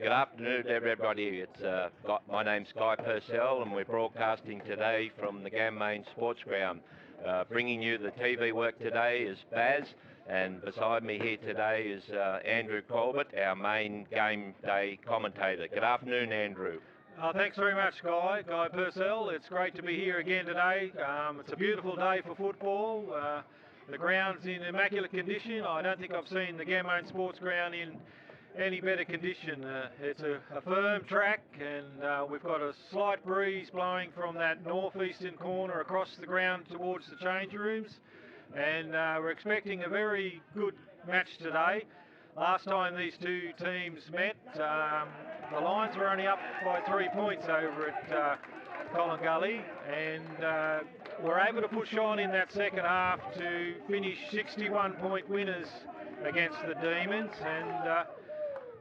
Good afternoon, everybody. My name's Guy Purcell, and we're broadcasting today from the Ganmain Sports Ground. Bringing you the TV work today is Baz, and beside me here today is Andrew Colbert, our main game day commentator. Good afternoon, Andrew. Thanks very much, Guy Purcell. It's great to be here again today. It's a beautiful day for football. The ground's in immaculate condition. I don't think I've seen the Ganmain Sports Ground in any better condition. It's a firm track, and we've got a slight breeze blowing from that northeastern corner across the ground towards the change rooms, and we're expecting a very good match today. Last time these two teams met, the Lions were only up by 3 points over at Collingullie, and were able to push on in that second half to finish 61-point winners against the Demons. And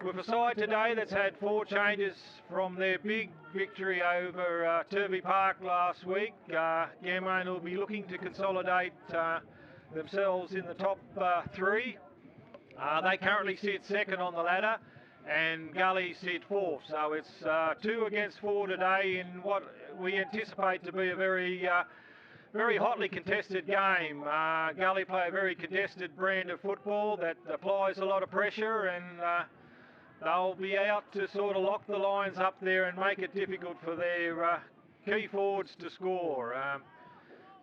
with a side today that's had 4 changes from their big victory over Turvey Park last week, Ganmain will be looking to consolidate themselves in the top 3. They currently sit second on the ladder, and Gully sit 4th. So it's 2 against 4 today in what we anticipate to be a very hotly contested game. Gully play a very contested brand of football that applies a lot of pressure, and they'll be out to sort of lock the Lions up there and make it difficult for their key forwards to score.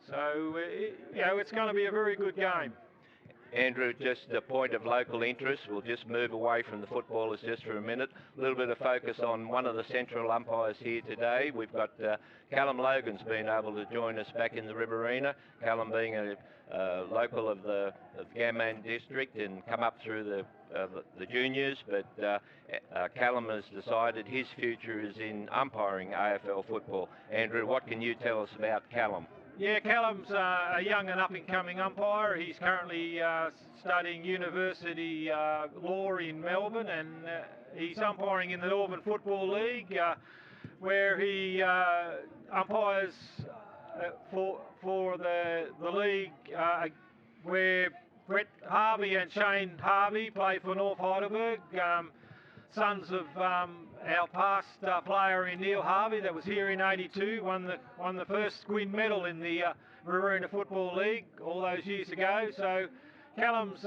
It's going to be a very good game. Andrew, just a point of local interest. We'll just move away from the footballers just for a minute. A little bit of focus on one of the central umpires here today. We've got Callum Logan's been able to join us back in the Riverina. Callum being a local of the Ganmain district and come up through the juniors, but Callum has decided his future is in umpiring AFL football. Andrew, what can you tell us about Callum? Yeah, Callum's a young and up-and-coming umpire. He's currently studying university law in Melbourne, and he's umpiring in the Northern Football League, where he umpires for the league where Brett Harvey and Shane Harvey play for North Heidelberg, sons of our past player in Neil Harvey that was here in '82, won the first Gwyn medal in the Riverina Football League all those years ago. So Callum's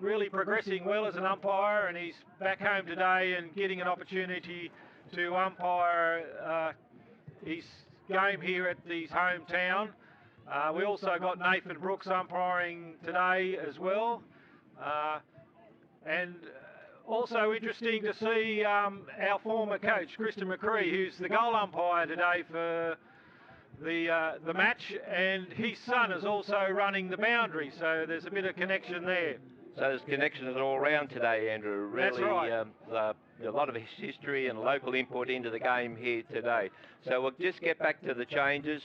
really progressing well as an umpire, and he's back home today and getting an opportunity to umpire his game here at his hometown. We also got Nathan Brooks umpiring today as well, and also interesting to see our former coach, Kristen McCree, who's the goal umpire today for the match, and his son is also running the boundary, so there's a bit of connection there. So there's connections all around today, Andrew. Really, that's right. A lot of history and local input into the game here today. So we'll just get back to the changes.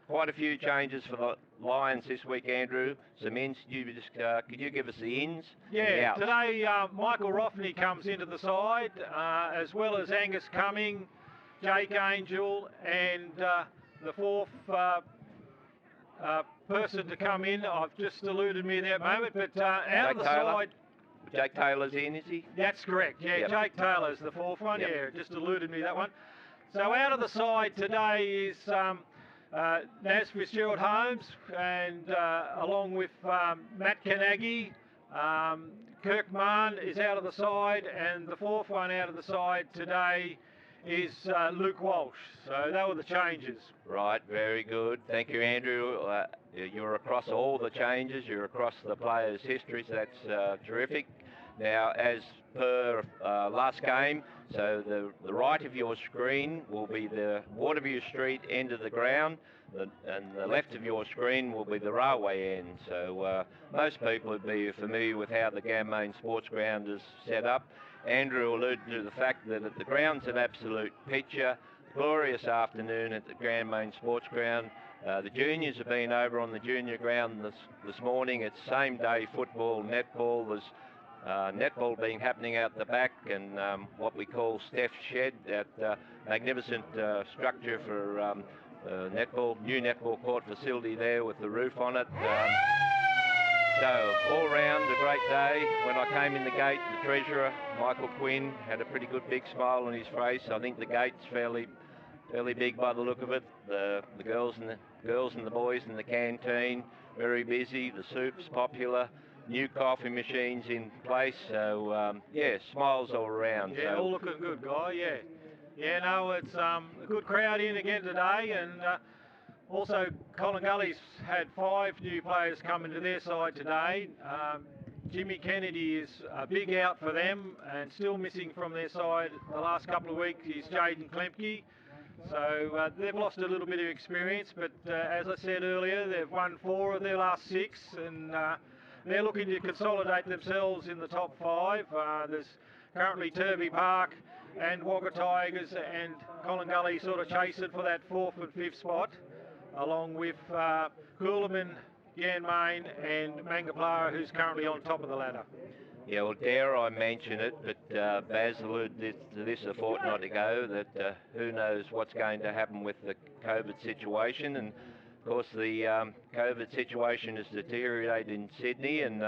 Quite a few changes for the Lions this week, Andrew. Some ins. Could you give us the ins? Yeah, today Michael Roffney comes into the side, as well as Angus Cumming, Jake Angel, and the 4th person to come in. I've just eluded me at that moment, but out of the side. Jake Taylor's in, is he? That's correct. Yeah, yep. Jake Taylor's the 4th one. Yep. Yeah, just eluded me that one. So out of the side today is Naz Fitzgerald-Holmes, and along with Matt Kanagi. Kirk Mann is out of the side, and the 4th one out of the side today is Luke Walsh. So they were the changes. Right, very good. Thank you, Andrew. You're across all the changes. You're across the players' histories. That's terrific. Now, as per last game, so the right of your screen will be the Waterview Street end of the ground, and the left of your screen will be the railway end. So most people would be familiar with how the Ganmain Sports Ground is set up. Andrew alluded to the fact that the ground's an absolute picture. Glorious afternoon at the Ganmain Sports Ground. The juniors have been over on the junior ground this morning. It's same day football, netball. There's netball being happening out the back, and what we call Steph's Shed, that magnificent structure for new netball court facility there with the roof on it. So all round a great day. When I came in the gate, the treasurer, Michael Quinn, had a pretty good big smile on his face. I think the gate's fairly big by the look of it. The girls and the boys in the canteen, very busy. The soup's popular. New coffee machines in place. So yeah, smiles all around. Yeah, so, all looking good, Guy. Yeah, no, it's a good crowd in again today, and also Collingullie's had 5 new players come into their side today. Jimmy Kennedy is a big out for them, and still missing from their side the last couple of weeks is Jaden Klemke. So they've lost a little bit of experience, but as I said earlier, they've won 4 of their last 6, and they're looking to consolidate themselves in the top 5. There's currently Turvey Park and Wagga Tigers and Collingullie sort of chasing for that 4th and 5th spot, along with Coolaman, Ganmain and Mangaplara, who's currently on top of the ladder. Yeah, well, dare I mention it, but Baz alluded to this a fortnight ago, that who knows what's going to happen with the COVID situation. And of course the COVID situation has deteriorated in Sydney, and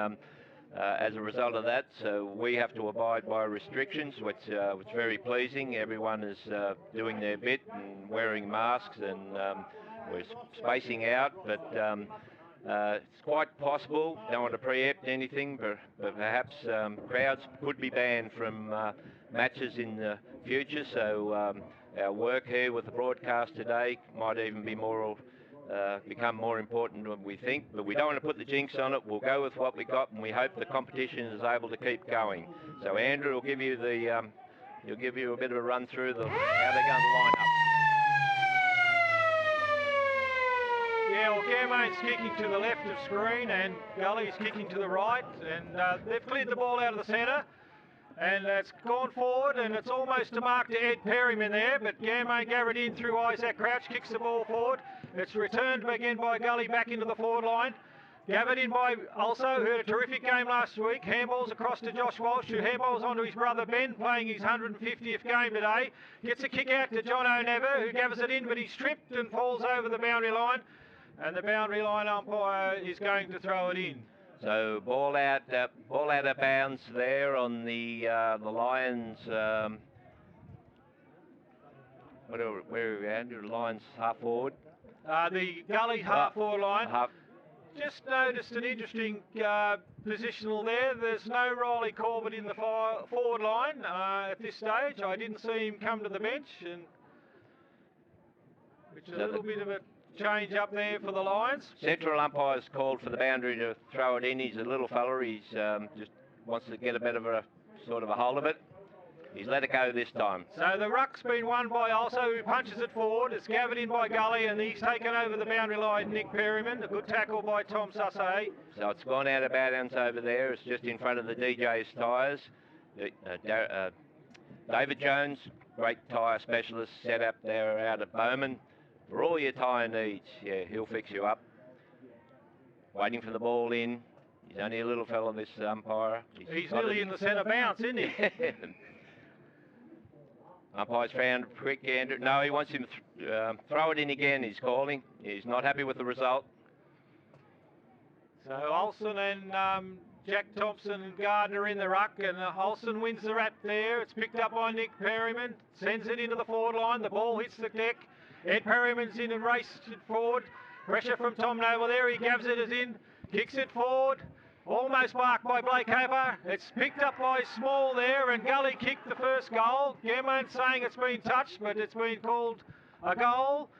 as a result of that, so we have to abide by restrictions, which is very pleasing. Everyone is doing their bit and wearing masks, and we're spacing out, but it's quite possible, don't want to preempt anything, but perhaps crowds could be banned from matches in the future. So our work here with the broadcast today might even be become more important than we think, but we don't want to put the jinx on it. We'll go with what we got, and we hope the competition is able to keep going. So Andrew will give you he'll give you a bit of a run through how they're going to line up. Yeah, well, Ganmain's kicking to the left of screen, and Gullie's kicking to the right, and they've cleared the ball out of the centre, and it's gone forward, and it's almost a mark to Ed Perryman there, but Ganmain gathered in through Isaac Crouch, kicks the ball forward. It's returned again by Gully back into the forward line. Gathered in by also, who had a terrific game last week. Handballs across to Josh Walsh, who handballs onto his brother Ben, playing his 150th game today. Gets a kick out to John O'Never, who gathers it in, but he's tripped and falls over the boundary line. And the boundary line umpire is going to throw it in. So ball out of bounds there on the Lions. Where are we at? The Lions half forward. The Gully half forward line. Just noticed an interesting positional there. There's no Riley Corbett in the forward line at this stage. I didn't see him come to the bench, which is a little bit of a change up there for the Lions. Central umpire's called for the boundary to throw it in. He's a little fella. He's just wants to get a bit of a sort of a hold of it. He's let it go this time. So the ruck's been won by Also, who punches it forward. It's gathered in by Gully, and he's taken over the boundary line, Nick Perryman. A good tackle by Tom Sussay. So it's gone out of bounds over there. It's just in front of the DJ's tyres. David Jones, great tyre specialist, set up there out of Bowman. For all your tyre needs, yeah, he'll fix you up. Waiting for the ball in. He's only a little fella, this umpire. He's nearly in the centre bounce, isn't he? Umpire's found quick, Andrew. No, he wants him to throw it in again, he's calling. He's not happy with the result. So Olsen and Jack Thompson and Gardner in the ruck, and Olsen wins the rap there. It's picked up by Nick Perryman, sends it into the forward line. The ball hits the deck. Ed Perryman's in and races it forward. Pressure from Tom Noble there. He gathers it in, kicks it forward. Almost marked by Blake Hopper. It's picked up by Small there, and Gully kicked the first goal. Ganmain saying it's been touched, but it's been called a goal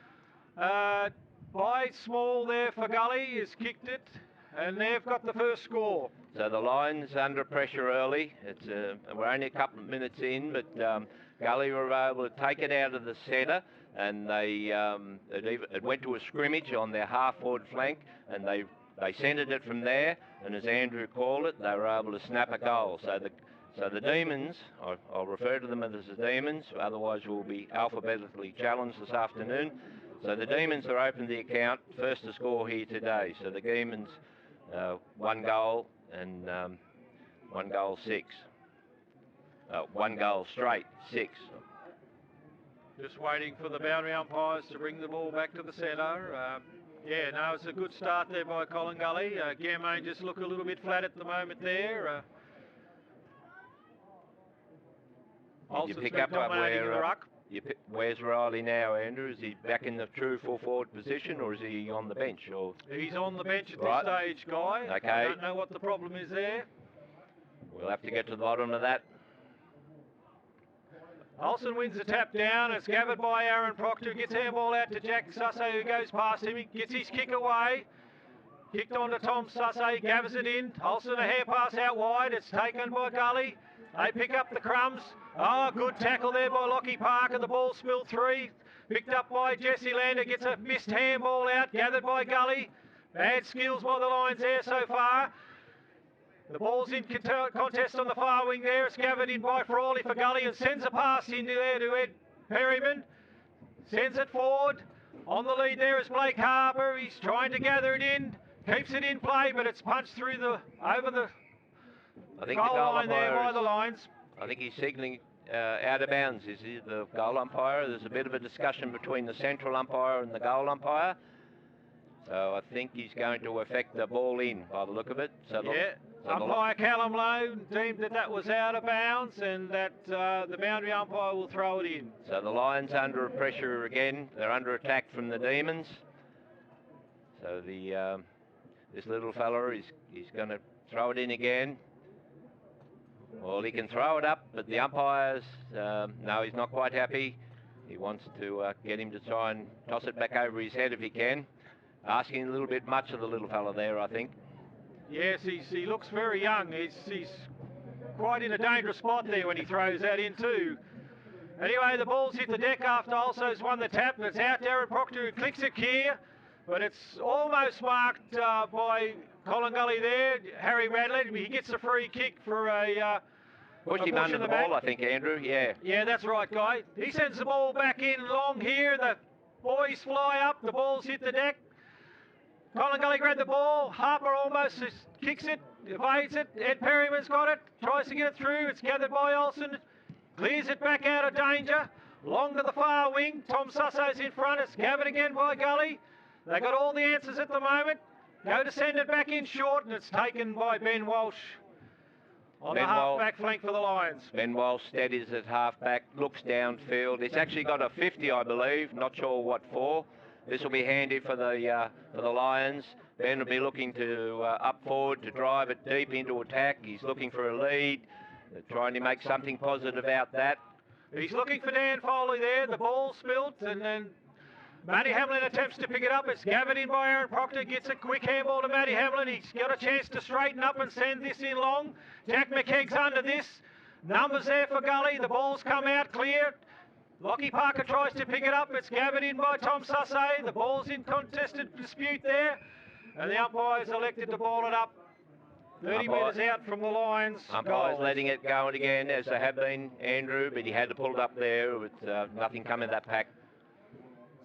by Small there for Gully. Has kicked it, and they've got the first score. So the Lions under pressure early. We're only a couple of minutes in, but Gully were able to take it out of the centre, and it went to a scrimmage on their half-forward flank, and they centred it from there, and as Andrew called it, they were able to snap a goal. So the Demons, I'll refer to them as the Demons, otherwise we'll be alphabetically challenged this afternoon. So the Demons are opened the account, first to score here today. So the Demons, 1 goal and 1 goal 6. 1 goal straight, 6. Just waiting for the boundary umpires to bring the ball back to the centre. Yeah, no, it's a good start there by Collingullie. Ganmain just look a little bit flat at the moment there. You pick up where's Riley now, Andrew? Is he back in the true full forward position, or is he on the bench? Or he's on the bench at this stage, Guy. Okay. I don't know what the problem is there. We'll have to get to the bottom of that. Olsen wins the tap down. It's gathered by Aaron Proctor. Gets handball out to Jack Sussay, who goes past him. He gets his kick away. Kicked on to Tom Sussay. Gathers it in. Olsen a hair pass out wide. It's taken by Gully. They pick up the crumbs. Oh, good tackle there by Lockie Parker. The ball spilled through. Picked up by Jesse Lander. Gets a missed handball out. Gathered by Gully. Bad skills by the Lions there so far. The ball's in contest on the far wing there. It's gathered in by Frawley for Gully and sends a pass into there to Ed Perryman. Sends it forward. On the lead there is Blake Harper. He's trying to gather it in. Keeps it in play, but it's punched through over the goal line there by the Lions. I think he's signalling out of bounds. Is he the goal umpire? There's a bit of a discussion between the central umpire and the goal umpire. So I think he's going to affect the ball in by the look of it. So umpire Callum Lowe deemed that was out of bounds and that the boundary umpire will throw it in. So the Lions under pressure again. They're under attack from the Demons. So this little fella is going to throw it in again. Well, he can throw it up, but the umpires, no, he's not quite happy. He wants to get him to try and toss it back over his head if he can. Asking a little bit much of the little fella there, I think. Yes, he looks very young. He's quite in a dangerous spot there when he throws that in too. Anyway, the ball's hit the deck after Also's won the tap. It's out to Aaron Proctor, who clicks it clear, but it's almost marked by Collingullie there. Harry Radley, he gets a free kick for a pushed him under the ball, I think, Andrew. Yeah, that's right, Guy. He sends the ball back in long here. The boys fly up. The ball's hit the deck. Collingullie grabbed the ball. Harper almost kicks it, evades it. Ed Perryman's got it, tries to get it through. It's gathered by Olsen. Clears it back out of danger. Long to the far wing. Tom Sussay's in front. It's gathered again by Gully. They got all the answers at the moment. Go to send it back in short, and it's taken by Ben Walsh on the half-back flank for the Lions. Ben Walsh steadies at half-back, looks downfield. It's actually got a 50, I believe. Not sure what for. This will be handy for the Lions. Ben will be looking to up forward to drive it deep into attack. He's looking for a lead, trying to make something positive out that. He's looking for Dan Foley there. The ball spilt, and then Matty Hamlin attempts to pick it up. It's gathered in by Aaron Proctor. Gets a quick handball to Matty Hamlin. He's got a chance to straighten up and send this in long. Jack McKegg's under this. Numbers there for Gully. The ball's come out clear. Lockie Parker tries to pick it up. It's gathered in by Tom Sussay. The ball's in contested dispute there. And the umpire's elected to ball it up 30 metres out from the Lions. Umpire's letting it go again, as they have been, Andrew, but he had to pull it up there with nothing coming that pack.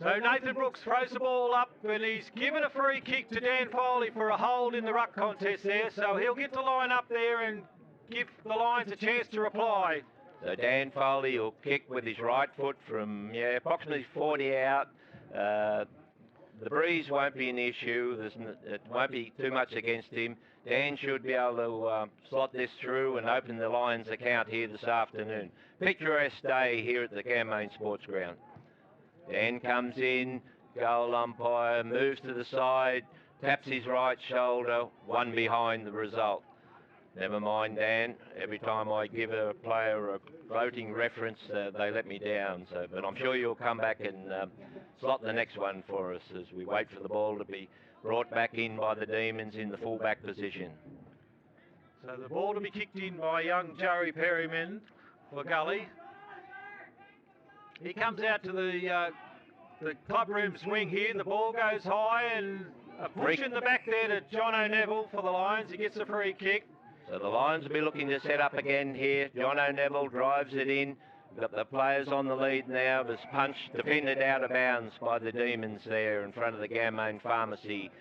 So Nathan Brooks throws the ball up, and he's given a free kick to Dan Foley for a hold in the ruck contest there. So he'll get to line up there and give the Lions a chance to reply. So Dan Foley will kick with his right foot from approximately 40 out. The breeze won't be an issue. It won't be too much against him. Dan should be able to slot this through and open the Lions account here this afternoon. Picturesque day here at the Ganmain Sports Ground. Dan comes in, goal umpire, moves to the side, taps his right shoulder, one behind the result. Never mind, Dan. Every time I give a player a voting reference, they let me down. But I'm sure you'll come back and slot the next one for us as we wait for the ball to be brought back in by the Demons in the full-back position. So the ball to be kicked in by young Joey Perryman for Gully. He comes out to the club room swing here. The ball goes high and a push in the back there to John O'Neill for the Lions. He gets a free kick. So the Lions will be looking to set up again here. John O'Neill drives it in. Got the players on the lead now. Was punched, defended out of bounds by the Demons there in front of the Ganmain Pharmacy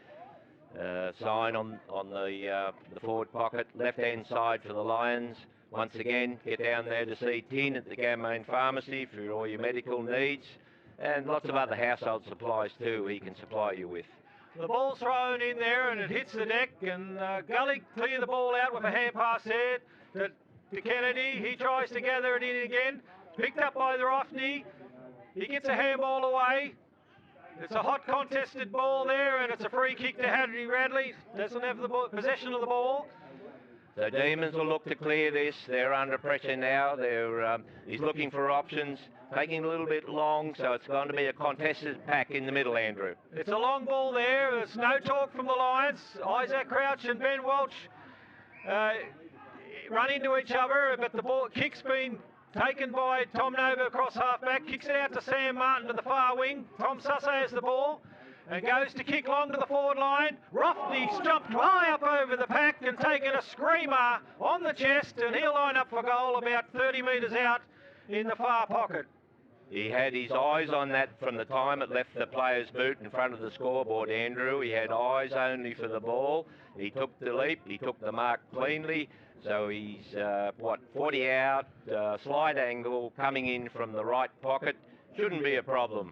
sign on the forward pocket. Left-hand side for the Lions. Once again, get down there to see Tin at the Ganmain Pharmacy for all your medical needs. And lots of other household supplies too he can supply you with. The ball's thrown in there and it hits the deck, and Gully clear the ball out with a hand pass there to Kennedy. He tries to gather it in again. Picked up by the Rothney. He gets a handball away. It's a hot contested ball there, and it's a free kick to Henry Radley. Doesn't have the possession of the ball. The Demons will look to clear this. They're under pressure now. He's looking for options, taking a little bit long, so it's going to be a contested pack in the middle, Andrew. It's a long ball there. There's no talk from the Lions. Isaac Crouch and Ben Welch run into each other, but the ball kick's been taken by Tom Nova across half-back, kicks it out to Sam Martin to the far wing. Tom Susso has the ball and goes to kick long to the forward line. Rothney's jumped high up over the pack and taken a screamer on the chest, and he'll line up for goal about 30 metres out in the far pocket. He had his eyes on that from the time it left the player's boot in front of the scoreboard, Andrew. He had eyes only for the ball. He took the leap, he took the mark cleanly. So he's, 40 out, slight angle, coming in from the right pocket. Shouldn't be a problem.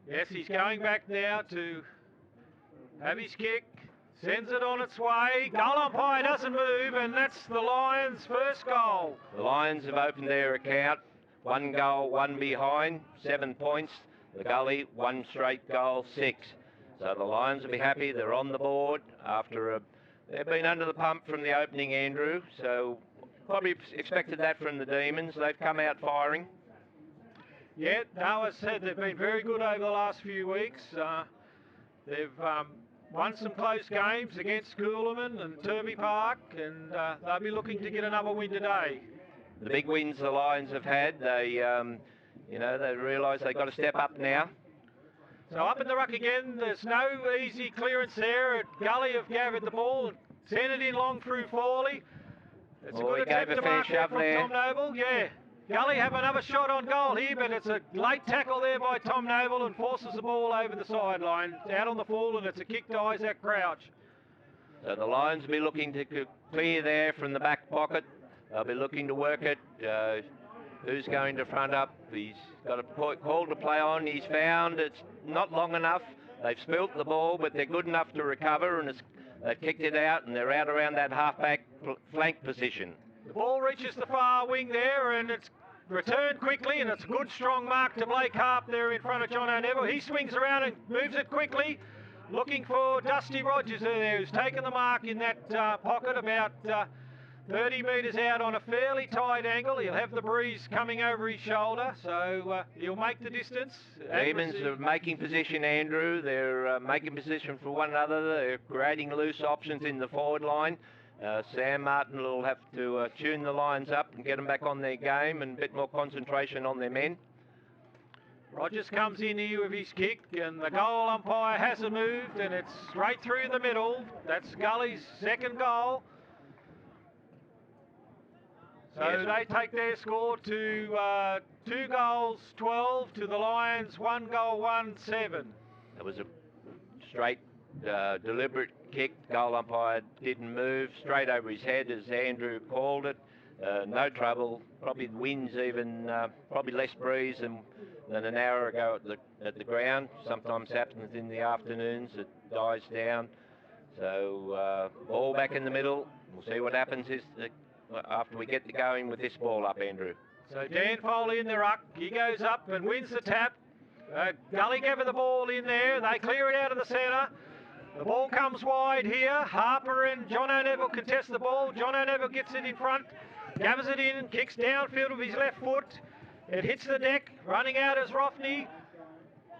Yes, he's going back now to have his kick. Sends it on its way. Goal umpire doesn't move, and that's the Lions' first goal. The Lions have opened their account. 1 goal, 1 behind, 7 points. The Gully, 1 straight goal, 6. So the Lions will be happy. They're on the board after they've been under the pump from the opening, Andrew, so probably expected that from the Demons. They've come out firing. Yeah, Noah said they've been very good over the last few weeks. They've won some close games against Coolaman and Turvey Park, and they'll be looking to get another win today. The big wins the Lions have had, they realise they've got to step up now. So up in the ruck again, there's no easy clearance there. Gully have gathered the ball and sent it in long through Fawley. It's a good attempt to mark there from Tom Noble. Yeah, Gully have another shot on goal here, but it's a late tackle there by Tom Noble and forces the ball over the sideline. It's out on the full, and it's a kick to Isaac Crouch. So the Lions will be looking to clear there from the back pocket. They'll be looking to work it. Who's going to front up? He's got a call to play on. He's found it's not long enough. They've spilt the ball, but they're good enough to recover, and they've kicked it out, and they're out around that half-back flank position. The ball reaches the far wing there, and it's returned quickly, and it's a good strong mark to Blake Harp there in front of John O'Neville. He swings around and moves it quickly, looking for Dusty Rogers there, who's taken the mark in that pocket about 30 metres out on a fairly tight angle. He'll have the breeze coming over his shoulder, so he'll make the distance. Demons are making position, Andrew. They're making position for one another. They're creating loose options in the forward line. Sam Martin will have to tune the Lions up and get them back on their game and a bit more concentration on their men. Rogers comes in here with his kick, and the goal umpire hasn't moved, and it's straight through the middle. That's Gully's second goal. So they take their score to 2 goals, 12 to the Lions, 1 goal, 1-7. It was a straight, deliberate kick. Goal umpire didn't move, straight over his head as Andrew called it. No trouble. Probably the wind's even, probably less breeze than an hour ago at the ground. Sometimes happens in the afternoons. It dies down. So ball back in the middle. We'll see what happens after we get going with this ball up, Andrew. So Dan Foley in the ruck. He goes up and wins the tap. Gully gave the ball in there. They clear it out of the centre. The ball comes wide here. Harper and John O'Neville contest the ball. John O'Neville gets it in front, gathers it in, kicks downfield with his left foot. It hits the deck. Running out is Rothney.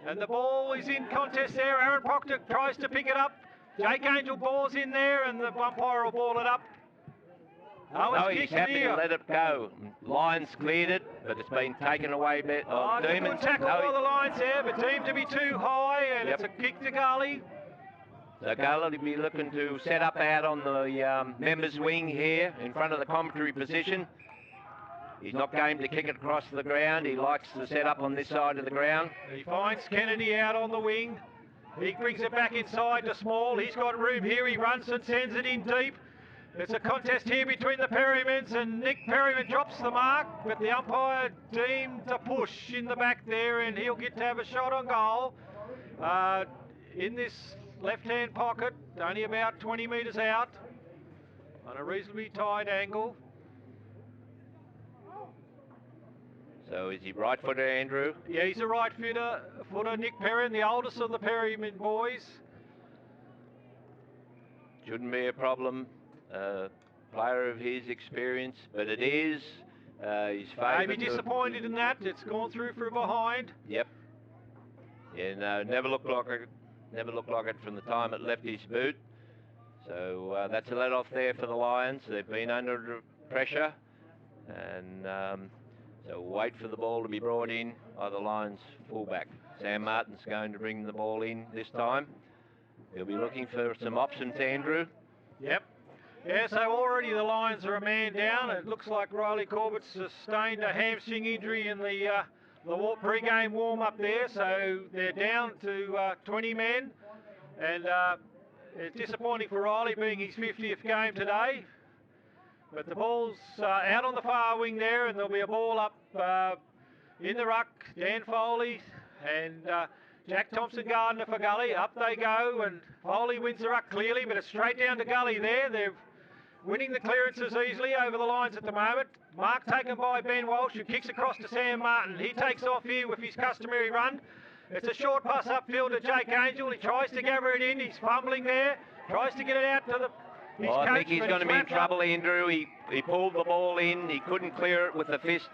And the ball is in contest there. Aaron Proctor tries to pick it up. Jake Angel balls in there, and the umpire will ball it up. No, he's happy to let it go. Lions cleared it, but it's been taken away. It's a good tackle by the Lions there, but deemed to be too high, and it's a kick to Gully. So Gully will be looking to set up out on the members' wing here in front of the commentary position. He's not going to kick it across the ground. He likes to set up on this side of the ground. He finds Kennedy out on the wing. He brings it back inside to Small. He's got room here. He runs and sends it in deep. It's a contest here between the Perrymans, and Nick Perryman drops the mark, but the umpire deemed a push in the back there, and he'll get to have a shot on goal. in this left-hand pocket, only about 20 metres out, on a reasonably tight angle. So is he right-footed, Andrew? Yeah, he's a right-footer, Nick Perrin, the oldest of the Perryman boys. Shouldn't be a problem. Player of his experience, but it is his favourite. Maybe disappointed in that. It's gone through from behind. Yep. Yeah, no, never looked like it from the time it left his boot. So that's a let off there for the Lions. They've been under pressure, and so wait for the ball to be brought in by the Lions fullback. Sam Martin's going to bring the ball in this time. He'll be looking for some options, Andrew. Yep. Yeah, so already the Lions are a man down. It looks like Riley Corbett's sustained a hamstring injury in the pre-game warm-up there, so they're down to 20 men. And it's disappointing for Riley, being his 50th game today. But the ball's out on the far wing there, and there'll be a ball up in the ruck. Dan Foley and Jack Thompson-Gardner for Gully. Up they go, and Foley wins the ruck clearly, but it's straight down to Gully there. They're winning the clearances easily over the lines at the moment. Mark taken by Ben Walsh, who kicks across to Sam Martin. He takes off here with his customary run. It's a short pass upfield to Jake Angel. He tries to gather it in. He's fumbling there. Tries to get it out to his coach. I think he's going to be in trouble, Andrew. He pulled the ball in. He couldn't clear it with the fist.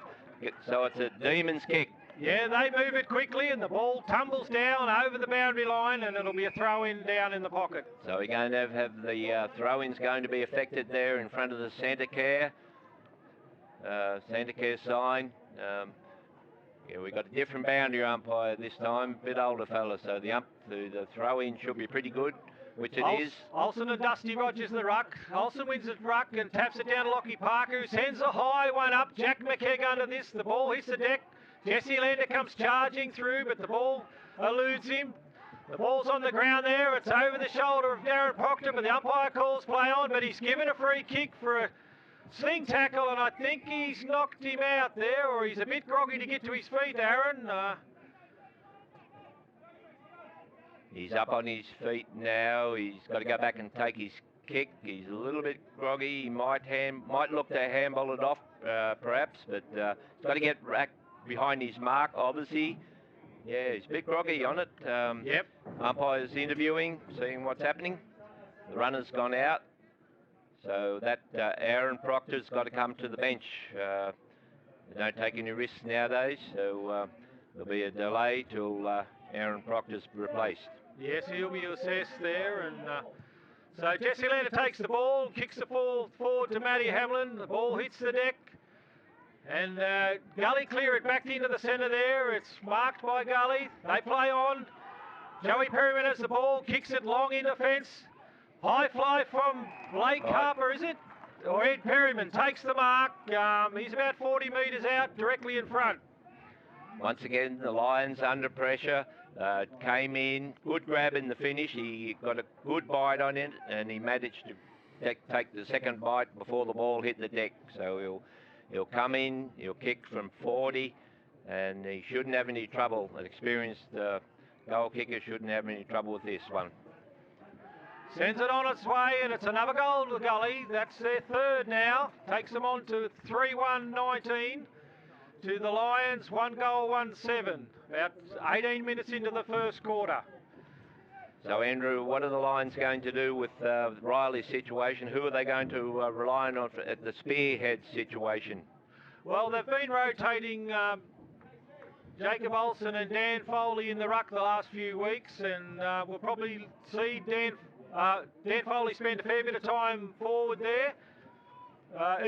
So it's a demon's kick. Yeah, they move it quickly, and the ball tumbles down over the boundary line, and it'll be a throw-in down in the pocket. So we're going to have the throw-ins going to be affected there in front of the Santa Care sign. Yeah, we've got a different boundary umpire this time, a bit older fella, so the throw-in should be pretty good, which it is. Olsen and Dusty Rogers the ruck. Olsen wins the ruck and taps it down to Lockie Parker, who sends a high one up. Jack McKegg under this. The ball hits the deck. Jesse Lander comes charging through, but the ball eludes him. The ball's on the ground there. It's over the shoulder of Darren Proctor, but the umpire calls play on, but he's given a free kick for a sling tackle, and I think he's knocked him out there, or he's a bit groggy to get to his feet, Aaron. He's up on his feet now. He's got to go back and take his kick. He's a little bit groggy. He might look to handball it off, perhaps, but he's got to get back behind his mark, obviously. Yeah, he's a bit groggy on it. Yep. Umpire's interviewing, seeing what's happening. The runner's gone out. So that Aaron Proctor's got to come to the bench. They don't take any risks nowadays, so there'll be a delay till Aaron Proctor's replaced. Yes, he'll be assessed there, and so Jesse Lander takes the ball, kicks the ball forward to Matty Hamlin. The ball hits the deck, and Gully clear it back into the centre there. It's marked by Gully. They play on. Joey Perryman has the ball, kicks it long into fence. High fly from Blake Harper, is it? Or Ed Perryman takes the mark. He's about 40 metres out, directly in front. Once again, the Lions under pressure. Came in, good grab in the finish. He got a good bite on it, and he managed to take the second bite before the ball hit the deck. So he'll come in, he'll kick from 40, and he shouldn't have any trouble. An experienced goal kicker shouldn't have any trouble with this one. Sends it on its way, and it's another goal to Gully. That's their third now. Takes them on to 3-1-19 to the Lions. 1 goal, 1-7. About 18 minutes into the first quarter. So, Andrew, what are the Lions going to do with Riley's situation? Who are they going to rely on at the spearhead situation? Well, they've been rotating Jacob Olsen and Dan Foley in the ruck the last few weeks, and we'll probably see Dan Foley spend a fair bit of time forward there,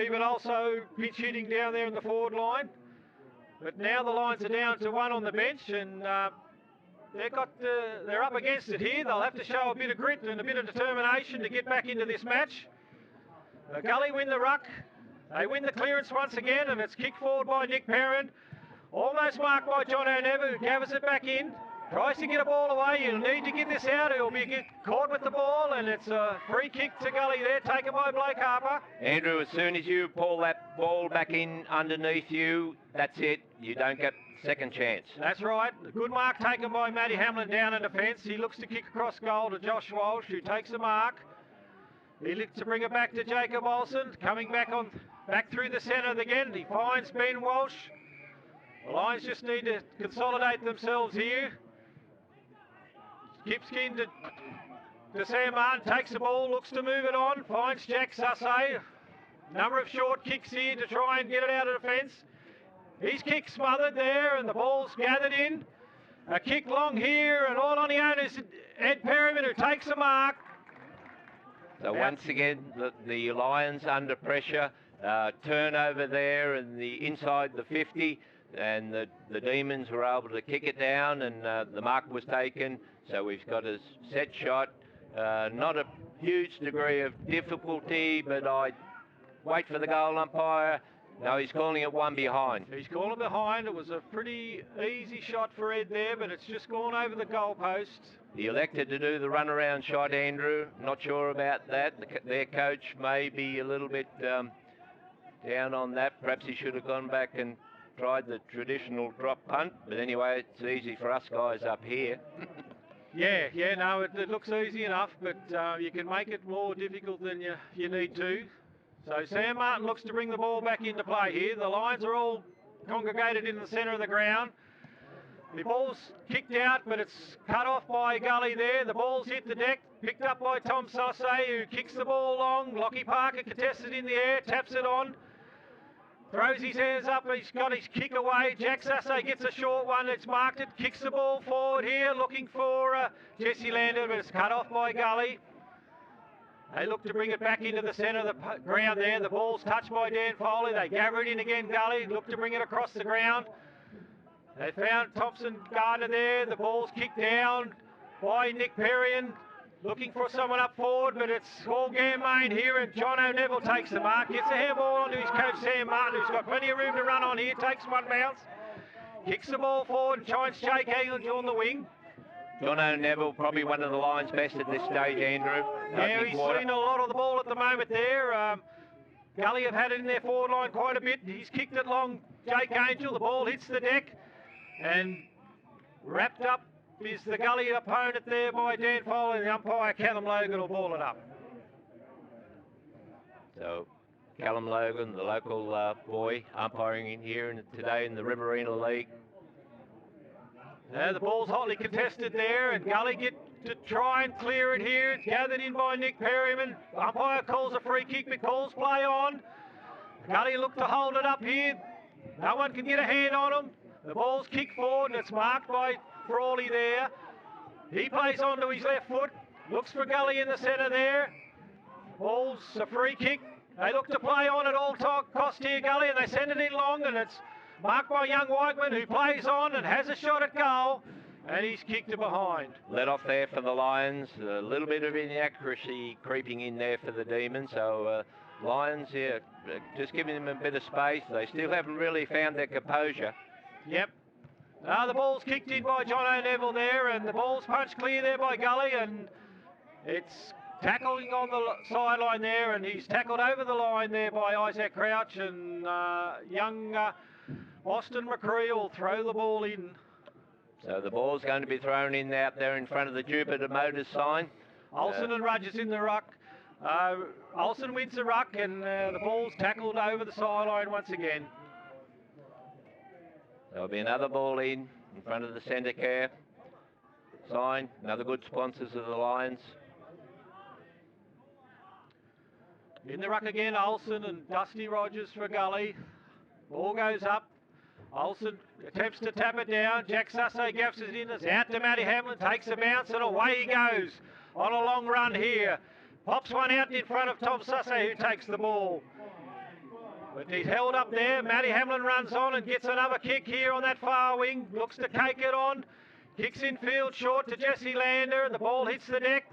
even also pitch hitting down there in the forward line. But now the Lions are down to 1 on the bench, and they're up against it here. They'll have to show a bit of grit and a bit of determination to get back into this match. Gully win the ruck. They win the clearance once again, and it's kicked forward by Nick Perrin. Almost marked by John O'Never, who gathers it back in. Tries to get a ball away. You'll need to get this out. He'll be caught with the ball, and it's a free kick to Gully there, taken by Blake Harper. Andrew, as soon as you pull that ball back in underneath you, that's it. You don't get second chance. That's right. Good mark taken by Matty Hamlin down in defence. He looks to kick across goal to Josh Walsh, who takes the mark. He looks to bring it back to Jacob Olsen, coming back through the centre again. He finds Ben Walsh. The Lions just need to consolidate themselves here. Kipskin to Sam Martin, takes the ball, looks to move it on, finds Jack Sussay. Number of short kicks here to try and get it out of defence. His kick smothered there and the ball's gathered in. A kick long here and all on the own is Ed Perryman, who takes the mark. So once again, the Lions under pressure. Turnover there and the inside the 50, and the Demons were able to kick it down, and the mark was taken. So we've got a set shot. Not a huge degree of difficulty, but I wait for the goal umpire. No, he's calling it one behind. He's calling behind. It was a pretty easy shot for Ed there, but it's just gone over the goalpost. He elected to do the runaround shot, Andrew. Not sure about that. Their coach may be a little bit down on that. Perhaps he should have gone back and tried the traditional drop punt. But anyway, it's easy for us guys up here. Yeah, no, it looks easy enough, but you can make it more difficult than you need to. So Sam Martin looks to bring the ball back into play here. The Lions are all congregated in the centre of the ground. The ball's kicked out, but it's cut off by Gully there. The ball's hit the deck, picked up by Tom Sussay, who kicks the ball long. Lockie Parker contested in the air, taps it on. Throws his hands up, he's got his kick away. Jack Sussay gets a short one, it's marked it, kicks the ball forward here, looking for Jesse Lander, but it's cut off by Gully. They look to bring it back into the centre of the ground there. The ball's touched by Dan Foley. They gather it in again, Gully. Look to bring it across the ground. They found Thompson Gardner there. The ball's kicked down by Nick Perrion. Looking for someone up forward, but it's all Ganmain here, and John O'Neill takes the mark. Gets a handball onto his coach, Sam Martin, who's got plenty of room to run on here. Takes one bounce. Kicks the ball forward and tries Jake English on the wing. John O'Neill, probably one of the Lions' best at this stage, Andrew. Yeah, he's seen a lot of the ball at the moment there. Gully have had it in their forward line quite a bit. He's kicked it long, Jake Angel. The ball hits the deck, and wrapped up is the Gully opponent there by Dan Foley, and the umpire, Callum Logan, will ball it up. So Callum Logan, the local boy, umpiring in here today in the Riverina League. The ball's hotly contested there, and Gully get to try and clear it here. It's gathered in by Nick Perryman. Umpire calls a free kick, but calls play on. Gully look to hold it up here. No one can get a hand on him. The ball's kicked forward, and it's marked by Frawley there. He plays onto his left foot. Looks for Gully in the centre there. Ball's a free kick. They look to play on at all cost here, Gully, and they send it in long, and it's marked by young Whiteman, who plays on and has a shot at goal, and he's kicked it behind. Let off there for the Lions. A little bit of inaccuracy creeping in there for the Demons. So Lions here, just giving them a bit of space. They still haven't really found their composure. Yep. The ball's kicked in by John O'Neill there, and the ball's punched clear there by Gully, and it's tackling on the sideline there, and he's tackled over the line there by Isaac Crouch, and young Austin McCree will throw the ball in. So the ball's going to be thrown in out there in front of the Jupiter Motors sign. Olsen and Rogers in the ruck. Olsen wins the ruck, and the ball's tackled over the sideline once again. There'll be another ball in front of the centre care sign. Another good sponsors of the Lions. In the ruck again, Olsen and Dusty Rogers for Gully. Ball goes up. Olsen attempts to tap it down. Jack Sussay gaps it in. It's out to Matty Hamlin. Takes a bounce, and away he goes on a long run here. Pops one out in front of Tom Sussay, who takes the ball. But he's held up there. Matty Hamlin runs on and gets another kick here on that far wing. Looks to cake it on. Kicks in field short to Jesse Lander, and the ball hits the deck.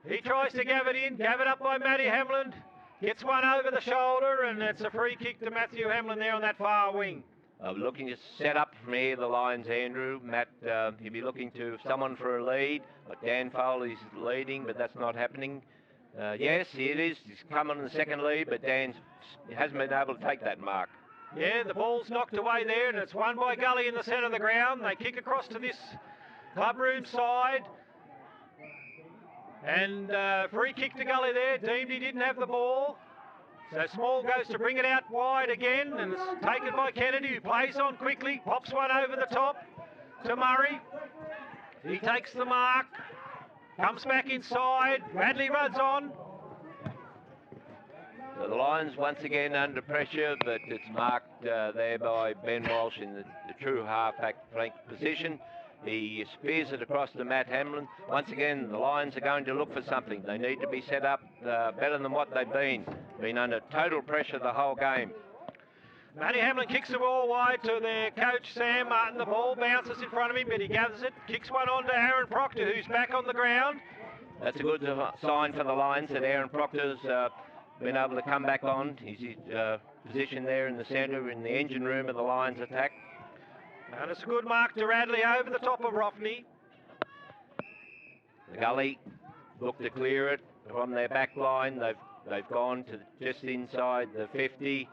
He tries to gab it in. Gathered up by Matty Hamlin. Gets one over the shoulder, and it's a free kick to Matthew Hamlin there on that far wing. Looking to set up from here, the Lions, Andrew. Matt, he'll be looking to someone for a lead. Dan Foley's leading, but that's not happening. Yes, it is. He's coming in the second lead, but Dan hasn't been able to take that mark. Yeah, the ball's knocked away there, and it's won by Gully in the centre of the ground. They kick across to this clubroom side. And free kick to Gully there. Deemed he didn't have the ball. So Small goes to bring it out wide again, and it's taken by Kennedy, who plays on quickly, pops one over the top to Murray. He takes the mark, comes back inside, Radley runs on. So the Lions once again under pressure, but it's marked there by Ben Walsh in the true half-back flank position. He spears it across to Matt Hamlin. Once again, the Lions are going to look for something. They need to be set up better than what they've been under total pressure the whole game. Matty Hamlin kicks the ball wide to their coach, Sam Martin. The ball bounces in front of him, but he gathers it, kicks one on to Aaron Proctor, who's back on the ground. That's a good sign for the Lions that Aaron Proctor's been able to come back on. He's positioned there in the centre in the engine room of the Lions attack. And it's a good mark to Radley over the top of Roffney. The Gully look to clear it from their back line. They've gone to just inside the 50,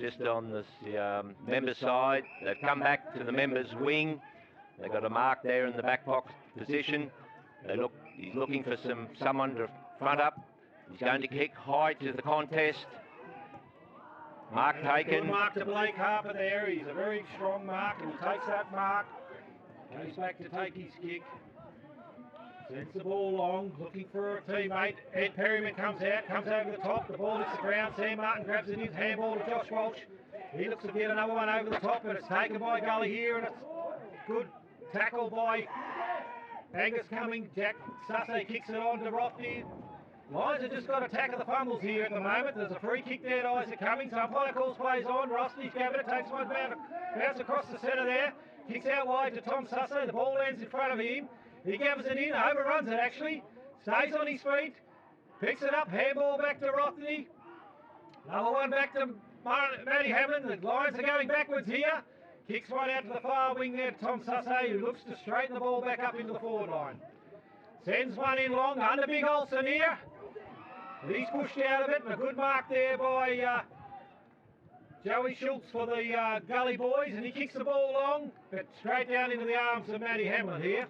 just on the members' side. They've come back to the members' wing. They've got a mark there in the back box position. He's looking for someone to front up. He's going to kick high to the contest. Mark taken. Good mark to Blake Harper there. He's a very strong mark, and he takes that mark. Goes back to take his kick. Sends the ball long, looking for a teammate. Ed Perryman comes over the top. The ball hits the ground. Sam Martin grabs it in, handball to Josh Walsh. He looks to get another one over the top, and it's taken by Gully here, and it's good tackle by Angus Cumming. Jack Sussay kicks it on to Roffney. Lions have just got attack of the fumbles here at the moment. There's a free kick there to Isaac Cummings. Umpire calls plays on. Rossney's gathered it, takes one bounce across the centre there. Kicks out wide to Tom Sussay. The ball lands in front of him. He gathers it in, overruns it actually. Stays on his feet. Picks it up, handball back to Rothney. Another one back to Matty Hamlin. The Lions are going backwards here. Kicks one out to the far wing there to Tom Sussay, who looks to straighten the ball back up into the forward line. Sends one in long under Big Olsen here. He's pushed out of it, and a good mark there by Joey Schultz for the Gully boys, and he kicks the ball long, but straight down into the arms of Matty Hamlin here.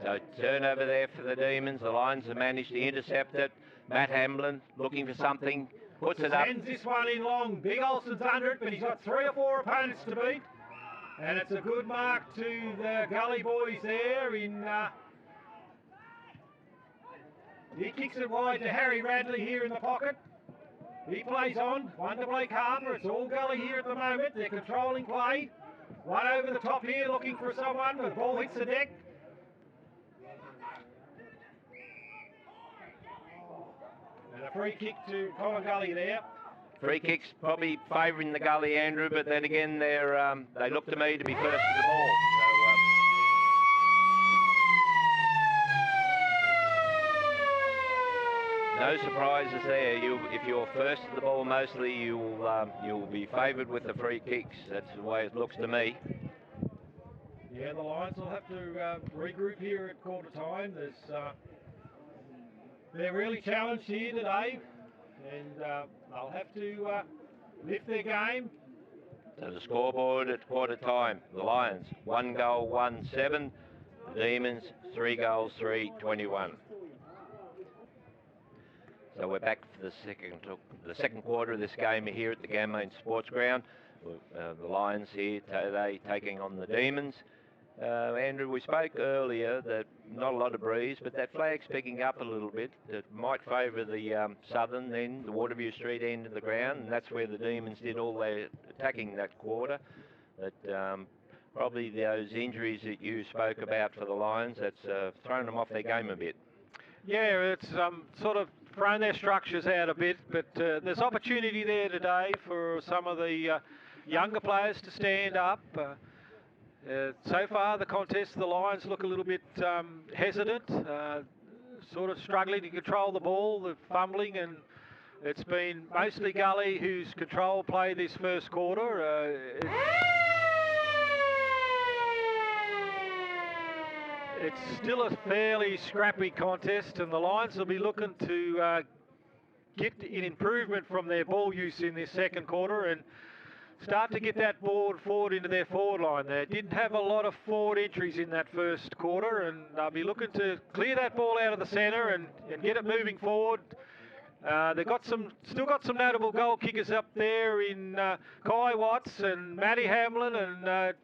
So turnover there for the Demons. The Lions have managed to intercept it. Matt Hamlin looking for something, puts it up. Sends this one in long. Big Olsen's under it, but he's got 3 or 4 opponents to beat. And it's a good mark to the Gully boys there in... He kicks it wide to Harry Radley here in the pocket. He plays on. One to Blake Harper. It's all Gully here at the moment. They're controlling play. One over the top here looking for someone. The ball hits the deck. And a free kick to Collingullie there. Free kicks probably favouring the Gully, Andrew, but then again they look to me to be first to the ball. No surprises there. If you're first to the ball, mostly you'll be favoured with the free kicks. That's the way it looks to me. Yeah, the Lions will have to regroup here at quarter time. They're really challenged here today, and they'll have to lift their game. So the scoreboard at quarter time: the Lions 1 goal, 1-7. The Demons 3 goals, 3-21. So we're back for the second quarter of this game here at the Ganmain Sports Ground. The Lions here today taking on the Demons. Andrew, we spoke earlier that not a lot of breeze, but that flag's picking up a little bit. It might favour the southern end, the Waterview Street end of the ground, and that's where the Demons did all their attacking that quarter. But probably those injuries that you spoke about for the Lions, that's thrown them off their game a bit. Yeah, it's sort of thrown their structures out a bit, but there's opportunity there today for some of the younger players to stand up. So far, the contest, the Lions look a little bit hesitant, sort of struggling to control the ball, the fumbling, and it's been mostly Gully who's controlled play this first quarter. it's still a fairly scrappy contest, and the Lions will be looking to get an improvement from their ball use in this second quarter and start to get that ball forward into their forward line. They didn't have a lot of forward entries in that first quarter, and they'll be looking to clear that ball out of the centre and get it moving forward. They've still got some notable goal kickers up there in Kai Watts and Matty Hamlin and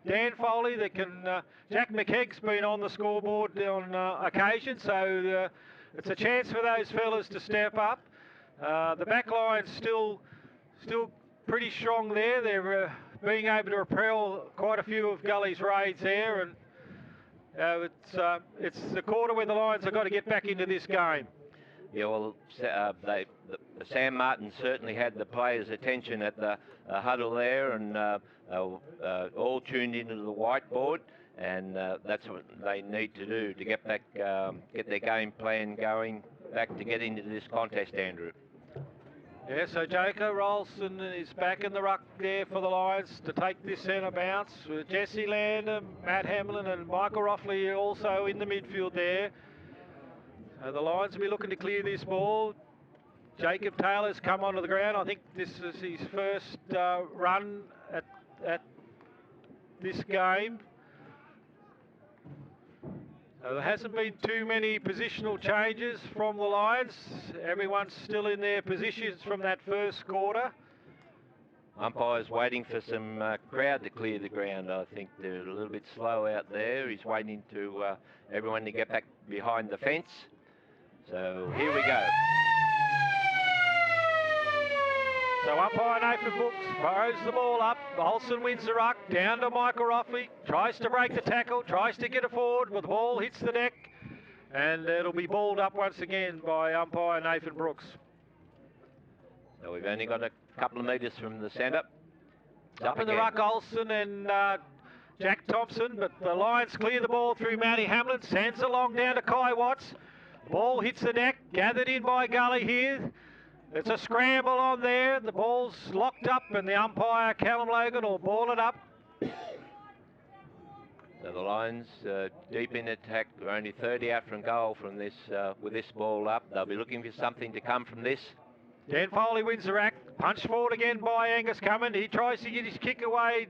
Dan Foley. That can Jack McKegg's been on the scoreboard on occasion, so it's a chance for those fellas to step up. The back line's still pretty strong there. They're being able to repel quite a few of Gullie's raids there, and it's the quarter where the Lions have got to get back into this game. Yeah, well, Sam Martin certainly had the players' attention at the huddle there, and all tuned into the whiteboard, and that's what they need to do to get back, get their game plan going, back to get into this contest, Andrew. Yeah, so Joker Rolston is back in the ruck there for the Lions to take this centre bounce, with Jesse Lander, Matt Hamlin and Michael Roffley also in the midfield there. The Lions will be looking to clear this ball. Jacob Taylor's come onto the ground. I think this is his first run at this game. There hasn't been too many positional changes from the Lions. Everyone's still in their positions from that first quarter. Umpire's waiting for some crowd to clear the ground. I think they're a little bit slow out there. He's waiting to everyone to get back behind the fence. So here we go. So umpire Nathan Brooks throws the ball up. Olsen wins the ruck, down to Michael Roffley. Tries to break the tackle, tries to get it forward, but the ball hits the deck. And it'll be balled up once again by umpire Nathan Brooks. So we've only got a couple of metres from the centre. Up in the ruck, Olsen and Jack Thompson, but the Lions clear the ball through Matty Hamlin. Sends it along down to Kai Watts. Ball hits the deck, gathered in by Gully here. It's a scramble on there. The ball's locked up, and the umpire, Callum Logan, will ball it up. So the Lions deep in attack. They're only 30 out from goal from this with this ball up. They'll be looking for something to come from this. Dan Foley wins the rack. Punch forward again by Angus Cummins. He tries to get his kick away,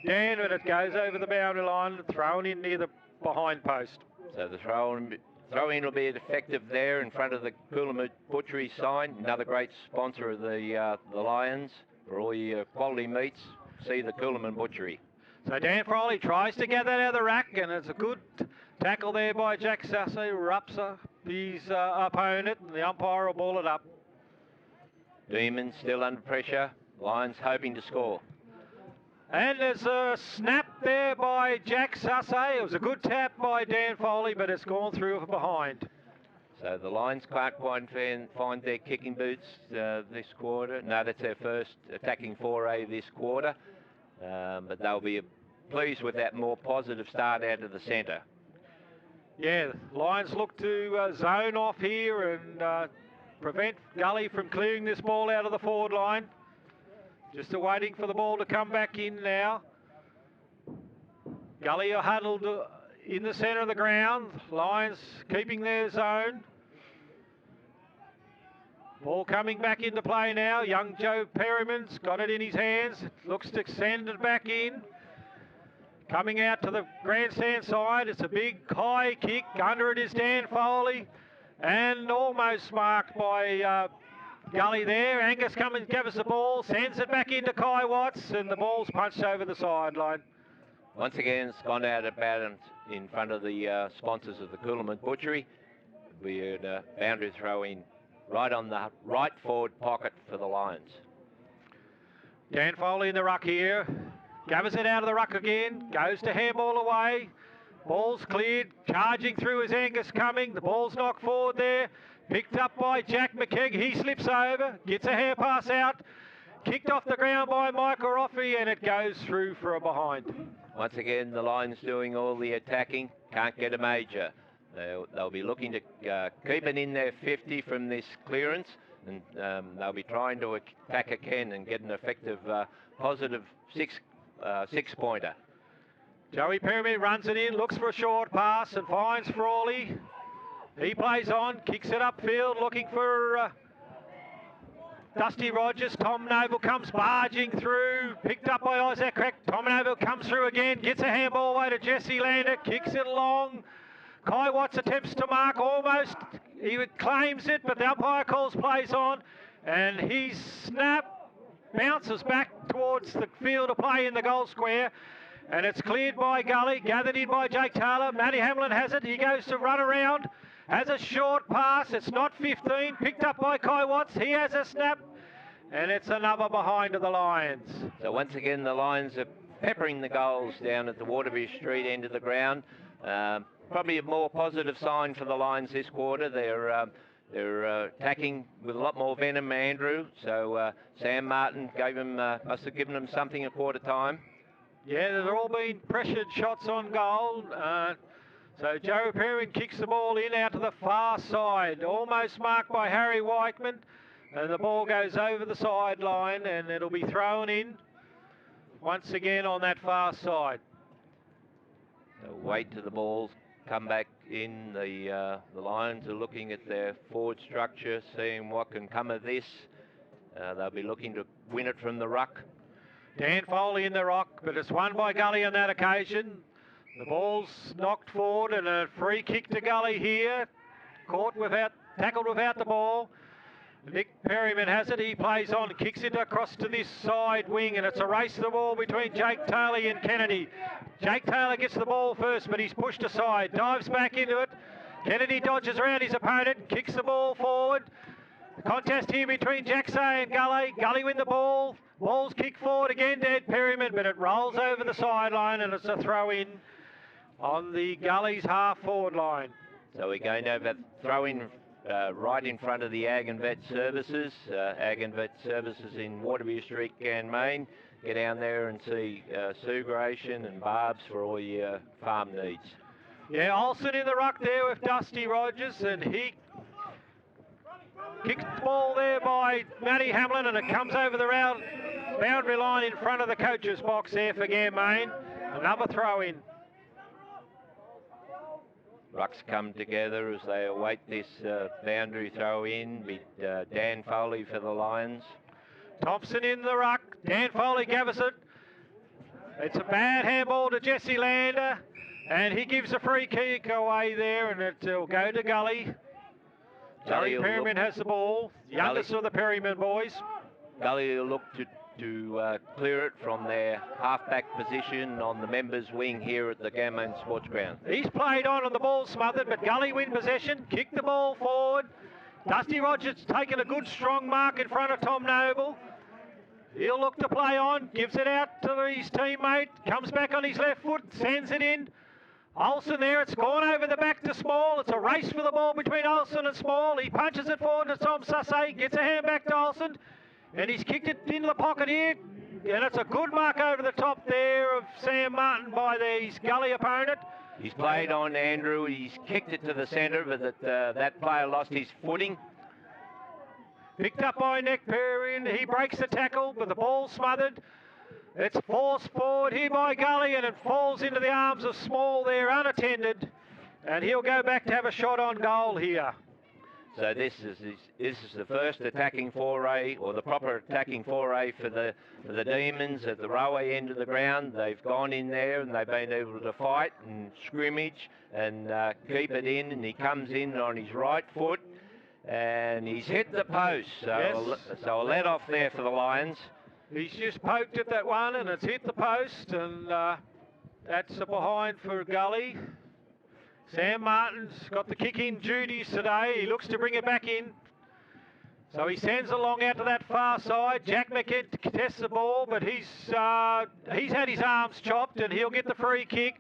Dan, but it goes over the boundary line, thrown in near the behind post. So the throw-in will be effective there in front of the Coolum Butchery sign. Another great sponsor of the Lions. For all your quality meats, see the Coolum Butchery. So Dan Foley tries to get that out of the rack, and it's a good tackle there by Jack Sassy. Rupsa, his opponent, and the umpire will ball it up. Demons still under pressure. Lions hoping to score. And there's a snap there by Jack Sassay. It was a good tap by Dan Foley, but it's gone through from behind. So the Lions can't quite find their kicking boots this quarter. No, that's their first attacking foray this quarter. But they'll be pleased with that more positive start out of the centre. Yeah, Lions look to zone off here and prevent Gully from clearing this ball out of the forward line. Just waiting for the ball to come back in now. Gully are huddled in the centre of the ground. Lions keeping their zone. Ball coming back into play now. Young Joe Perryman's got it in his hands. Looks to send it back in. Coming out to the grandstand side. It's a big high kick. Under it is Dan Foley. And almost marked by Gully there. Angus Cummins gathers the ball, sends it back into Kai Watts, and the ball's punched over the sideline. Once again, it's gone out of bounds in front of the sponsors of the Coolum Butchery. We had a boundary throw in right on the right forward pocket for the Lions. Dan Foley in the ruck here. Gathers it out of the ruck again. Goes to handball away. Ball's cleared. Charging through is Angus Cumming. The ball's knocked forward there. Picked up by Jack McKegg. He slips over. Gets a hair pass out. Kicked off the ground by Michael Roffey, and it goes through for a behind. Once again, the Lions doing all the attacking. Can't get a major. They'll be looking to keep it in their 50 from this clearance, and they'll be trying to attack again and get an effective positive six-pointer. Joey Pyramid runs it in, looks for a short pass and finds Frawley. He plays on, kicks it upfield, looking for Dusty Rogers. Tom Noble comes barging through, picked up by Isaac Crack. Tom Noble comes through again, gets a handball away to Jesse Lander, kicks it along. Kai Watts attempts to mark almost, he claims it, but the umpire calls plays on, and his snap bounces back towards the field of play in the goal square, and it's cleared by Gully, gathered in by Jake Taylor. Matty Hamlin has it, he goes to run around, has a short pass, it's not 15, picked up by Kai Watts, he has a snap, and it's another behind to the Lions. So once again the Lions are peppering the goals down at the Waterbury Street end of the ground. Probably a more positive sign for the Lions this quarter. They're attacking with a lot more venom, Andrew. So Sam Martin must have given them something a quarter time. Yeah, they've all been pressured shots on goal. So Joe Perrin kicks the ball in out to the far side, almost marked by Harry Weichman, and the ball goes over the sideline, and it'll be thrown in once again on that far side. So wait till the ball come back in. The Lions are looking at their forward structure, seeing what can come of this. They'll be looking to win it from the ruck. Dan Foley in the rock, but it's won by Gully on that occasion. The ball's knocked forward and a free kick to Gully here. Tackled without the ball. Nick Perryman has it, he plays on, kicks it across to this side wing, and it's a race to the ball between Jake Taylor and Kennedy. Jake Taylor gets the ball first, but he's pushed aside, dives back into it. Kennedy dodges around his opponent, kicks the ball forward. The contest here between Jacksay and Gully. Gully win the ball. Ball's kicked forward again to Ed Perryman, but it rolls over the sideline, and it's a throw in on the Gully's half forward line. So we're going to have a throw in right in front of the Ag and Vet Services. Ag and Vet Services in Waterbury Street, Ganmain. Get down there and see Sugration and barbs for all your farm needs. Yeah, Olsen in the ruck there with Dusty Rogers, and he kicks the ball there by Matty Hamlin, and it comes over the boundary line in front of the coach's box there for Ganmain. Another throw in. Rucks come together as they await this boundary throw in with Dan Foley for the Lions. Thompson in the ruck. Dan Foley gathers it. It's a bad handball to Jesse Lander, and he gives a free kick away there, and it'll go to Gully. Joey Perryman has the ball. Youngest of the Perryman boys. Gully will look to clear it from their half-back position on the members' wing here at the Ganmain Sports Ground. He's played on and the ball's smothered, but Gully win possession, kick the ball forward. Dusty Rogers taking a good strong mark in front of Tom Noble. He'll look to play on, gives it out to his teammate, comes back on his left foot, sends it in. Olsen there, it's gone over the back to Small. It's a race for the ball between Olsen and Small. He punches it forward to Tom Sussay, gets a hand back to Olsen, and he's kicked it into the pocket here. And it's a good mark over the top there of Sam Martin by his Gully opponent. He's played on, Andrew. He's kicked it to the centre, but that player lost his footing. Picked up by Nick Perrin. He breaks the tackle, but the ball's smothered. It's forced forward here by Gully, and it falls into the arms of Small there, unattended. And he'll go back to have a shot on goal here. So this is the first attacking foray, or the proper attacking foray for the Demons at the railway end of the ground. They've gone in there and they've been able to fight and scrimmage and keep it in. And he comes in on his right foot, and he's hit the post. So, yes. So a let off there for the Lions. He's just poked at that one, and it's hit the post, and that's a behind for Gully. Sam Martin's got the kick-in duties today. He looks to bring it back in. So he sends along out to that far side. Jack McKegg contests the ball, but he's had his arms chopped, and he'll get the free kick.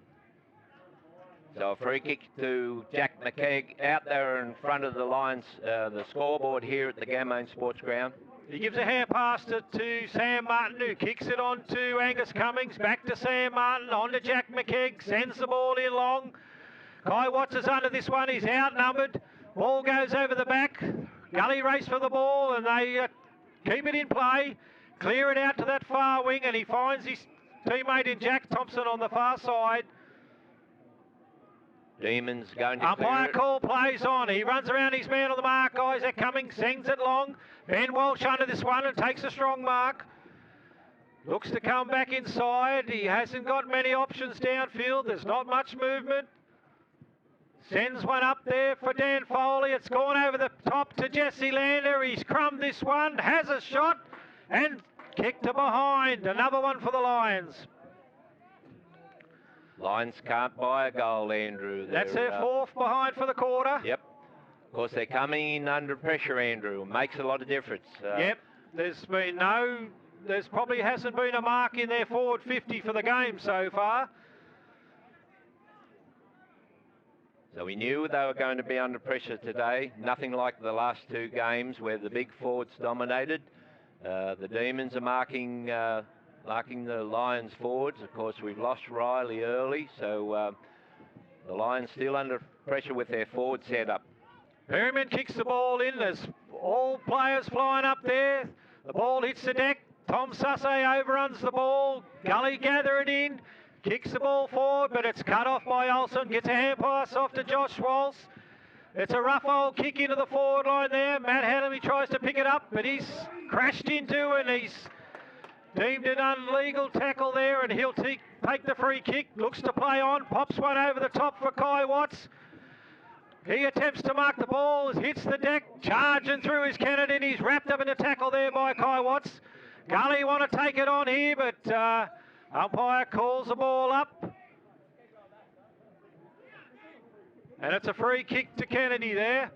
So a free kick to Jack McKegg out there in front of the Lions, the scoreboard here at the Ganmain Sports Ground. He gives a hand pass to Sam Martin, who kicks it on to Angus Cummings. Back to Sam Martin, on to Jack McKegg. Sends the ball in long. Kai Watts is under this one. He's outnumbered. Ball goes over the back. Gully race for the ball, and they keep it in play. Clear it out to that far wing, and he finds his teammate in Jack Thompson on the far side. Demons going to Umpire call plays on. He runs around his man on the mark. Guys are coming, sends it long. Ben Walsh under this one and takes a strong mark. Looks to come back inside. He hasn't got many options downfield. There's not much movement. Sends one up there for Dan Foley. It's gone over the top to Jesse Lander. He's crumbed this one, has a shot, and kicked to behind. Another one for the Lions. Lions can't buy a goal, Andrew. That's their fourth behind for the quarter. Yep. Of course, they're coming in under pressure, Andrew. Makes a lot of difference. Yep. There's probably hasn't been a mark in their forward 50 for the game so far. So we knew they were going to be under pressure today. Nothing like the last two games where the big forwards dominated. The Demons are marking the Lions forwards. Of course, we've lost Riley early, so the Lions still under pressure with their forward setup. Perryman kicks the ball in. There's all players flying up there. The ball hits the deck. Tom Sussay overruns the ball. Gully gather it in. Kicks the ball forward, but it's cut off by Olsen. Gets a hand pass off to Josh Walsh. It's a rough old kick into the forward line there. Matt Hanley tries to pick it up, but he's crashed into and he's deemed an illegal tackle there, and he'll take the free kick. Looks to play on. Pops one over the top for Kai Watts. He attempts to mark the ball, hits the deck, charging through his Kennedy, and he's wrapped up in a tackle there by Kai Watts. Gully want to take it on here, but umpire calls the ball up. And it's a free kick to Kennedy there.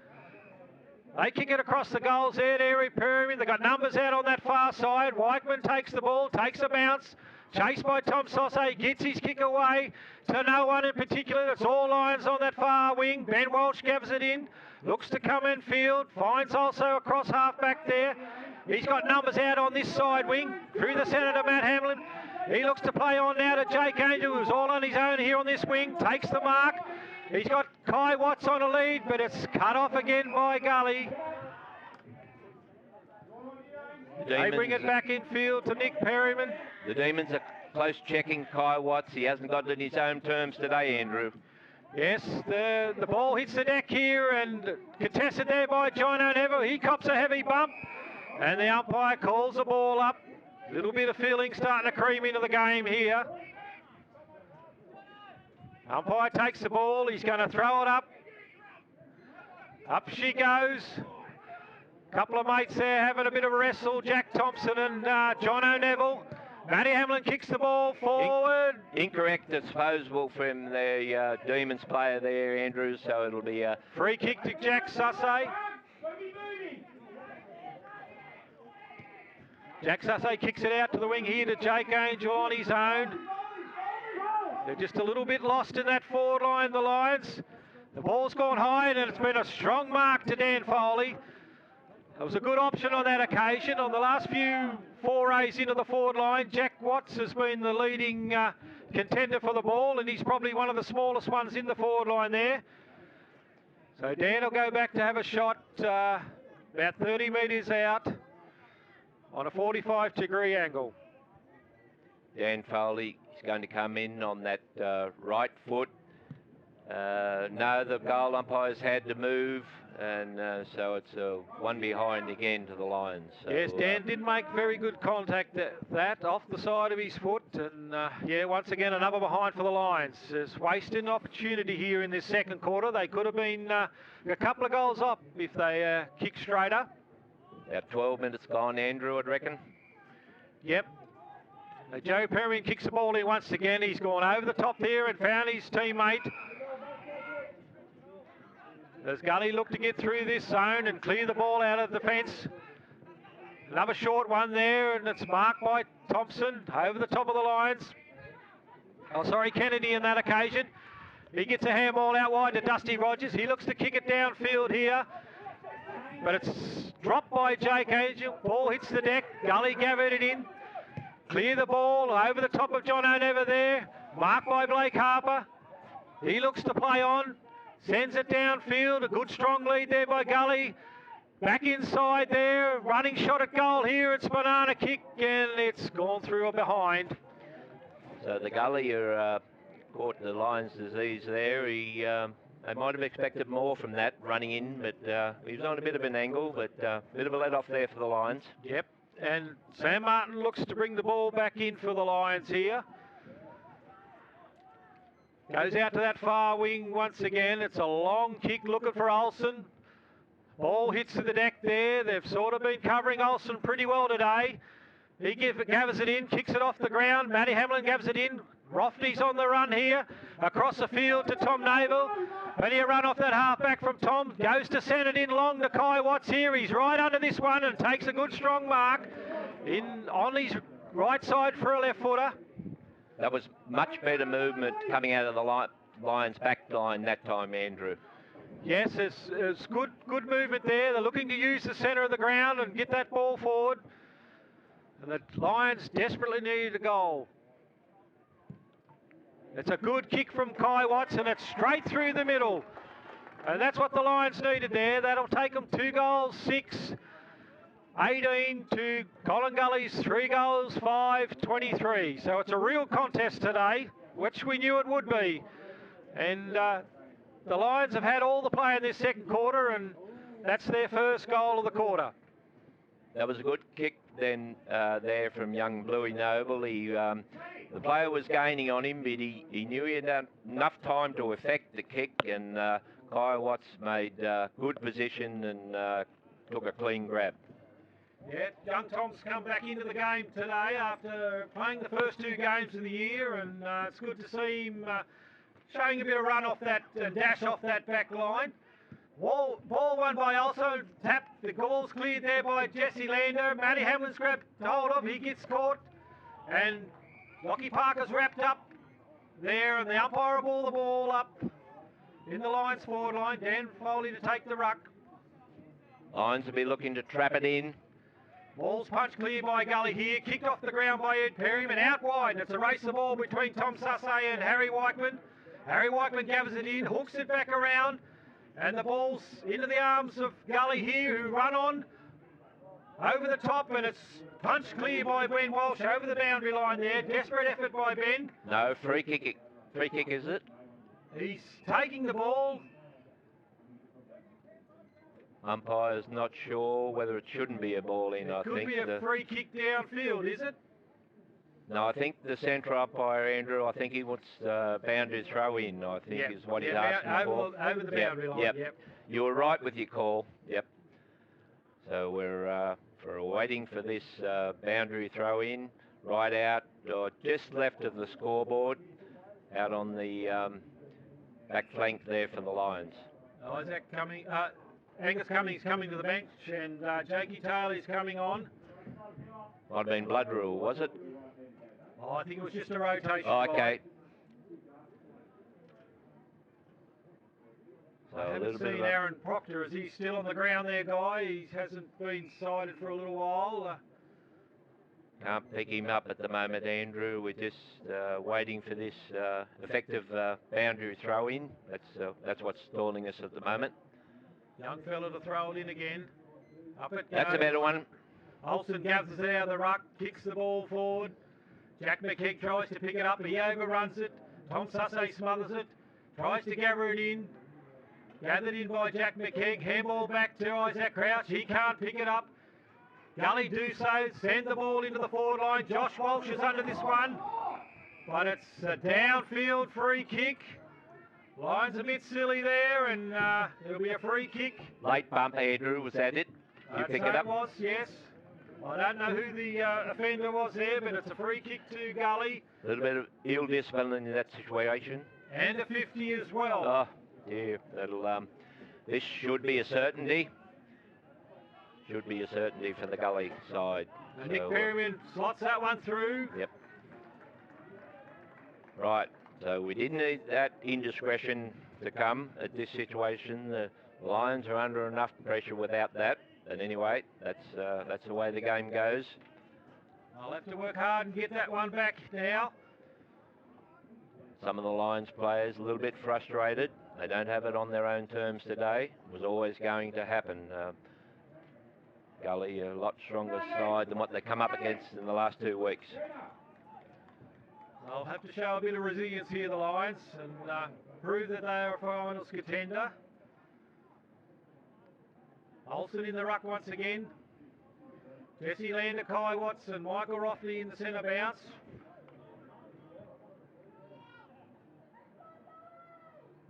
They kick it across the goals there to Eric Perryman. They've got numbers out on that far side. Weichman takes the ball, takes a bounce. Chased by Tom Sauce, gets his kick away to no one in particular. It's all Lions on that far wing. Ben Walsh gives it in. Looks to come in field. Finds also across half back there. He's got numbers out on this side wing. Through the centre to Matt Hamlin. He looks to play on now to Jake Angel, who's all on his own here on this wing. Takes the mark. He's got Kai Watts on a lead, but it's cut off again by Gully. They bring it back in field to Nick Perryman. The Demons are close checking Kai Watts. He hasn't got it in his own terms today, Andrew. Yes, the ball hits the deck here and contested there by John O'Neville. He cops a heavy bump and the umpire calls the ball up. A little bit of feeling starting to cream into the game here. Umpire takes the ball. He's going to throw it up. Up she goes. Couple of mates there having a bit of a wrestle. Jack Thompson and John O'Neville. Matty Hamlin kicks the ball forward. Incorrect disposable from the Demons player there, Andrew, so it'll be a free kick to Jack Sussay. Jack Sussay kicks it out to the wing here to Jake Angel on his own. They're just a little bit lost in that forward line, the Lions. The ball's gone high and it's been a strong mark to Dan Foley. It was a good option on that occasion. On the last few forays into the forward line, Jack Watts has been the leading contender for the ball, and he's probably one of the smallest ones in the forward line there. So Dan will go back to have a shot about 30 metres out on a 45-degree angle. Dan Foley is going to come in on that right foot. No, the goal umpire's had to move, and so it's one behind again to the Lions. So, yes, Dan did make very good contact that off the side of his foot, and yeah, once again another behind for the Lions. Just wasted an opportunity here in this second quarter. They could have been a couple of goals up if they kicked straighter. About 12 minutes gone, Andrew, I'd reckon. Yep. Joe Perryman kicks the ball in once again. He's gone over the top there and found his teammate. Does Gully look to get through this zone and clear the ball out of the fence? Another short one there, and it's marked by Thompson over the top of the Lions. Oh, sorry, Kennedy on that occasion. He gets a handball out wide to Dusty Rogers. He looks to kick it downfield here, but it's dropped by Jake Angel. Ball hits the deck. Gully gathered it in. Clear the ball over the top of John O'Neville there. Marked by Blake Harper. He looks to play on. Sends it downfield. A good strong lead there by Gully. Back inside there. Running shot at goal here. It's banana kick and it's gone through or behind. So the Gully are caught the Lions' disease there. They might have expected more from that running in, but he was on a bit of an angle, but a bit of a let off there for the Lions. Yep, and Sam Martin looks to bring the ball back in for the Lions here. Goes out to that far wing once again. It's a long kick looking for Olsen. Ball hits to the deck there. They've sort of been covering Olsen pretty well today. He gathers it in, kicks it off the ground. Matty Hamlin gathers it in. Rofty's on the run here. Across the field to Tom Naval. Plenty of run off that halfback from Tom. Goes to send it in long to Kai Watts here. He's right under this one and takes a good strong mark on his right side for a left footer. That was much better movement coming out of the Lions back line that time, Andrew. Yes, it's good movement there. They're looking to use the centre of the ground and get that ball forward. And the Lions desperately need a goal. It's a good kick from Kai Watts, and it's straight through the middle. And that's what the Lions needed there. That'll take them 2 goals, 6, 18 to Collingullie's 3 goals, 5, 23. So it's a real contest today, which we knew it would be. And the Lions have had all the play in this second quarter, and that's their first goal of the quarter. That was a good kick then there from young Bluey Noble. The player was gaining on him, but he knew he had enough time to effect the kick, and Kai Watts made good position and took a clean grab. Yeah, young Tom's come back into the game today after playing the first 2 games of the year, and it's good to see him showing a bit of run off that dash off that back line. Ball won by also tapped. The ball's cleared there by Jesse Lander. Matty Hamlin's grabbed hold of. He gets caught, and Lockie Parker's wrapped up there, and the umpire will ball the ball up in the Lions forward line. Dan Foley to take the ruck. Lions will be looking to trap it in. Ball's punched clear by Gully here, kicked off the ground by Ed Perryman, out wide. It's a race the ball between Tom Sussay and Harry Weichman. Harry Weichman gathers it in, hooks it back around, and the ball's into the arms of Gully here, who run on over the top, and it's punched clear by Ben Walsh over the boundary line there. Desperate effort by Ben. No, free kick is it? He's taking the ball. Umpire's not sure whether it shouldn't be a ball in, I think. It could be a free kick downfield, is it? No, I think the centre umpire, Andrew, I think he wants boundary throw in, I think is what he's asking for. Over the boundary line, yep. You were right with your call, yep. So we're waiting for this boundary throw in, right out, or just left of the scoreboard, out on the back flank there for the Lions. Isaac coming, Angus Cummings coming to the bench, and Jakey Taylor's coming on. Might have been blood rule, was it? Oh, I think it was just a rotation. Oh, okay. So I haven't seen Aaron Proctor. Is he still on the ground there, Guy? He hasn't been sighted for a little while. Can't pick him up at the moment, Andrew. We're just waiting for this effective boundary throw in. That's what's stalling us at the moment. Young fella to throw it in again. Up it goes. That's a better one. Olsen gathers it out of the ruck, kicks the ball forward. Jack McKeag tries to pick it up, but he overruns it. Tom Sussay smothers it, tries to gather it in. Gathered in by Jack McKeag, handball back to Isaac Crouch. He can't pick it up. Gully do so, send the ball into the forward line. Josh Walsh is under this one, but it's a downfield free kick. Lions a bit silly there, and it'll be a free kick. Late bump, Andrew, was that it? You pick it up? It was, yes. I don't know who the offender was there, but it's a free kick to Gully. A little bit of ill discipline in that situation. And a 50 as well. Oh, yeah, this should be a certainty. Should be a certainty for the Gully side. And Nick Perryman slots that one through. Yep. Right, so we didn't need that indiscretion to come at this situation. The Lions are under enough pressure without that. But anyway, that's the way the game goes. I'll have to work hard and get that one back now. Some of the Lions players a little bit frustrated. They don't have it on their own terms today. It was always going to happen. Gully a lot stronger side than what they come up against in the last 2 weeks. They'll have to show a bit of resilience here, the Lions, and prove that they are a finals contender. Olsen in the ruck once again. Jesse Lander, Kai Watts and Michael Rothley in the centre bounce.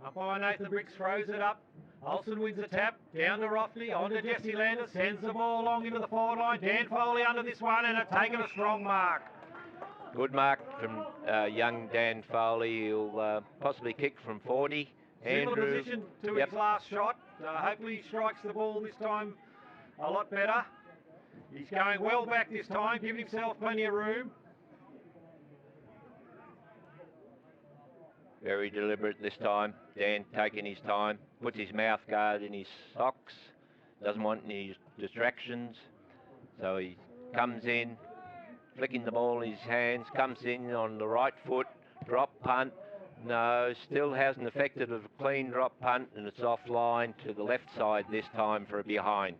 Umpire Nathan Briggs throws it up. Olsen wins the tap, down to Rothley, on to Jesse Lander, sends the ball along into the forward line. Dan Foley under this one and have taken a strong mark. Good mark from young Dan Foley. He'll possibly kick from 40. Similar position to his last shot. Hopefully he strikes the ball this time a lot better. He's going well back this time, giving himself plenty of room. Very deliberate this time. Dan taking his time, puts his mouth guard in his socks, doesn't want any distractions. So he comes in, flicking the ball in his hands, comes in on the right foot, drop punt. No, still hasn't affected a clean drop punt, and it's offline to the left side this time for a behind.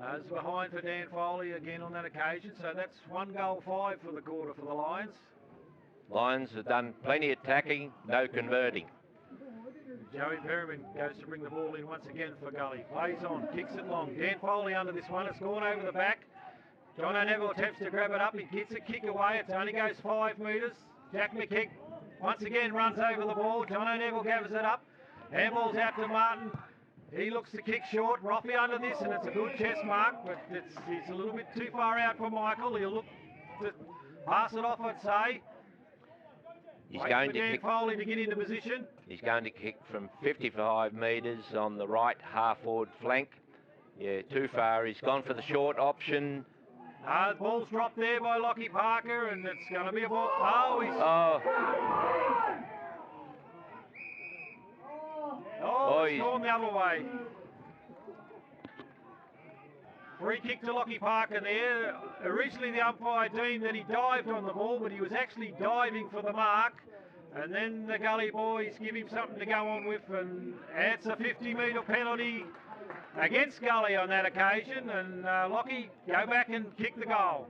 It's behind for Dan Foley again on that occasion, so that's 1 goal 5 for the quarter for the Lions. Lions have done plenty of attacking, no converting. Joey Perriman goes to bring the ball in once again for Gully. Plays on, kicks it long. Dan Foley under this one. It's gone over the back. John O'Neill attempts to grab it up. He gets a kick away. It only goes 5 metres. Jack McKick once again runs over the ball. John O'Neill gathers it up. Handball's out to Martin. He looks to kick short. Roffey under this, and it's a good chest mark, but it's a little bit too far out for Michael. He'll look to pass it off, I'd say. He's going to kick Foley to get into position. He's going to kick from 55 metres on the right half-forward flank. Yeah, too far. He's gone for the short option. The ball's dropped there by Lockie Parker, and it's going to be a ball. He's gone the other way. Free kick to Lockie Parker there. Originally the umpire deemed that he dived on the ball, but he was actually diving for the mark. And then the Gully boys give him something to go on with, and it's a 50-metre penalty against Gully on that occasion. And Lockie, go back and kick the goal.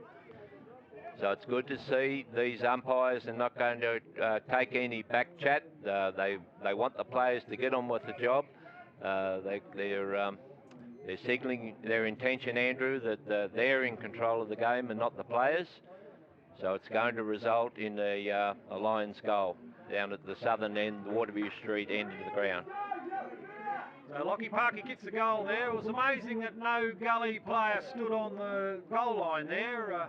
So it's good to see these umpires are not going to take any back chat. They want the players to get on with the job. They're signalling their intention, Andrew, that they're in control of the game and not the players. So it's going to result in a Lions goal down at the southern end, the Waterview Street end of the ground. So Lockie Parker gets the goal there. It was amazing that no Gully player stood on the goal line there.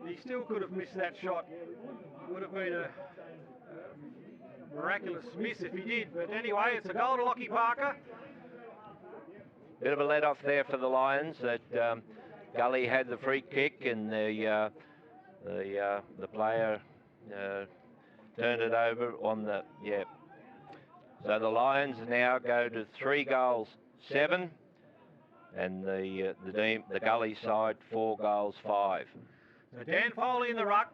He still could have missed that shot. Would have been a miraculous miss if he did. But anyway, it's a goal to Lockie Parker. Bit of a let off there for the Lions. That Gully had the free kick, and the player turned it over on the So the Lions now go to 3 goals 7, and the Gully side 4 goals 5. So Dan Foley in the ruck.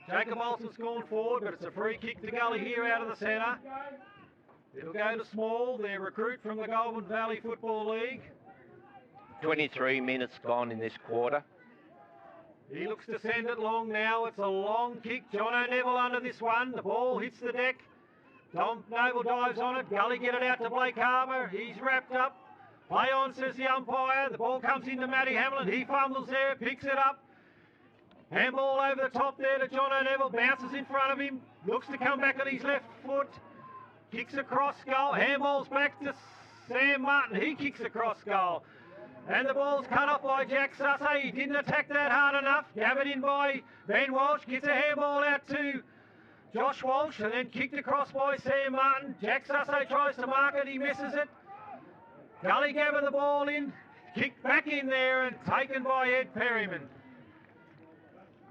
Jacob Olsen's gone forward, but it's a free kick to Gully here out of the centre. It'll go to Small, their recruit from the Goulburn Valley Football League. 23 minutes gone in this quarter. He looks to send it long now. It's a long kick. John O'Neill under this one. The ball hits the deck. Tom Noble dives on it. Gully get it out to Blake Harbour. He's wrapped up. Play on, says the umpire. The ball comes into Matty Hamlin. He fumbles there, picks it up. Handball over the top there to John O'Neill. Bounces in front of him. Looks to come back on his left foot. Kicks across goal. Handball's back to Sam Martin. He kicks across goal. And the ball's cut off by Jack Sussay. He didn't attack that hard enough. Gathered in by Ben Walsh. Gets a handball out to Josh Walsh and then kicked across by Sam Martin. Jack Sussay tries to mark it. He misses it. Gully gathered the ball in. Kicked back in there and taken by Ed Perryman.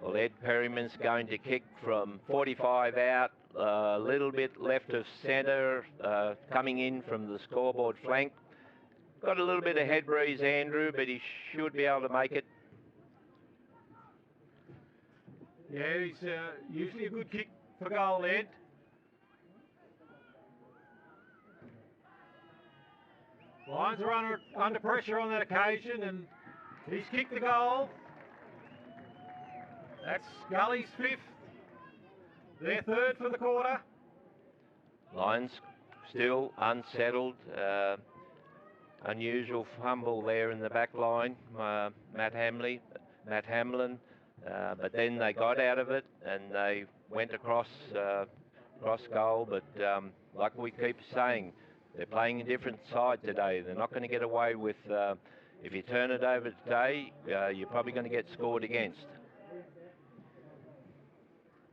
Well, Ed Perryman's going to kick from 45 out. A little bit left of centre, coming in from the scoreboard flank. Got a little bit of head breeze, Andrew, but he should be able to make it. Yeah, he's usually a good kick for goal, Ed. Lions are under pressure on that occasion, and he's kicked the goal. That's Gullie's 5th. Their 3rd for the quarter. Lions still unsettled. Unusual fumble there in the back line, Matt Hamlin, but then they got out of it and they went across goal. But like we keep saying, they're playing a different side today. They're not going to get away with, if you turn it over today, you're probably going to get scored against.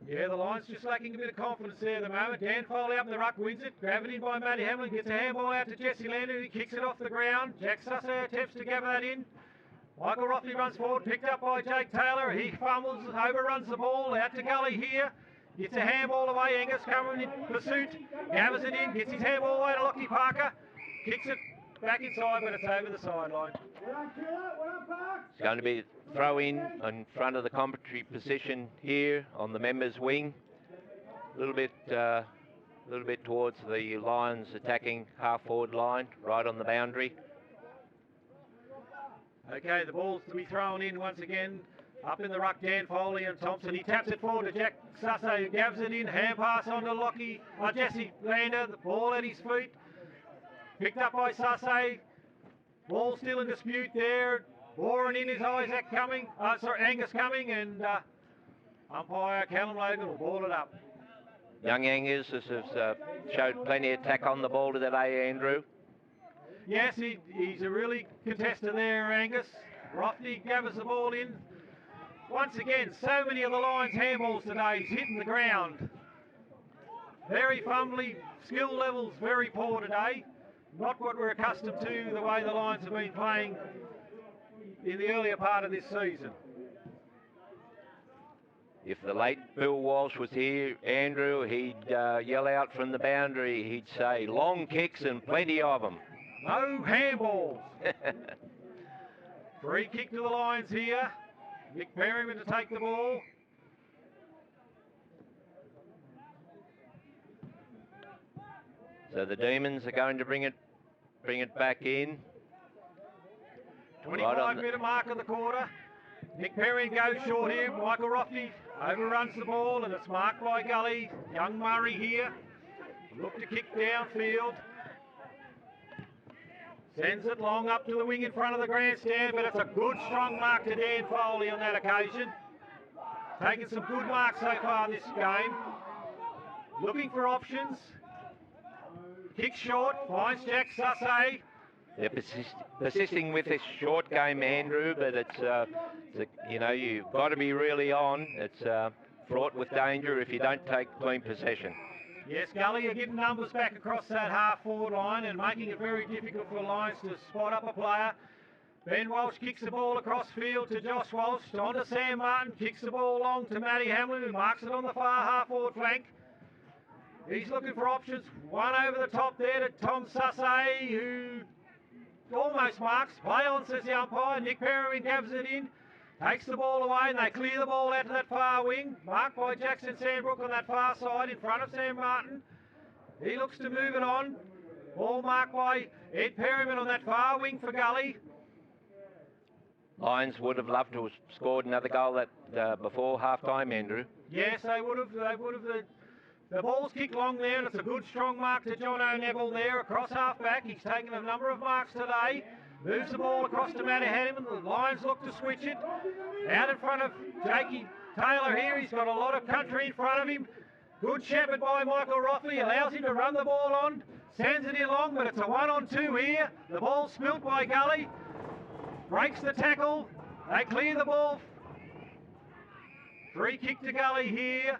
Yeah, the Lions just lacking a bit of confidence there at the moment. Dan Foley up in the ruck wins it. Grabbed in by Matty Hamlin. Gets a handball out to Jesse Lander. He kicks it off the ground. Jack Susser attempts to gather that in. Michael Rothley runs forward. Picked up by Jake Taylor. He fumbles, overruns the ball. Out to Gully here. Gets a handball away. Angus coming in pursuit. Gathers it in. Gets his handball away to Lockie Parker. Kicks it back inside, but it's over the sideline. It's going to be throw in front of the commentary position here on the members' wing. A little bit towards the Lions attacking half-forward line, right on the boundary. Okay, the ball's to be thrown in once again. Up in the ruck, Dan Foley and Thompson. He taps it forward to Jack Susso, who gabs it in. Hand pass on to Jesse Lander. The ball at his feet. Picked up by Susso. Ball still in dispute there. Boring in his Isaac coming. Angus coming, and umpire Callum Logan will ball it up. Young Angus has showed plenty of attack on the ball today, Andrew. Yes, he's a really contestant there, Angus. Rothney gathers the ball in. Once again, so many of the Lions' handballs today. He's hitting the ground. Very fumbly, skill levels very poor today. Not what we're accustomed to, the way the Lions have been playing in the earlier part of this season. If the late Bill Walsh was here, Andrew, he'd yell out from the boundary. He'd say, long kicks and plenty of them. No handballs. Free kick to the Lions here. Nick Perryman to take the ball. So the Demons are going to bring it back in. 25-minute mark of the quarter. Nick Perryman goes short here. Michael Rothney overruns the ball, and it's marked by Gully. Young Murray here. Look to kick downfield. Sends it long up to the wing in front of the grandstand, but it's a good, strong mark to Dan Foley on that occasion. Taking some good marks so far this game. Looking for options. Kick short, finds Jack Susse. They're persisting with this short game, Andrew, but you've got to be really on. It's fraught with danger if you don't take clean possession. Yes, Gully are getting numbers back across that half-forward line and making it very difficult for the Lions to spot up a player. Ben Walsh kicks the ball across field to Josh Walsh, on to Sam Martin, kicks the ball long to Matty Hamlin, who marks it on the far half-forward flank. He's looking for options. One over the top there to Tom Susse, who almost marks. Play on, says the umpire. Nick Perryman gathers it in. Takes the ball away, and they clear the ball out to that far wing. Marked by Jackson Sandbrook on that far side in front of Sam Martin. He looks to move it on. Ball marked by Ed Perryman on that far wing for Gully. Lions would have loved to have scored another goal before half-time, Andrew. Yes, they would have. The ball's kicked long there, and it's a good, strong mark to John O'Neville there across half-back. He's taken a number of marks today. Moves the ball across to Matty Hamlin. The Lions look to switch it. Out in front of Jakey Taylor here. He's got a lot of country in front of him. Good shepherd by Michael Rothley. Allows him to run the ball on. Sends it in long, but it's a 1-on-2 here. The ball spilt by Gully. Breaks the tackle. They clear the ball. Free kick to Gully here.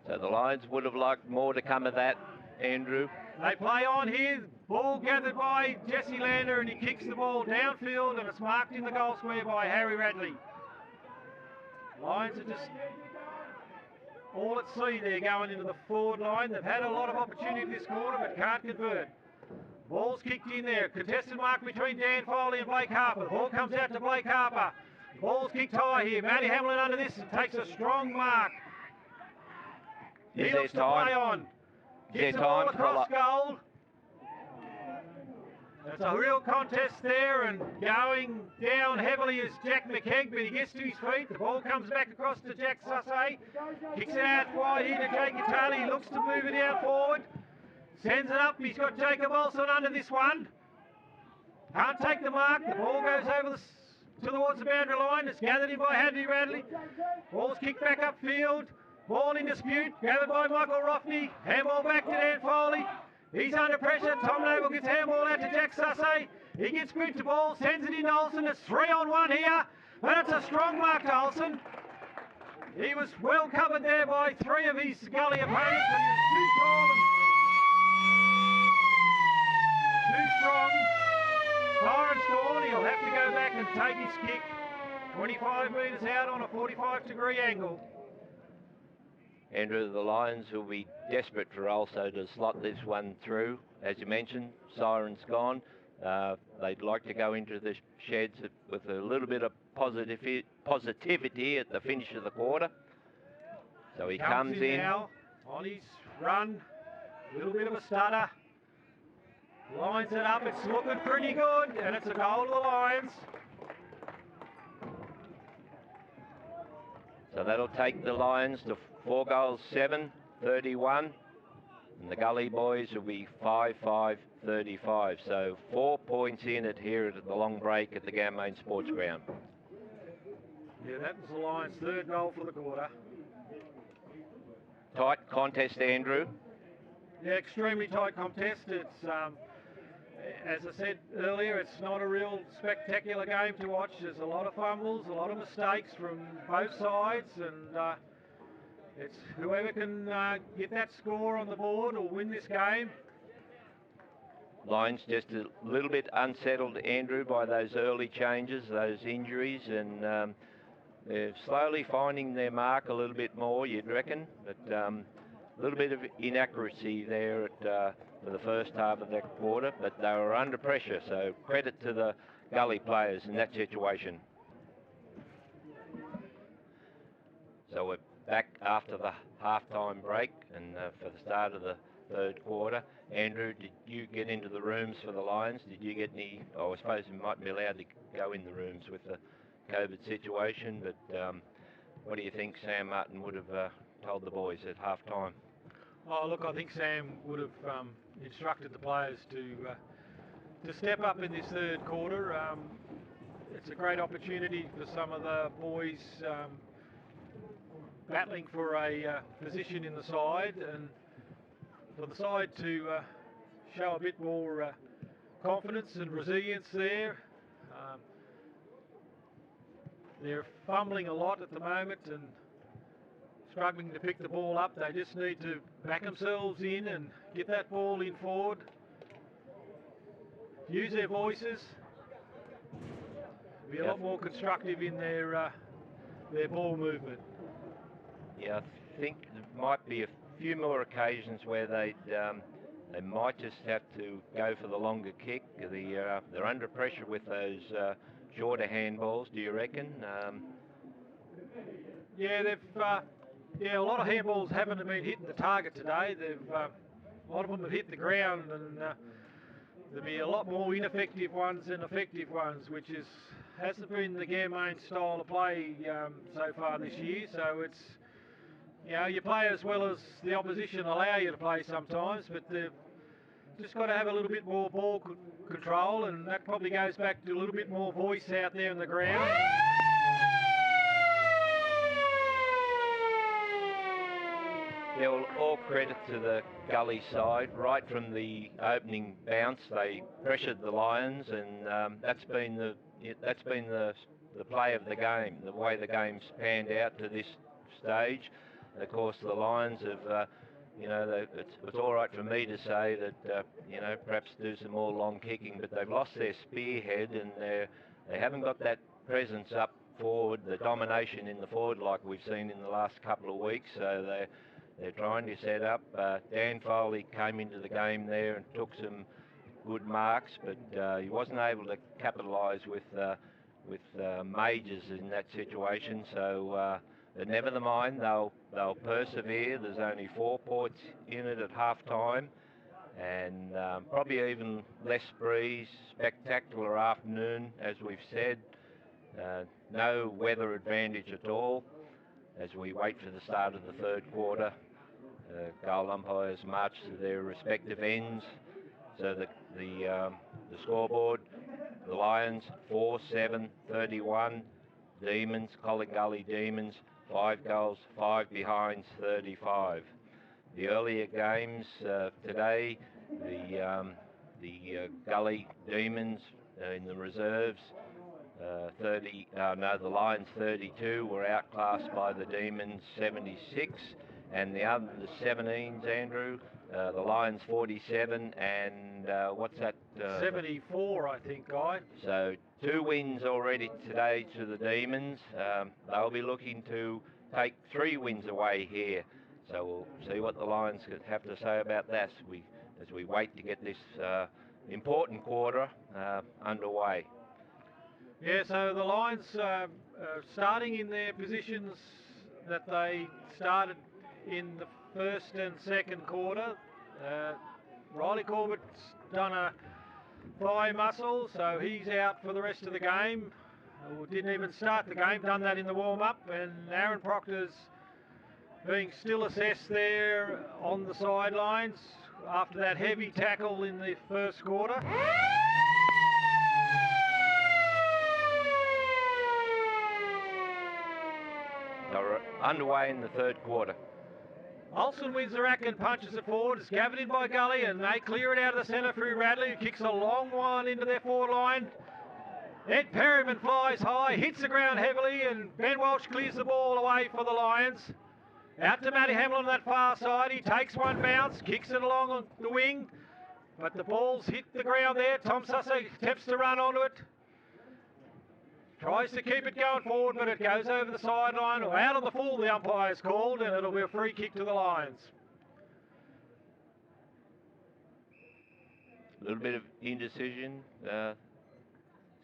So the Lions would have liked more to come of that, Andrew. They play on here. Ball gathered by Jesse Lander, and he kicks the ball downfield, and it's marked in the goal square by Harry Radley. Lions are just all at sea there going into the forward line. They've had a lot of opportunity this quarter, but can't convert. Ball's kicked in there. Contested mark between Dan Foley and Blake Harper. The ball comes out to Blake Harper. Ball's kicked high here. Matty Hamlin under this and takes a strong mark. He looks to play on. Gets the ball across goal. It's a real contest there, and going down heavily is Jack McKegg, but he gets to his feet. The ball comes back across to Jack Sussay. Kicks it out wide here to Jacob Taylor. He looks to move it out forward. Sends it up. He's got Jacob Olsen under this one. Can't take the mark. The ball goes over towards the boundary line. It's gathered in by Hadley Radley. Ball's kicked back upfield. Ball in dispute. Gathered by Michael Roffney. Handball back to Dan Foley. He's under pressure. Tom Noble gets handball out to Jack Sussay. He gets sprint to ball, sends it in to Olsen. It's 3-on-1 here, and it's a strong mark to Olsen. He was well covered there by three of his gully opponents, but he was too tall and too strong. Siren's gone. He'll have to go back and take his kick 25 metres out on a 45-degree angle. Andrew, the Lions will be desperate for also to slot this one through. As you mentioned, Siren's gone. They'd like to go into the sheds with a little bit of positivity at the finish of the quarter. So he comes in now on his run. A little bit of a stutter. Lines it up. It's looking pretty good, and it's a goal to the Lions. So that'll take the Lions to 4 goals, 7-31. And the Gully boys will be 5-5-35. So 4 points in it here at the long break at the Ganmain Sports Ground. Yeah, that was the Lions' third goal for the quarter. Tight contest, Andrew. Yeah, extremely tight contest. It's, as I said earlier, it's not a real spectacular game to watch. There's a lot of fumbles, a lot of mistakes from both sides, and it's whoever can get that score on the board will win this game. Lions just a little bit unsettled, Andrew, by those early changes, those injuries, and they're slowly finding their mark a little bit more, you'd reckon, but a little bit of inaccuracy there at for the first half of that quarter, but they were under pressure, so credit to the Gully players in that situation. So we're back after the half-time break and for the start of the third quarter. Andrew, did you get into the rooms for the Lions? Did you get any, I suppose you might be allowed to go in the rooms with the COVID situation, but what do you think Sam Martin would have told the boys at half-time? Oh, look, I think Sam would have instructed the players to step up in this third quarter. It's a great opportunity for some of the boys battling for a position in the side, and for the side to show a bit more confidence and resilience there. They're fumbling a lot at the moment and struggling to pick the ball up. They just need to back themselves in and get that ball in forward. Use their voices. Be a lot more constructive in their ball movement. Yeah, I think there might be a few more occasions where they might just have to go for the longer kick. They're under pressure with those shorter handballs, do you reckon? Yeah, a lot of handballs haven't been hitting the target today. A lot of them have hit the ground, and there'll be a lot more ineffective ones than effective ones, which hasn't been the Ganmain style of play so far this year. So it's, you play as well as the opposition allow you to play sometimes, but they've just got to have a little bit more ball control, and that probably goes back to a little bit more voice out there in the ground. Yeah, well, all credit to the Gully side. Right from the opening bounce, they pressured the Lions, and that's been the play of the game, the way the game's panned out to this stage. And of course, the Lions have, it's all right for me to say that, perhaps do some more long kicking, but they've lost their spearhead, and they haven't got that presence up forward, the domination in the forward like we've seen in the last couple of weeks. So they're trying to set up. Dan Foley came into the game there and took some good marks, but he wasn't able to capitalise with majors in that situation. So but never mind, they'll persevere. There's only 4 points in it at half time, and probably even less breeze. Spectacular afternoon, as we've said. No weather advantage at all as we wait for the start of the third quarter. Goal umpires march to their respective ends. So the scoreboard, the Lions 4-7-31, Demons, Collingullie Demons 5 goals, 5 behinds, 35. The earlier games today, the Gully Demons in the reserves, the Lions 32 were outclassed by the Demons 76, and the other 17s, Andrew, the Lions 47, and what's that? 74, I think, Guy. So 2 wins already today to the Demons. They'll be looking to take 3 wins away here. So we'll see what the Lions have to say about that as we wait to get this important quarter underway. Yeah, so the Lions starting in their positions that they started in the first and second quarter. Riley Corbett's done a thigh muscle, so he's out for the rest of the game. Didn't even start the game, done that in the warm-up, and Aaron Proctor's being still assessed there on the sidelines after that heavy tackle in the first quarter. They're underway in the third quarter. Olsen wins the rack and punches it forward. It's gathered in by Gully, and they clear it out of the centre through Radley, who kicks a long one into their forward line. Ed Perryman flies high, hits the ground heavily, and Ben Walsh clears the ball away for the Lions. Out to Matty Hamlin on that far side. He takes one bounce, kicks it along on the wing, but the ball's hit the ground there. Tom Sussay attempts to run onto it. Tries to keep it going forward, but it goes over the sideline. Out on the full, the umpire's called, and it'll be a free kick to the Lions. A little bit of indecision.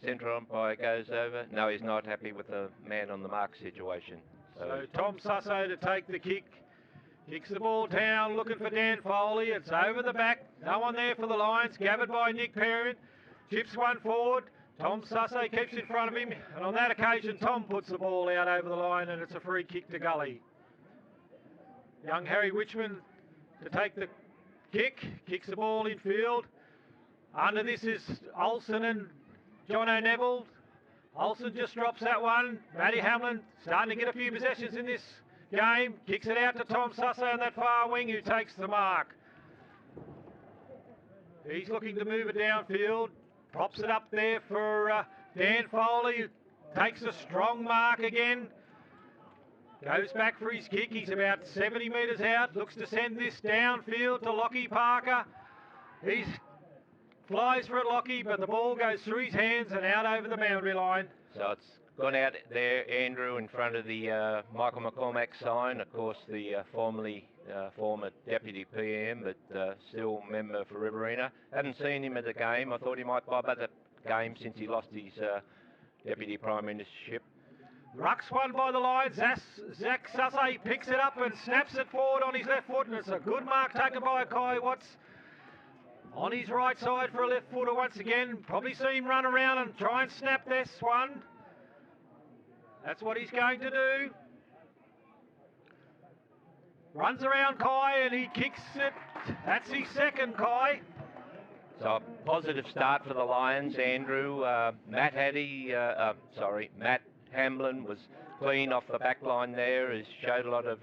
Centre umpire goes over. No, he's not happy with the man on the mark situation. So Tom Sussay to take the kick. Kicks the ball down, looking for Dan Foley. It's over the back. No one there for the Lions. Gathered by Nick Perrin. Chips one forward. Tom Sussay keeps in front of him, and on that occasion Tom puts the ball out over the line, and it's a free kick to Gully. Young Harry Witchman to take the kick, kicks the ball in field. Under this is Olsen and John O'Neville. Olsen just drops that one. Matty Hamlin starting to get a few possessions in this game, kicks it out to Tom Sussay on that far wing, who takes the mark. He's looking to move it downfield. Props it up there for Dan Foley, who takes a strong mark again. Goes back for his kick. He's about 70 metres out. Looks to send this downfield to Lockie Parker. He flies for it, Lockie, but the ball goes through his hands and out over the boundary line. So it's gone out there, Andrew, in front of the Michael McCormack sign. Of course, the former deputy PM, but still member for Riverina. Haven't seen him at the game. I thought he might bob at the game since he lost his deputy prime ministership. Ruck's won by the Lions. Zach Sussay picks it up and snaps it forward on his left foot, and it's a good mark taken by Kai Watts on his right side for a left footer once again. Probably see him run around and try and snap this one. That's what he's going to do. Runs around Kai and he kicks it. That's his second, Kai. So a positive start for the Lions, Andrew. Matt Hamlin was clean off the back line there. He showed a lot of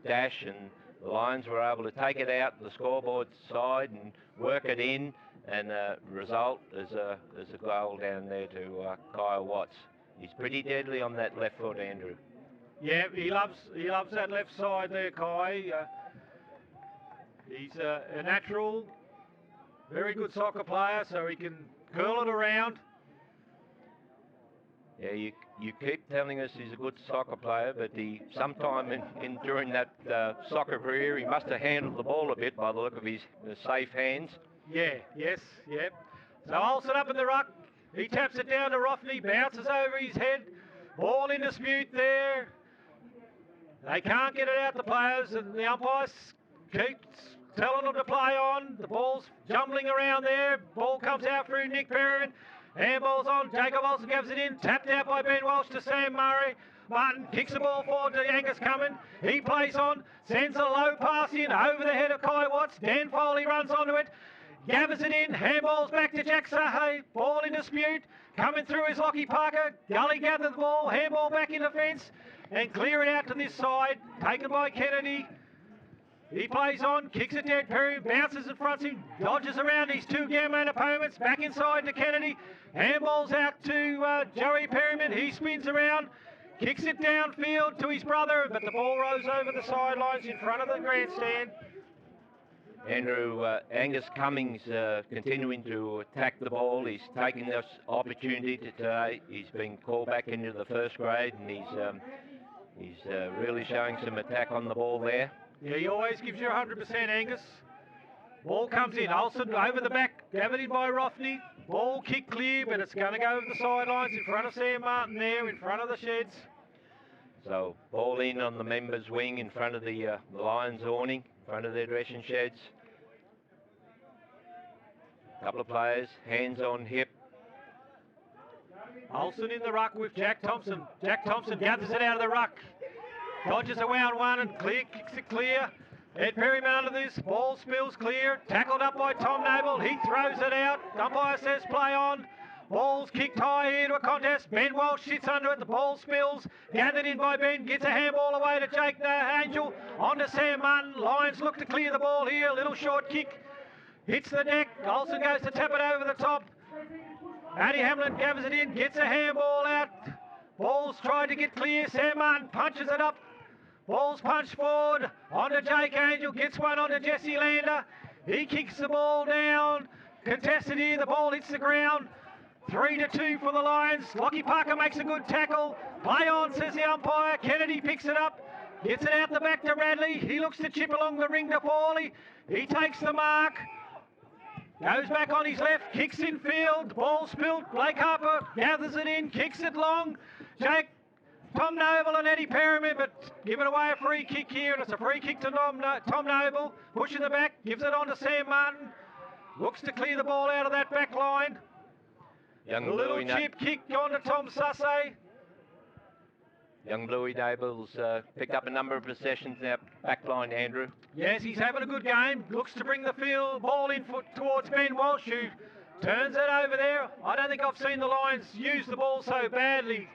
dash, and the Lions were able to take it out the scoreboard side and work it in, and result is a goal down there to Kyle Watts. He's pretty deadly on that left foot, Andrew. Yeah, he loves that left side there, Kai. He's a natural, very good soccer player, so he can curl it around. Yeah, you keep telling us he's a good soccer player, but sometime during that soccer career, he must have handled the ball a bit by the look of his safe hands. Yeah, yes, yep. So Olsen up in the ruck. He taps it down to Roffney, bounces over his head. Ball in dispute there. They can't get it out, the players, and the umpires keeps telling them to play on. The ball's jumbling around there. Ball comes out through Nick Perrin. Handball's on. Jacob Olsen gives it in. Tapped out by Ben Walsh to Sam Murray. Martin kicks the ball forward to Angus Cummins. He plays on. Sends a low pass in over the head of Kai Watts. Dan Foley runs onto it. Gathers it in. Handball's back to Jack Sahay. Ball in dispute. Coming through is Lockie Parker. Gully gathers the ball. Handball back in the fence. And clear it out to this side. Taken by Kennedy. He plays on, kicks it dead. Perry bounces and fronts him, dodges around his two Ganmain opponents, back inside to Kennedy. Handballs out to Joey Perryman. He spins around, kicks it downfield to his brother, but the ball rolls over the sidelines in front of the grandstand. Andrew, Angus Cummins continuing to attack the ball. He's taking this opportunity today. He's been called back into the first grade, and he's really showing some attack on the ball there. Yeah, he always gives you 100%, Angus. Ball comes in. Olsen over the back. Gathered in by Rothney. Ball kick clear, but it's going to go over the sidelines in front of Sam Martin there, in front of the sheds. So ball in on the members' wing in front of the Lions awning, in front of their dressing sheds. Couple of players, hands on hip. Olsen in the ruck with Jack Thompson. Jack Thompson gathers it out of the ruck. Dodges around one and clear, kicks it clear. Ed Perryman under this, ball spills clear. Tackled up by Tom Noble, he throws it out. Umpire says play on. Ball's kicked high here to a contest. Ben Walsh sits under it, the ball spills. Gathered in by Ben, gets a handball away to Jake Angel. On to Sam Martin, Lions look to clear the ball here. Little short kick, hits the deck. Olsen goes to tap it over the top. Matty Hamlin gathers it in, gets a handball out. Ball's tried to get clear, Sam Martin punches it up. Ball's punched forward, onto Jake Angel, gets one onto Jesse Lander. He kicks the ball down, contested here, the ball hits the ground. 3-2 for the Lions. Lockie Parker makes a good tackle. Play on, says the umpire. Kennedy picks it up, gets it out the back to Radley. He looks to chip along the ring to Fawley. He takes the mark, goes back on his left, kicks in field, ball spilled. Blake Harper gathers it in, kicks it long. Tom Noble and Eddie Perryman, but giving away a free kick here, and it's a free kick to Tom Noble. Pushing the back, gives it on to Sam Martin. Looks to clear the ball out of that back line. A little chip kick on to Tom Sussay. Young Bluey Noble's picked up a number of possessions in that back line, Andrew. Yes, he's having a good game. Looks to bring the field ball in towards Ben Walsh, who turns it over there. I don't think I've seen the Lions use the ball so badly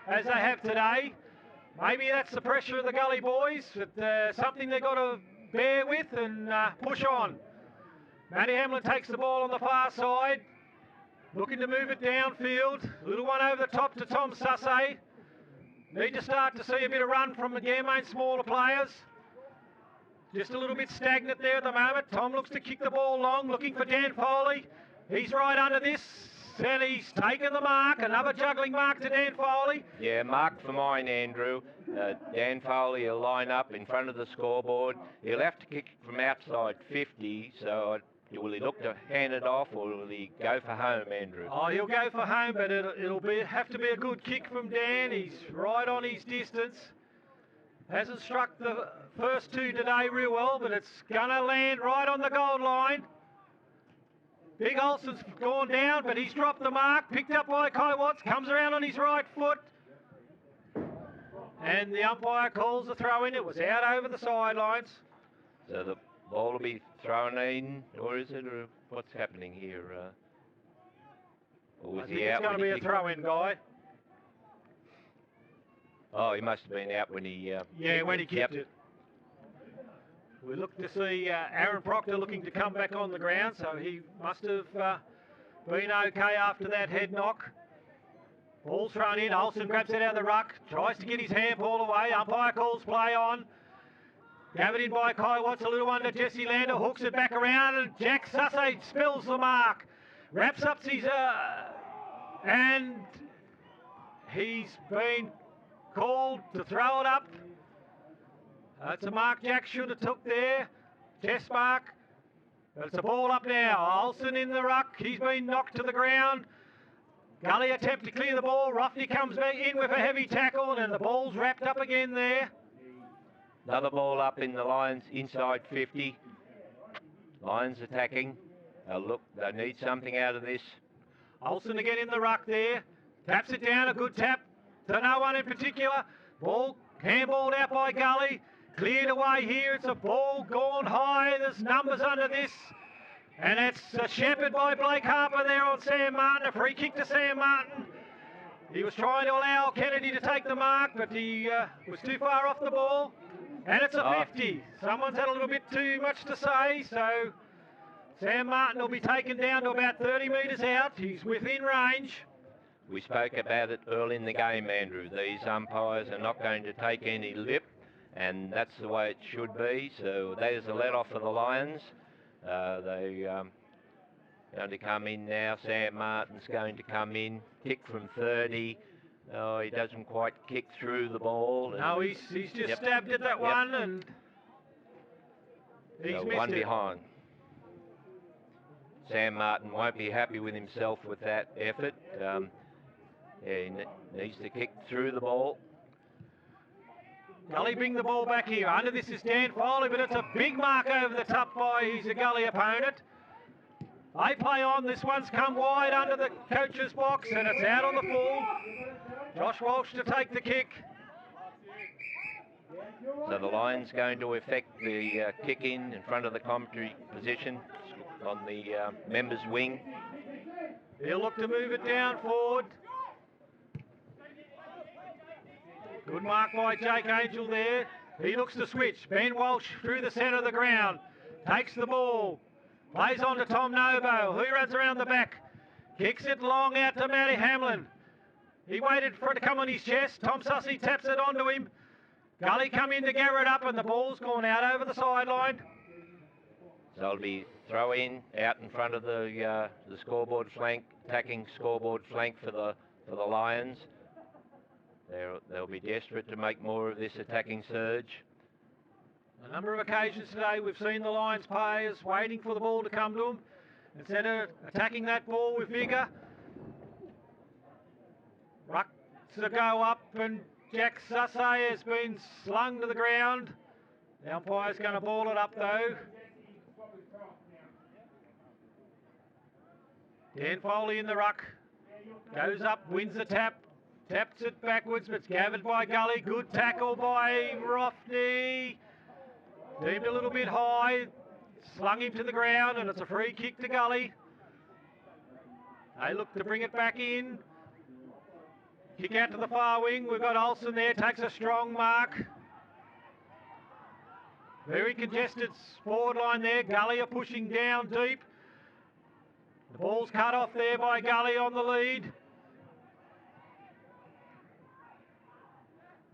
as they have today. Maybe that's the pressure of the Gully boys, but something they've got to bear with and push on. Matty Hamlin takes the ball on the far side, looking to move it downfield. Little one over the top to Tom Sussay. Need to start to see a bit of run from the Ganmain smaller players. Just a little bit stagnant there at the moment. Tom looks to kick the ball long, looking for Dan Foley. He's right under this. And he's taken the mark, another juggling mark to Dan Foley. Yeah, mark for mine, Andrew. Dan Foley will line up in front of the scoreboard. He'll have to kick it from outside 50, so will he look to hand it off or will he go for home, Andrew? Oh, he'll go for home, but it'll have to be a good kick from Dan. He's right on his distance. Hasn't struck the first two today real well, but it's going to land right on the goal line. Big Olsen's gone down, but he's dropped the mark. Picked up by Kai Watts, comes around on his right foot. And the umpire calls the throw in. It was out over the sidelines. So the ball will be thrown in, or is it, or what's happening here? Or was I think he it's out going to be a throw in, Guy. Oh, he must have been out when he... yeah, when he kicked it. We look to see Aaron Proctor looking to come back on the ground, so he must have been okay after that head knock. Ball's thrown in, Olsen grabs it out of the ruck, tries to get his handball away, umpire calls play on. Gathered in by Kai Watts, a little one to Jesse Lander, hooks it back around, and Jack Sussay spills the mark. Wraps up his... and he's been called to throw it up. That's a mark Jack should have took there. Chest mark. It's a ball up now. Olsen in the ruck. He's been knocked to the ground. Gully attempt to clear the ball. Rothney comes back in with a heavy tackle, and the ball's wrapped up again there. Another ball up in the Lions inside 50. Lions attacking. Look, they need something out of this. Olsen again in the ruck there. Taps it down, a good tap to no one in particular. Ball handballed out by Gully. Cleared away here. It's a ball gone high. There's numbers under this. And it's a shepherd by Blake Harper there on Sam Martin. A free kick to Sam Martin. He was trying to allow Kennedy to take the mark, but he was too far off the ball. And it's a 50. Someone's had a little bit too much to say, so Sam Martin will be taken down to about 30 metres out. He's within range. We spoke about it early in the game, Andrew. These umpires are not going to take any lip, and that's the way it should be. So there's a let-off for the Lions. They're going to come in now. Sam Martin's going to come in, kick from 30. Oh, he doesn't quite kick through the ball. No, he's just stabbed at that one, and he's missed one it. behind. Sam Martin won't be happy with himself with that effort. He needs to kick through the ball. Gully bring the ball back here. Under this is Dan Foley, but it's a big mark over the top by his Gully opponent. They play on. This one's come wide under the coach's box, and it's out on the full. Josh Walsh to take the kick. So the line's going to effect the kick in front of the commentary position on the members' wing. He'll look to move it down forward. Good mark by Jake Angel there. He looks to switch. Ben Walsh through the centre of the ground. Takes the ball. Plays on to Tom Nobo. He runs around the back. Kicks it long out to Matty Hamlin. He waited for it to come on his chest. Tom Sussy taps it onto him. Gully come in to gather it up, and the ball's gone out over the sideline. So it'll be throw in out in front of the scoreboard flank, attacking scoreboard flank for the Lions. They'll be desperate to make more of this attacking surge. A number of occasions today we've seen the Lions players waiting for the ball to come to them instead of attacking that ball with vigour. Ruck to go up, and Jack Sussay has been slung to the ground. The umpire's going to ball it up though. Dan Foley in the ruck. Goes up, wins the tap. Taps it backwards, but it's gathered by Gully. Good tackle by Roffney. Deemed a little bit high. Slung him to the ground, and it's a free kick to Gully. They look to bring it back in. Kick out to the far wing. We've got Olsen there. Takes a strong mark. Very congested forward line there. Gully are pushing down deep. The ball's cut off there by Gully on the lead.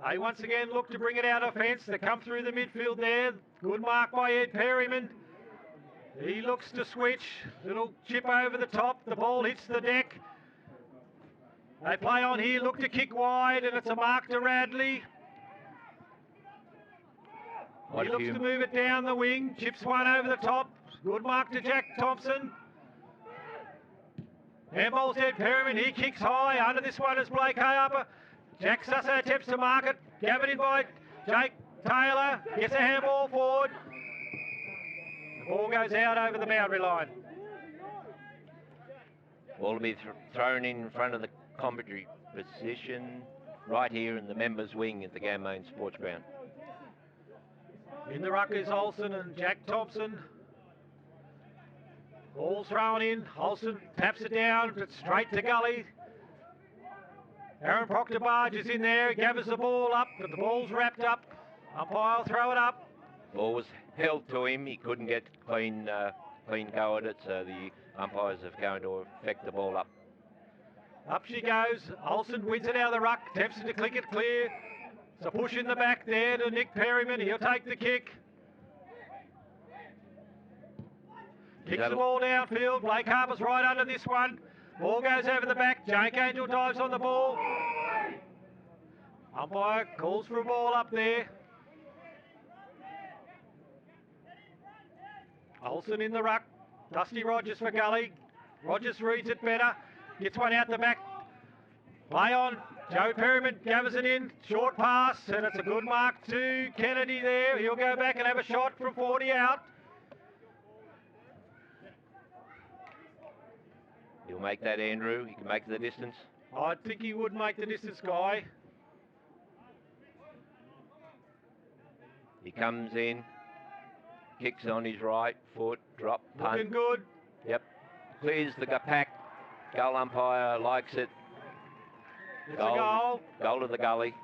They once again look to bring it out offence. They come through the midfield there. Good mark by Ed Perryman. He looks to switch. Little chip over the top. The ball hits the deck. They play on here, look to kick wide, and it's a mark to Radley. He looks to move it down the wing. Chips one over the top. Good mark to Jack Thompson. Handball's Ed Perryman. He kicks high. Under this one is Blake Harper. Jack Sussay attempts to mark it. Gathered in by Jake Taylor. Gets a handball forward. The ball goes out over the boundary line. Ball will be thrown in front of the commentary position right here in the members' wing at the Ganmain Sports Ground. In the ruck is Olsen and Jack Thompson. Ball's thrown in. Olsen taps it down. It's straight to Gully. Aaron Proctor-Barge is in there. He gathers the ball up, but the ball's wrapped up. Umpire will throw it up. Ball was held to him. He couldn't get clean go at it, so the umpires are going to effect the ball up. Up she goes. Olsen wins it out of the ruck. Attempts to click it clear. It's a push in the back there to Nick Perryman. He'll take the kick. Kicks the ball downfield. Blake Harper's right under this one. Ball goes over the back. Jake Angel dives on the ball. Umpire calls for a ball up there. Olsen in the ruck. Dusty Rogers for Gully. Rogers reads it better. Gets one out the back. Play on. Joe Perryman gathers it in. Short pass, and it's a good mark to Kennedy there. He'll go back and have a shot from 40 out. He'll make that, Andrew. He can make the distance. I think he would make the distance, Guy. He comes in, kicks on his right foot, drop, punt. Looking good. Yep. Clears the pack. Goal umpire likes it. It's a goal. Goal to the gully.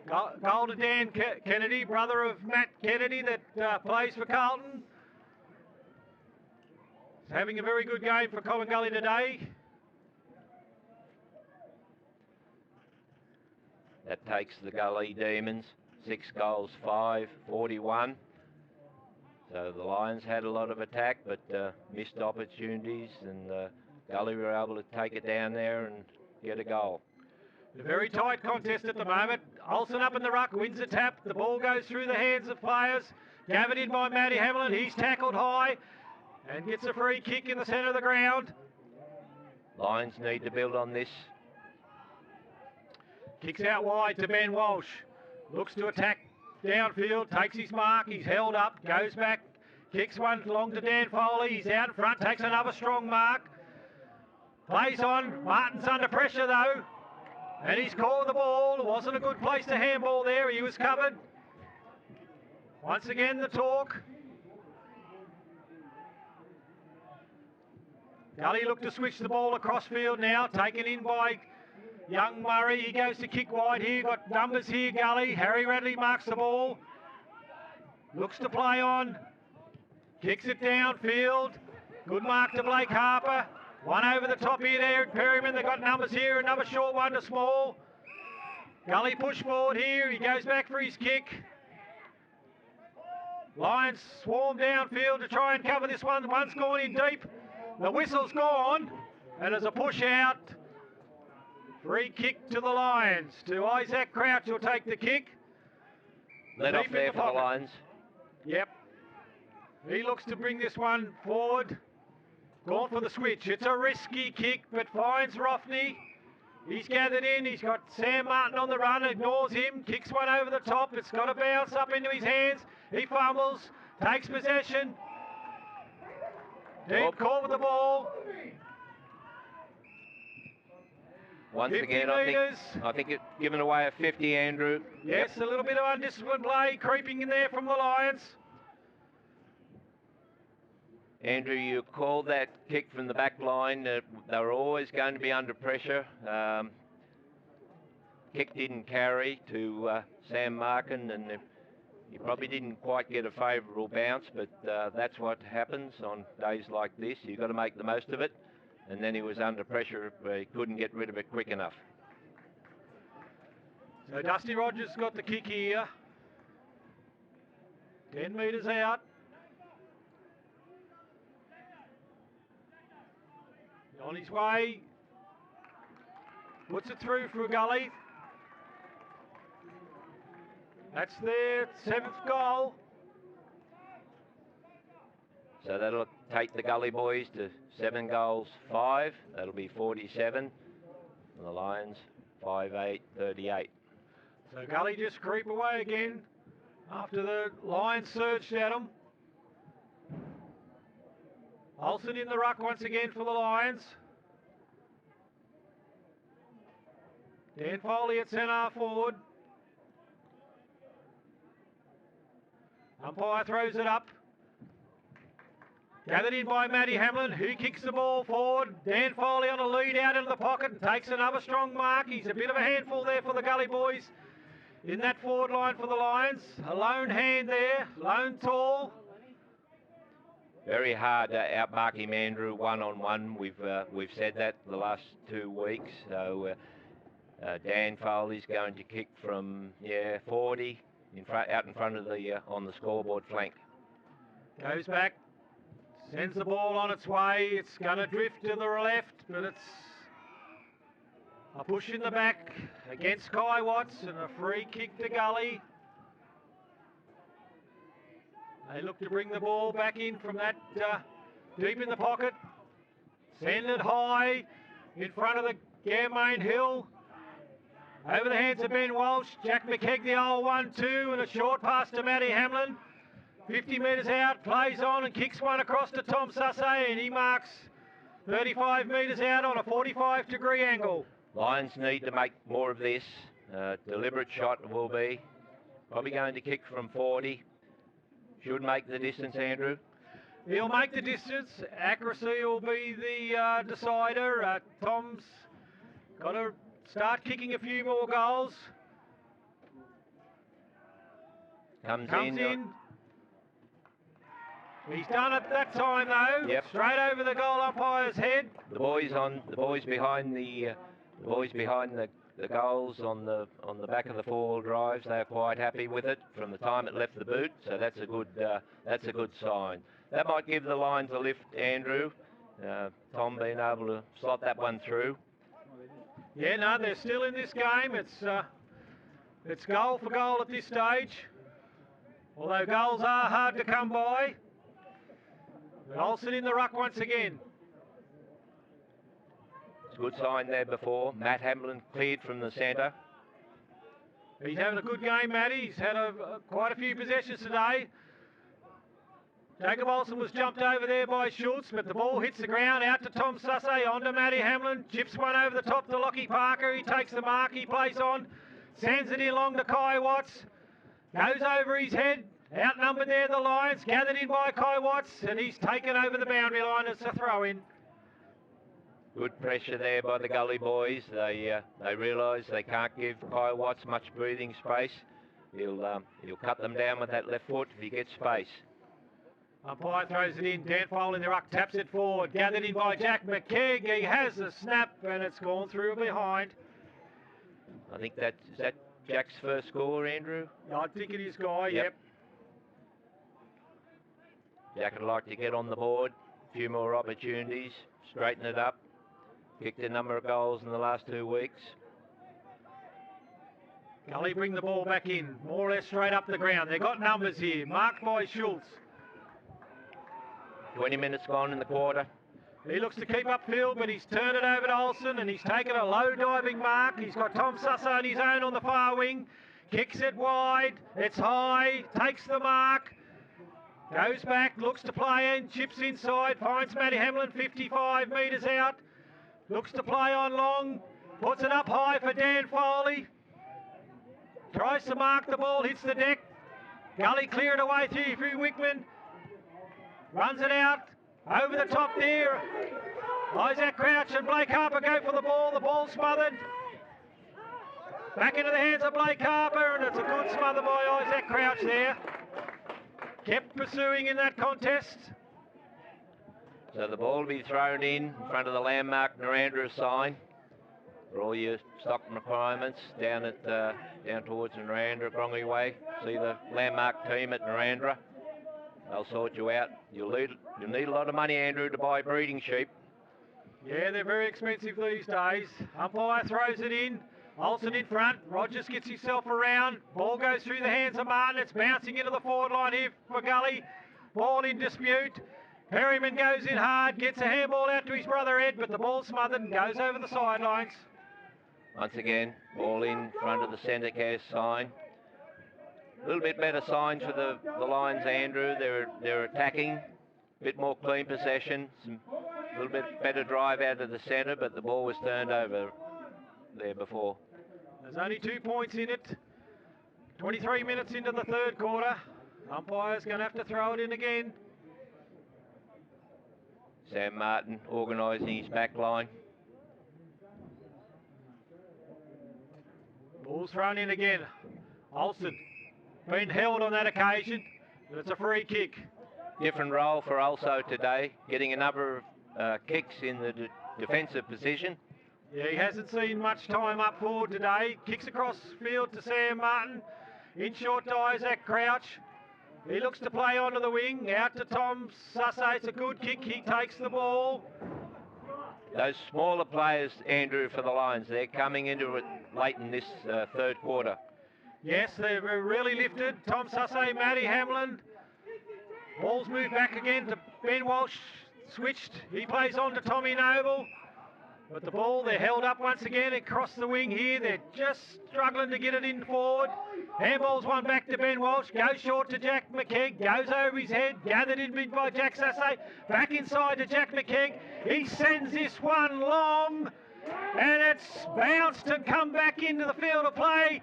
Goal to Dan Kennedy, brother of Matt Kennedy that plays for Carlton. He's having a very good game for Collingullie today. That takes the Gully Demons 6 goals, 5, 41. So the Lions had a lot of attack, but missed opportunities, and Gully were able to take it down there and get a goal. A very tight contest at the moment. Olsen up in the ruck, wins the tap. The ball goes through the hands of players. Gathered in by Matty Hamlin. He's tackled high and gets a free kick in the centre of the ground. Lions need to build on this. Kicks out wide to Ben Walsh. Looks to attack downfield, takes his mark. He's held up, goes back, kicks one long to Dan Foley. He's out in front, takes another strong mark. Plays on. Martin's under pressure though. And he's caught the ball. It wasn't a good place to handball there. He was covered. Once again, the talk. Gully looked to switch the ball across field now. Taken in by young Murray. He goes to kick wide here. Got numbers here, Gully. Harry Radley marks the ball. Looks to play on. Kicks it downfield. Good mark to Blake Harper. One over the top here there at Perryman. They've got numbers here. Another short one to Small. Gully push forward here. He goes back for his kick. Lions swarm downfield to try and cover this one. One's gone in deep. The whistle's gone. And there's a push out. Free kick to the Lions. To Isaac Crouch will take the kick. Let off there for the Lions. Yep. He looks to bring this one forward. Gone for the switch. It's a risky kick, but finds Rothney. He's gathered in. He's got Sam Martin on the run. Ignores him. Kicks one over the top. It's got to bounce up into his hands. He fumbles. Takes possession. Deep caught with the ball. Once again, I think it's given away a 50, Andrew. Yes, yep. A little bit of undisciplined play creeping in there from the Lions. Andrew, you called that kick from the back line. They were always going to be under pressure. Kick didn't carry to Sam Markin, and he probably didn't quite get a favourable bounce, but that's what happens on days like this. You've got to make the most of it. And then he was under pressure, but he couldn't get rid of it quick enough. So Dusty Rogers got the kick here. 10 metres out. On his way. Puts it through for a Gully. That's their 7th goal. So that'll take the Gully boys to 7 goals, 5. That'll be 47. And the Lions, 5-8, 38. So Gully just creep away again after the Lions surged at them. Olsen in the ruck once again for the Lions. Dan Foley at centre forward. Umpire throws it up. Gathered in by Matty Hamlin, who kicks the ball forward. Dan Foley on a lead out into the pocket and takes another strong mark. He's a bit of a handful there for the Gully boys in that forward line for the Lions. A lone hand there, lone tall. Very hard to outmark him, Andrew, one-on-one. We've said that the last 2 weeks. So Dan Foley's going to kick from 40 out in front of the on the scoreboard flank. Goes back. Sends the ball on its way. It's going to drift to the left, but it's a push in the back against Kai Watts and a free kick to Gully. They look to bring the ball back in from that deep in the pocket. Send it high in front of the Ganmain hill. Over the hands of Ben Walsh. Jack McKeag, the old 1-2, and a short pass to Matty Hamlin. 50 metres out, plays on and kicks one across to Tom Sasse, and he marks 35 metres out on a 45-degree angle. Lions need to make more of this. Deliberate shot will be. Probably going to kick from 40. Should make the distance, Andrew. He'll make the distance. Accuracy will be the decider. Tom's got to start kicking a few more goals. Comes in. He's done it that time though. Yep. Straight over the goal umpire's head. The boys behind the goals on the back of the four-wheel drives. They're quite happy with it from the time it left the boot. So that's a good sign. That might give the Lions a lift, Andrew. Tom being able to slot that one through. Yeah, no, they're still in this game. It's goal for goal at this stage. Although goals are hard to come by. But Olsen in the ruck once again. It's a good sign there before. Matt Hamlin cleared from the centre. He's having a good game, Matty. He's had quite a few possessions today. Jacob Olsen was jumped over there by Schultz, but the ball hits the ground, out to Tom Sussay, on to Matty Hamlin, chips one over the top to Lockie Parker, he takes the mark, he plays on, sends it in along to Kai Watts, goes over his head, outnumbered there the Lions, gathered in by Kai Watts, and he's taken over the boundary line. It's a throw in. Good pressure there by the Gully boys. They realise they can't give Kai Watts much breathing space. He'll cut them down with that left foot if he gets space. Umpire throws it in. Danfole in the ruck, taps it forward. Gathered in by Jack McKegg. He has a snap and it's gone through behind. I think is that Jack's first score, Andrew? I think it is, Guy, yep. Jack would like to get on the board. A few more opportunities. Straighten it up. Kicked a number of goals in the last 2 weeks. Gully bring the ball back in. More or less straight up the ground. They've got numbers here. Marked by Schultz. 20 minutes gone in the quarter. He looks to keep upfield, but he's turned it over to Olsen and he's taken a low diving mark. He's got Tom Sussay on his own on the far wing. Kicks it wide. It's high. Takes the mark. Goes back. Looks to play in. Chips inside. Finds Matty Hamlin 55 metres out. Looks to play on long. Puts it up high for Dan Foley. Tries to mark the ball. Hits the deck. Gully cleared away through Wickman. Runs it out, over the top there. Isaac Crouch and Blake Harper go for the ball. The ball smothered. Back into the hands of Blake Harper, and it's a good smother by Isaac Crouch there. Kept pursuing in that contest. So the ball will be thrown in front of the landmark Narrandera sign for all your stock requirements down towards Narrandera, Grongy Way. See the landmark team at Narrandera. They'll sort you out. You'll need a lot of money, Andrew, to buy breeding sheep. Yeah, they're very expensive these days. Umpire throws it in. Olsen in front. Rogers gets himself around. Ball goes through the hands of Martin. It's bouncing into the forward line here for Gully. Ball in dispute. Perryman goes in hard, gets a handball out to his brother Ed, but the ball's smothered and goes over the sidelines. Once again, ball in front of the centre care sign. A little bit better signs for the Lions, Andrew. They're attacking, a bit more clean possession, a little bit better drive out of the centre, but the ball was turned over there before. There's only 2 points in it. 23 minutes into the third quarter. Umpire's going to have to throw it in again. Sam Martin organising his back line. Ball's thrown in again. Olsen been held on that occasion, but it's a free kick. Different role for Also today, getting a number of kicks in the defensive position. Yeah, he hasn't seen much time up forward today. Kicks across field to Sam Martin. In short to Isaac Crouch. He looks to play onto the wing. Out to Tom Sussay. It's a good kick. He takes the ball. Those smaller players, Andrew, for the Lions, they're coming into it late in this third quarter. Yes, they're really lifted. Tom Sussay, Matty Hamlin. Ball's moved back again to Ben Walsh. Switched. He plays on to Tommy Noble. But the ball, they're held up once again across the wing here. They're just struggling to get it in forward. Handball's one back to Ben Walsh. Goes short to Jack McKeag. Goes over his head. Gathered in mid by Jack Sasse. Back inside to Jack McKeag. He sends this one long. And it's bounced and come back into the field of play.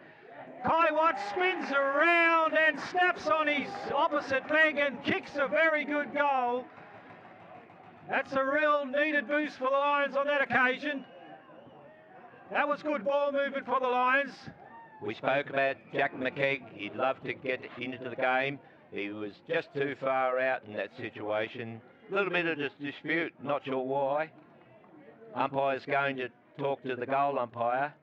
Kai Watts spins around and snaps on his opposite leg and kicks a very good goal. That's a real needed boost for the Lions on that occasion. That was good ball movement for the Lions. We spoke about Jack McKeag. He'd love to get into the game. He was just too far out in that situation. A little bit of dispute, not sure why. Umpire's going to talk to the goal umpire.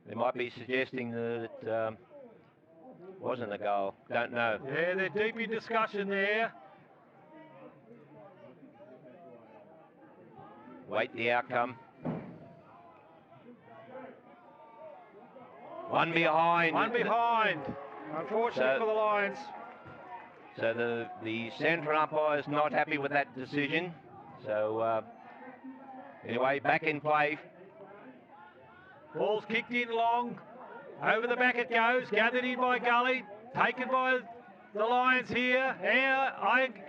They might be suggesting that it wasn't a goal. Don't know. Yeah, they're deep in discussion there. Wait the outcome. One behind. One behind, unfortunately for the Lions. So the central umpire is not happy with that decision. So anyway, back in play. Ball's kicked in long. Over the back it goes. Gathered in by Gully. Taken by the Lions here.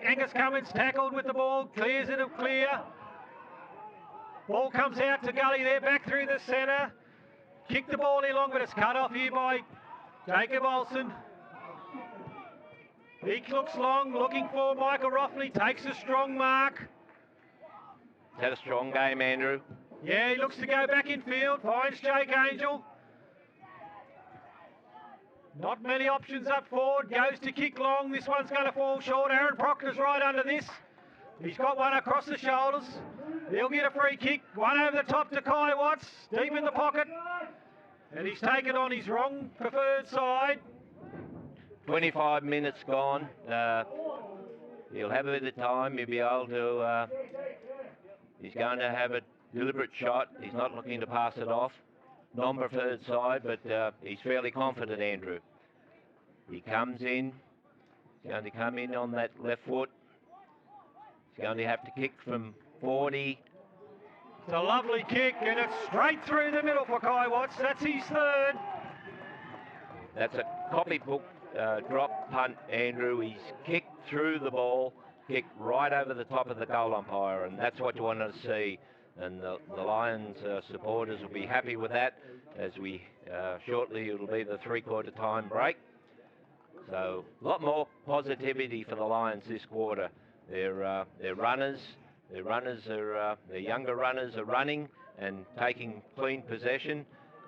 Angus Cummins tackled with the ball. Clears it clear. Ball comes out to Gully there. Back through the centre. Kicked the ball in long, but it's cut off here by Jacob Olsen. He looks long, looking for Michael Roffley. Takes a strong mark. Had a strong game, Andrew. Yeah, he looks to go back in field. Finds Jake Angel. Not many options up forward. Goes to kick long. This one's going to fall short. Aaron Proctor's right under this. He's got one across the shoulders. He'll get a free kick. One over the top to Kai Watts. Deep in the pocket. And he's taken on his wrong preferred side. 25 minutes gone. He'll have a bit of time. He'll be able to... he's going to have a deliberate shot. He's not looking to pass it off. Non-preferred side, but he's fairly confident, Andrew. He comes in. He's going to come in on that left foot. He's going to have to kick from 40. It's a lovely kick, and it's straight through the middle for Kai Watts. That's his third. That's a copybook drop punt, Andrew. He's kicked through the ball, kicked right over the top of the goal umpire, and that's what you want to see. And the Lions supporters will be happy with that, as we shortly it'll be the three-quarter time break. So a lot more positivity for the Lions this quarter. Their runners. Their younger runners are running and taking clean possession,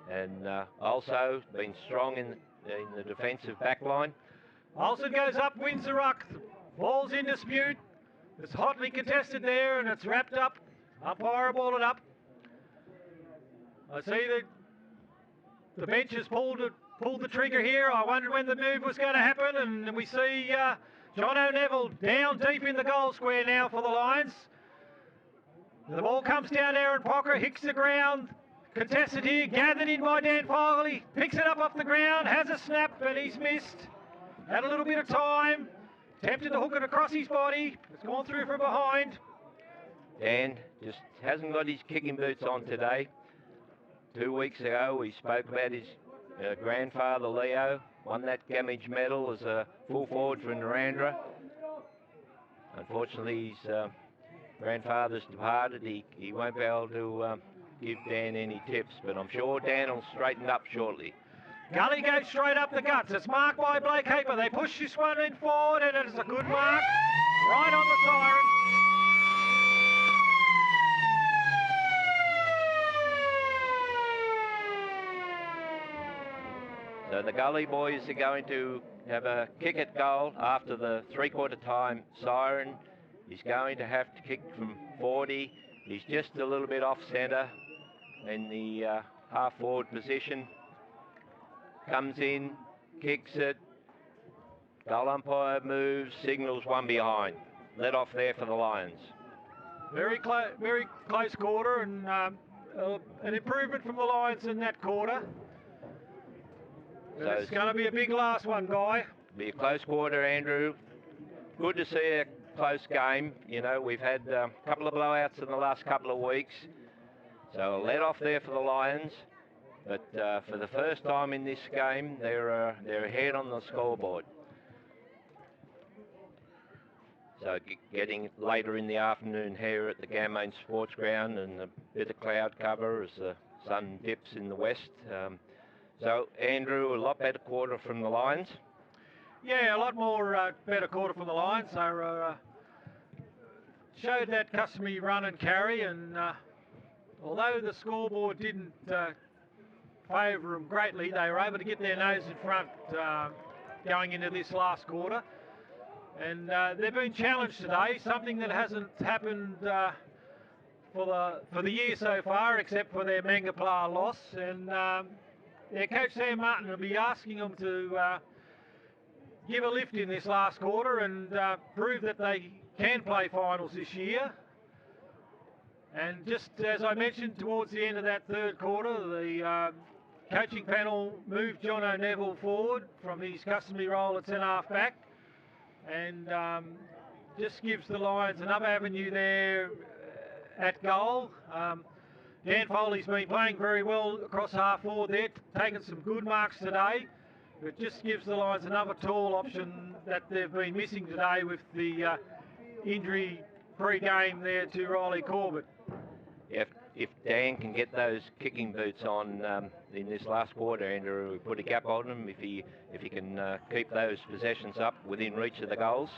and also been strong in the defensive back line. Olsen goes up, wins the ruck. Ball's in dispute. It's hotly contested there, and it's wrapped up. Umpire ball it up. I see that the bench has pulled the trigger here. I wondered when the move was going to happen, and we see John O'Neill down deep in the goal square now for the Lions. The ball comes down Aaron Pocker, hits the ground, contested here, gathered in by Dan Fogley, picks it up off the ground, has a snap, and he's missed. Had a little bit of time, tempted to hook it across his body, it's gone through from behind. Dan just hasn't got his kicking boots on today. 2 weeks ago we spoke about his grandfather Leo, won that Gamage medal as a full forward for Narrandera. Unfortunately his grandfather's departed. He won't be able to give Dan any tips, but I'm sure Dan will straighten up shortly. Gully goes straight up the guts. It's marked by Blake Haper. They push this one in forward, and it is a good mark. Right on the siren. So the Gully boys are going to have a kick at goal after the three-quarter time siren. He's going to have to kick from 40. He's just a little bit off centre in the half-forward position. Comes in, kicks it. Goal umpire moves, signals one behind. Let off there for the Lions. Very close quarter, and an improvement from the Lions in that quarter. So it's going to be a big last one, Guy. Be a close quarter, Andrew. Good to see close game. You know, we've had a couple of blowouts in the last couple of weeks. So a let off there for the Lions. But for the first time in this game, they're ahead on the scoreboard. So getting later in the afternoon here at the Ganmain Sports Ground, and a bit of cloud cover as the sun dips in the west. So Andrew, a lot better quarter from the Lions. Yeah, a lot more better quarter from the Lions. So showed that customary run and carry, and although the scoreboard didn't favour them greatly, they were able to get their nose in front going into this last quarter. And they've been challenged today, something that hasn't happened for the year so far, except for their Mangapla loss. And their coach Sam Martin will be asking them to give a lift in this last quarter and prove that they can play finals this year. And just as I mentioned, towards the end of that third quarter, the coaching panel moved John O'Neill forward from his customary role at centre half back, and just gives the Lions another avenue there at goal. Dan Foley's been playing very well across half forward there, taking some good marks today. It just gives the Lions another tall option that they've been missing today with the injury pre-game there to Riley Corbett. If Dan can get those kicking boots on in this last quarter, Andrew, we put a gap on him if he can keep those possessions up within reach of the goals.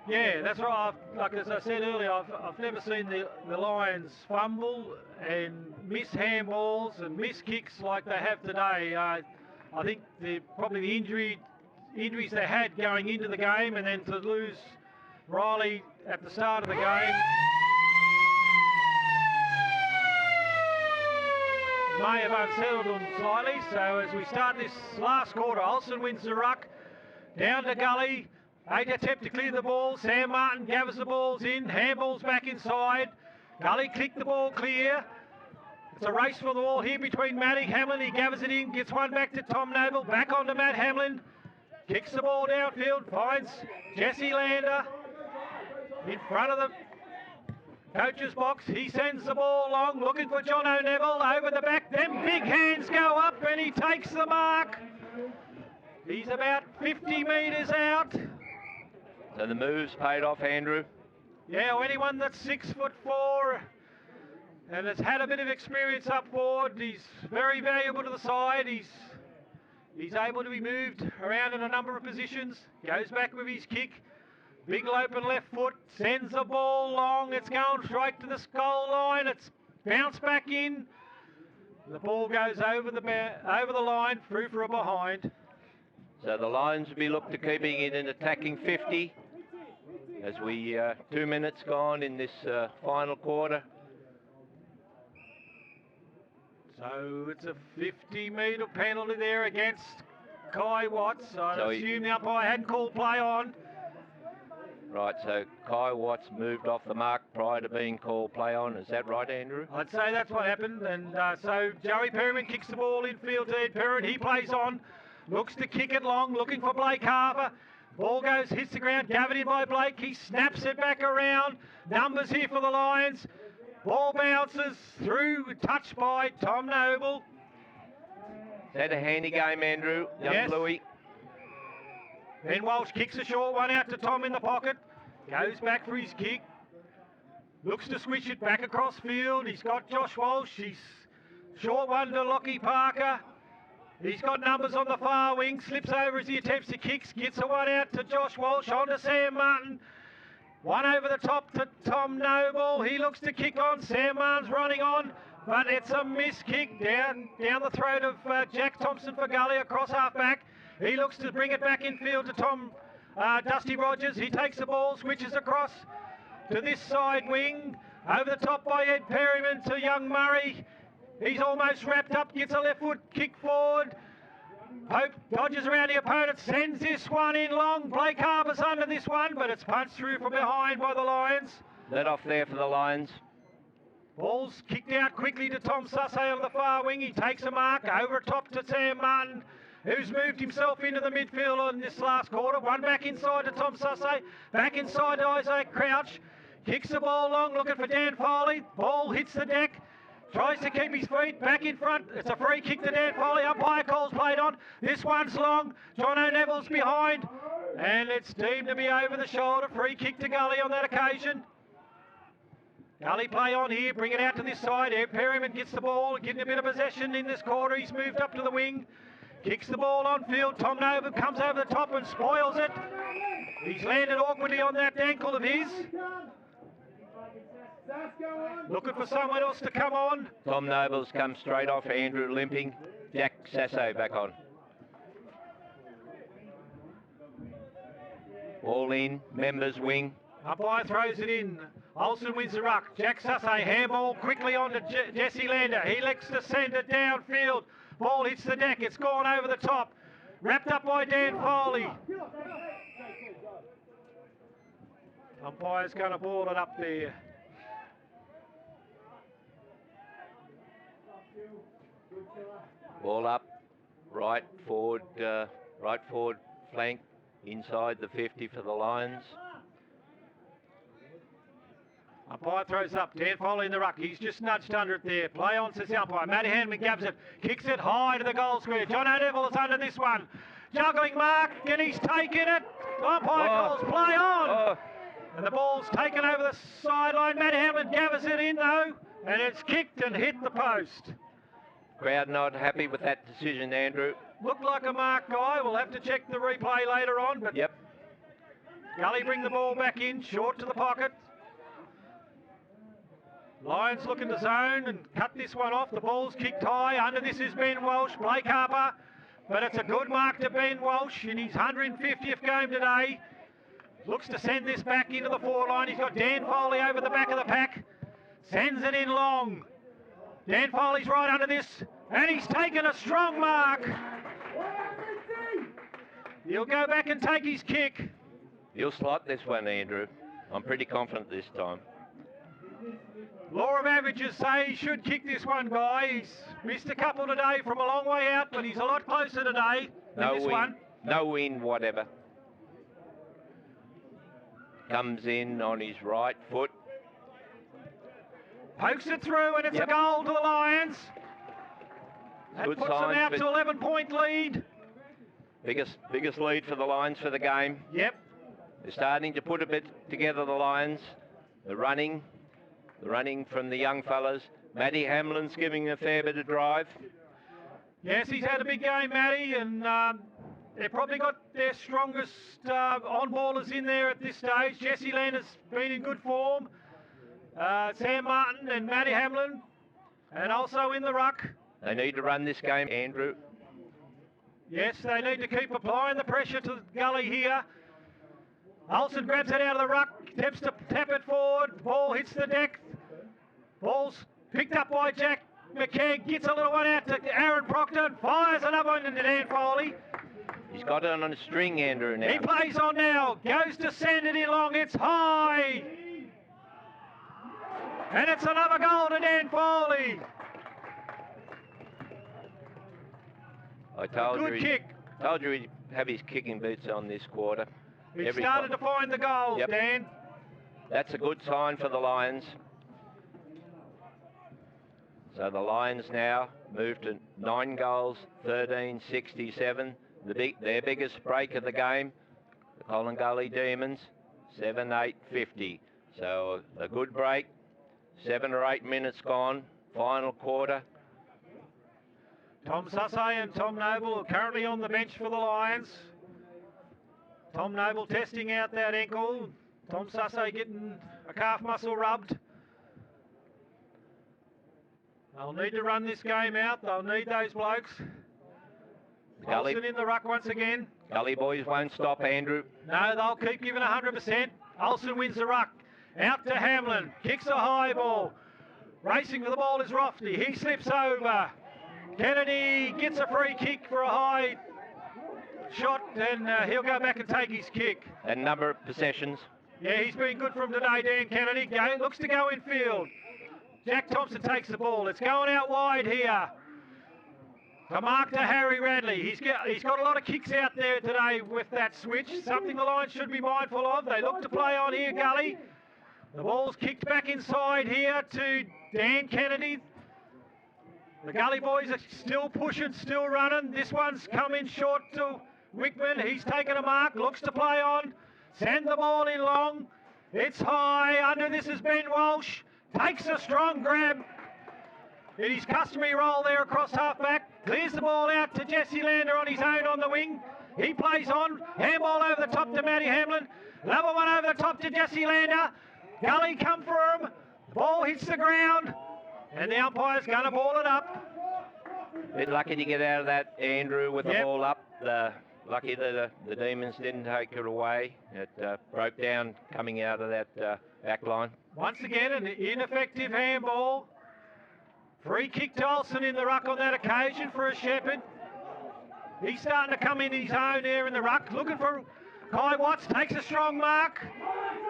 Yeah, that's right. Like as I said earlier, I've never seen the Lions fumble and miss handballs and miss kicks like they have today. I think probably the injuries they had going into the game, and then to lose Riley at the start of the game may have unsettled them slightly. So as we start this last quarter, Olsen wins the ruck, down to Gully. 8 attempt to clear the ball. Sam Martin gathers the balls in, handballs back inside. Gully kicked the ball clear. It's a race for the ball here between Matty Hamlin. He gathers it in, gets one back to Tom Noble, back onto Matt Hamlin. Kicks the ball downfield, finds Jesse Lander in front of the coach's box. He sends the ball long, looking for John O'Neill over the back. Then big hands go up and he takes the mark. He's about 50 metres out. So the moves paid off, Andrew. Yeah, well, anyone that's 6'4" and has had a bit of experience up forward, he's very valuable to the side. He's able to be moved around in a number of positions. Goes back with his kick. Big open left foot, sends the ball long. It's going straight to the goal line. It's bounced back in. The ball goes over the line, through for a behind. So the Lions will be looked to keeping it in attacking 50 as we 2 minutes gone in this final quarter. So it's a 50-metre penalty there against Kai Watts. I assume the umpire hadn't called play on. Right, so Kai Watts moved off the mark prior to being called play on. Is that right, Andrew? I'd say that's what happened. And so Joey Perryman kicks the ball in field to Ed Perrin. He plays on, looks to kick it long, looking for Blake Harper. Ball goes, hits the ground, gathered in by Blake. He snaps it back around. Numbers here for the Lions. Ball bounces through, touched by Tom Noble. Is that a handy game, Andrew? Young Bluey. Then Walsh kicks a short one out to Tom in the pocket. Goes back for his kick. Looks to switch it back across field. He's got Josh Walsh. He's short one to Lockie Parker. He's got numbers on the far wing. Slips over as he attempts to kick. Gets a one out to Josh Walsh. On to Sam Martin. One over the top to Tom Noble. He looks to kick on. Sam Martin's running on, but it's a miss kick down the throat of Jack Thompson for Gully across half back. He looks to bring it back in field to Tom Dusty Rogers. He takes the ball, switches across to this side wing. Over the top by Ed Perryman to young Murray. He's almost wrapped up, gets a left foot kick forward. Pope dodges around the opponent, sends this one in long. Blake Harper's under this one, but it's punched through from behind by the Lions. Let off there for the Lions. Ball's kicked out quickly to Tom Sussay on the far wing. He takes a mark over top to Sam Martin. who's moved himself into the midfield in this last quarter. One back inside to Tom Sussay, back inside to Isaac Crouch. Kicks the ball long, looking for Dan Foley. Ball hits the deck. Tries to keep his feet back in front. It's a free kick to Dan Foley. Umpire calls played on. This one's long. John O'Neville's behind. And it's deemed to be over the shoulder. Free kick to Gully on that occasion. Gully play on here. Bring it out to this side. Perryman gets the ball. Getting a bit of possession in this quarter. He's moved up to the wing. Kicks the ball on field. Tom Noble comes over the top and spoils it. He's landed awkwardly on that ankle of his. Looking for someone else to come on. Tom Noble's come straight off. Andrew limping. Jack Sasso back on. All in. Members wing. Umpire throws it in. Olsen wins the ruck. Jack Sasso handball quickly on to Jesse Lander. He looks to send it downfield. Ball hits the deck. It's gone over the top. Wrapped up by Dan Foley. Umpire's going to ball it up there. Ball up. Right forward flank. Inside the 50 for the Lions. Umpire throws up. Dan Foley in the ruck. He's just nudged under it there. Play on, says the umpire. Matty Hanman grabs it. Kicks it high to the goal square. John O'Neville is under this one. Juggling mark, and he's taken it. Umpire calls play on. And the ball's taken over the sideline. Matty Hanman gathers it in though. And it's kicked and hit the post. Crowd not happy with that decision, Andrew. Looked like a mark, Guy. We'll have to check the replay later on. But yep. Gully bring the ball back in, short to the pocket. Lions looking to zone and cut this one off. The ball's kicked high. Under this is Ben Walsh, Blake Harper. But it's a good mark to Ben Walsh in his 150th game today. Looks to send this back into the forward line. He's got Dan Foley over the back of the pack. Sends it in long. Dan Foley's right under this. And he's taken a strong mark. He'll go back and take his kick. He'll slot this one, Andrew. I'm pretty confident this time. Law of averages say he should kick this one, Guy. He's missed a couple today from a long way out, but he's a lot closer today than this one. No win, whatever. Comes in on his right foot. Pokes it through, and it's a goal to the Lions. That puts them out to 11-point lead. Biggest lead for the Lions for the game. Yep. They're starting to put a bit together, the Lions. The running from the young fellas. Matty Hamlin's giving a fair bit of drive. Yes, he's had a big game, Matty, and they've probably got their strongest on-ballers in there at this stage. Jesse Lander's been in good form. Sam Martin and Matty Hamlin, and also in the ruck. They need to run this game, Andrew. Yes, they need to keep applying the pressure to Gully here. Olsen grabs it out of the ruck, attempts to tap it forward. Ball hits the deck. Ball's picked up by Jack McKegg. Gets a little one out to Aaron Proctor. Fires another one into Dan Foley. He's got it on a string, Andrew, now. He plays on now. Goes to send it in long. It's high. And it's another goal to Dan Foley. I told Good kick. Told you he'd have his kicking boots on this quarter. He started to find the goals, Dan. That's a good sign for the Lions. So the Lions now move to 9 goals, 13-67. Their biggest break of the game, the Collingullie Demons, 7-8-50. So a good break. 7 or 8 minutes gone. Final quarter. Tom Sussay and Tom Noble are currently on the bench for the Lions. Tom Noble testing out that ankle. Tom Sussay getting a calf muscle rubbed. They'll need to run this game out. They'll need those blokes. Olsen in the ruck once again. Gully boys won't stop, Andrew. No, they'll keep giving 100%. Olsen wins the ruck. Out to Hamlin. Kicks a high ball. Racing for the ball is Rofty. He slips over. Kennedy gets a free kick for a high shot, and he'll go back and take his kick. And number of possessions. Yeah, he's been good from today, Dan Kennedy. Looks to go in field. Jack Thompson takes the ball. It's going out wide here. To mark to Harry Radley. He's got a lot of kicks out there today with that switch. Something the Lions should be mindful of. They look to play on here, Gully. The ball's kicked back inside here to Dan Kennedy. The Gully boys are still pushing, still running. This one's come in short to Wickman. He's taken a mark, looks to play on. Send the ball in long. It's high. Under this is Ben Walsh. Takes a strong grab. In his customary roll there across half-back. Clears the ball out to Jesse Lander on his own on the wing. He plays on. Handball over the top to Matty Hamlin. Another one over the top to Jesse Lander. Gully come for him. The ball hits the ground. And the umpire's going to ball it up. Bit lucky to get out of that, Andrew, with the ball up. Lucky that the Demons didn't take it away. It broke down coming out of that back line. Once again, an ineffective handball. Free kick to Olsen in the ruck on that occasion for a Shepherd. He's starting to come in his own there in the ruck. Looking for Kai Watts, takes a strong mark.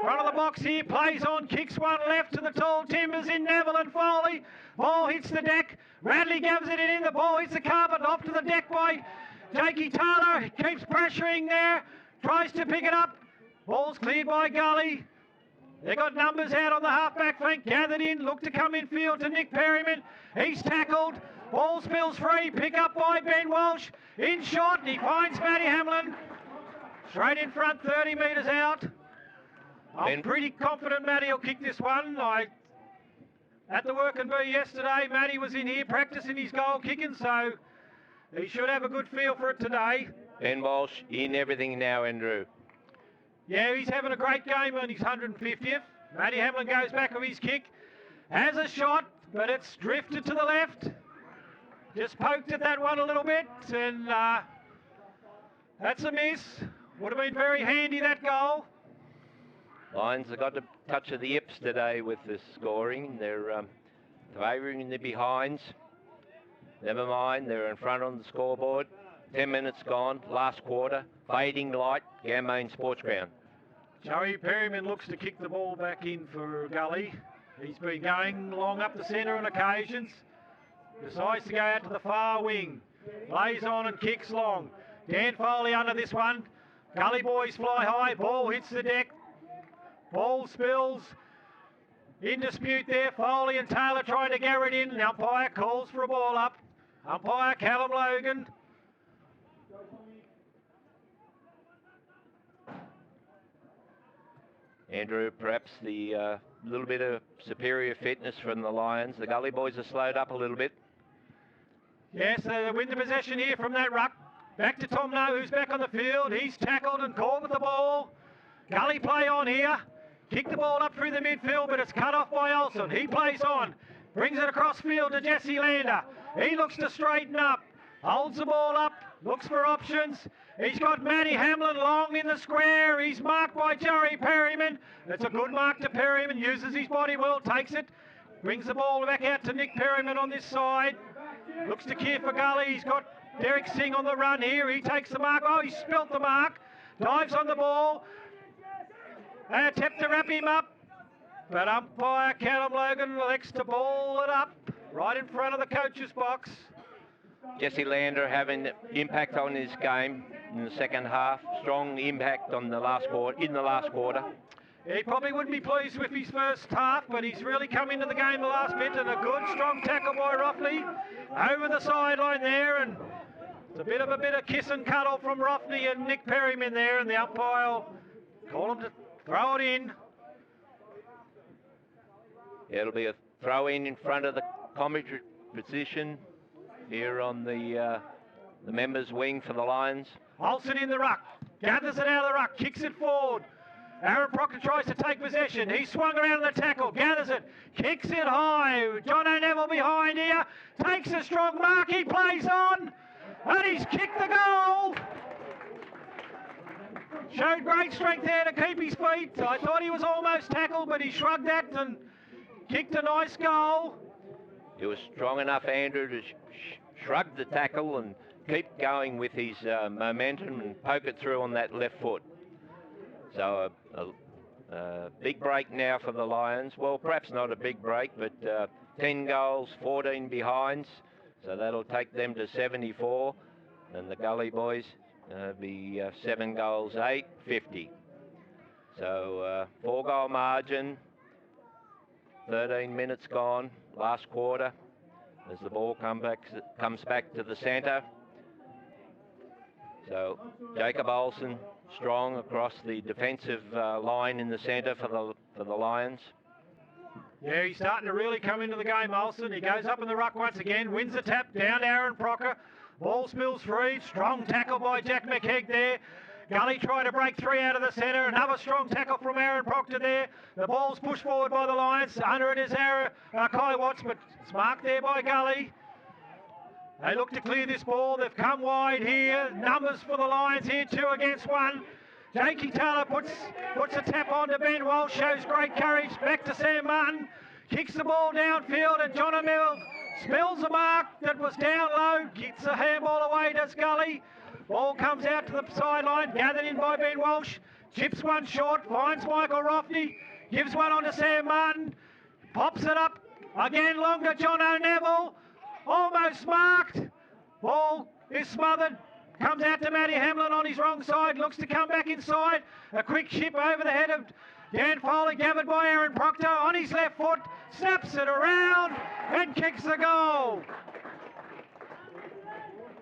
Front of the box here, plays on, kicks one left to the tall timbers in Neville and Foley. Ball hits the deck. Radley gives it in. The ball hits the carpet, off to the deck by Jakey Taylor. Keeps pressuring there. Tries to pick it up. Ball's cleared by Gully. They got numbers out on the half-back flank. Gathered in, look to come in field to Nick Perryman. He's tackled. Ball spills free. Pick up by Ben Walsh. In short, he finds Matty Hamlin. Straight in front, 30 metres out. I'm pretty confident Matty will kick this one. At the work and bee yesterday, Matty was in here practicing his goal kicking, so he should have a good feel for it today. Ben Walsh in everything now, Andrew. Yeah, he's having a great game on his 150th. Matty Hamlin goes back with his kick. Has a shot, but it's drifted to the left. Just poked at that one a little bit, and that's a miss. Would have been very handy, that goal. Lions have got a touch of the yips today with the scoring. They're favouring the behinds. Never mind, they're in front on the scoreboard. 10 minutes gone, last quarter, fading light, Ganmain Sports Ground. Joey Perryman looks to kick the ball back in for Gully. He's been going long up the centre on occasions. Decides to go out to the far wing. Lays on and kicks long. Dan Foley under this one. Gully boys fly high, ball hits the deck. Ball spills. In dispute there, Foley and Taylor trying to gather it in. The umpire calls for a ball up. Umpire Callum Logan. Andrew, perhaps the little bit of superior fitness from the Lions. The Gully boys are slowed up a little bit. Yes, they win the possession here from that ruck. Back to Tom No, who's back on the field. He's tackled and caught with the ball. Gully play on here. Kick the ball up through the midfield, but it's cut off by Olsen. He plays on. Brings it across field to Jesse Lander. He looks to straighten up. Holds the ball up. Looks for options. He's got Matty Hamlin long in the square. He's marked by Joey Perryman. It's a good mark to Perryman. Uses his body well. Takes it. Brings the ball back out to Nick Perryman on this side. Looks to care for Gully. He's got Derek Singh on the run here. He takes the mark. Oh, he spilt the mark. Dives on the ball. They attempt to wrap him up. But umpire Callum Logan elects to ball it up right in front of the coach's box. Jesse Lander having impact on his game in the second half. Strong impact on the last quarter. He probably wouldn't be pleased with his first half, but he's really come into the game the last bit, and a good strong tackle by Roffney over the sideline there, and it's a bit of kiss and cuddle from Roffney and Nick Perryman there, and the umpire will call him to throw it in. It'll be a throw in front of the commentary position here on the members' wing for the Lions. Olsen in the ruck, gathers it out of the ruck, kicks it forward. Aaron Proctor tries to take possession. He swung around the tackle, gathers it, kicks it high. John O'Neill behind here, takes a strong mark, he plays on, and he's kicked the goal. Showed great strength there to keep his feet. I thought he was almost tackled, but he shrugged that and kicked a nice goal. He was strong enough, Andrew, to shrug the tackle and keep going with his momentum and poke it through on that left foot. So a big break now for the Lions. Well, perhaps not a big break, but 10 goals, 14 behinds. So that'll take them to 74, and the Gully boys be 7 goals, 8, 50. So 4-goal margin, 13 minutes gone, last quarter, as the ball comes back to the centre. So Jacob Olsen strong across the defensive line in the centre for the Lions. Yeah, he's starting to really come into the game, Olsen. He goes up in the ruck once again, wins the tap, down Aaron Proctor. Ball spills free, strong tackle by Jack McKeag there. Gully tried to break 3 out of the centre. Another strong tackle from Aaron Proctor there. The ball's pushed forward by the Lions. Under it is Kai Watts, but it's marked there by Gully. They look to clear this ball. They've come wide here. Numbers for the Lions here, 2 against 1. Jakey Taylor puts a tap on to Ben Walsh, shows great courage. Back to Sam Martin. Kicks the ball downfield, and John O'Neill spills a mark that was down low. Gets a handball away, does Gully. Ball comes out to the sideline, gathered in by Ben Walsh. Chips one short, finds Michael Roffney. Gives one on to Sam Martin. Pops it up. Again longer, John O'Neill. Almost marked. Ball is smothered. Comes out to Matty Hamlin on his wrong side. Looks to come back inside. A quick chip over the head of Dan Foley, gathered by Aaron Proctor on his left foot. Snaps it around and kicks the goal.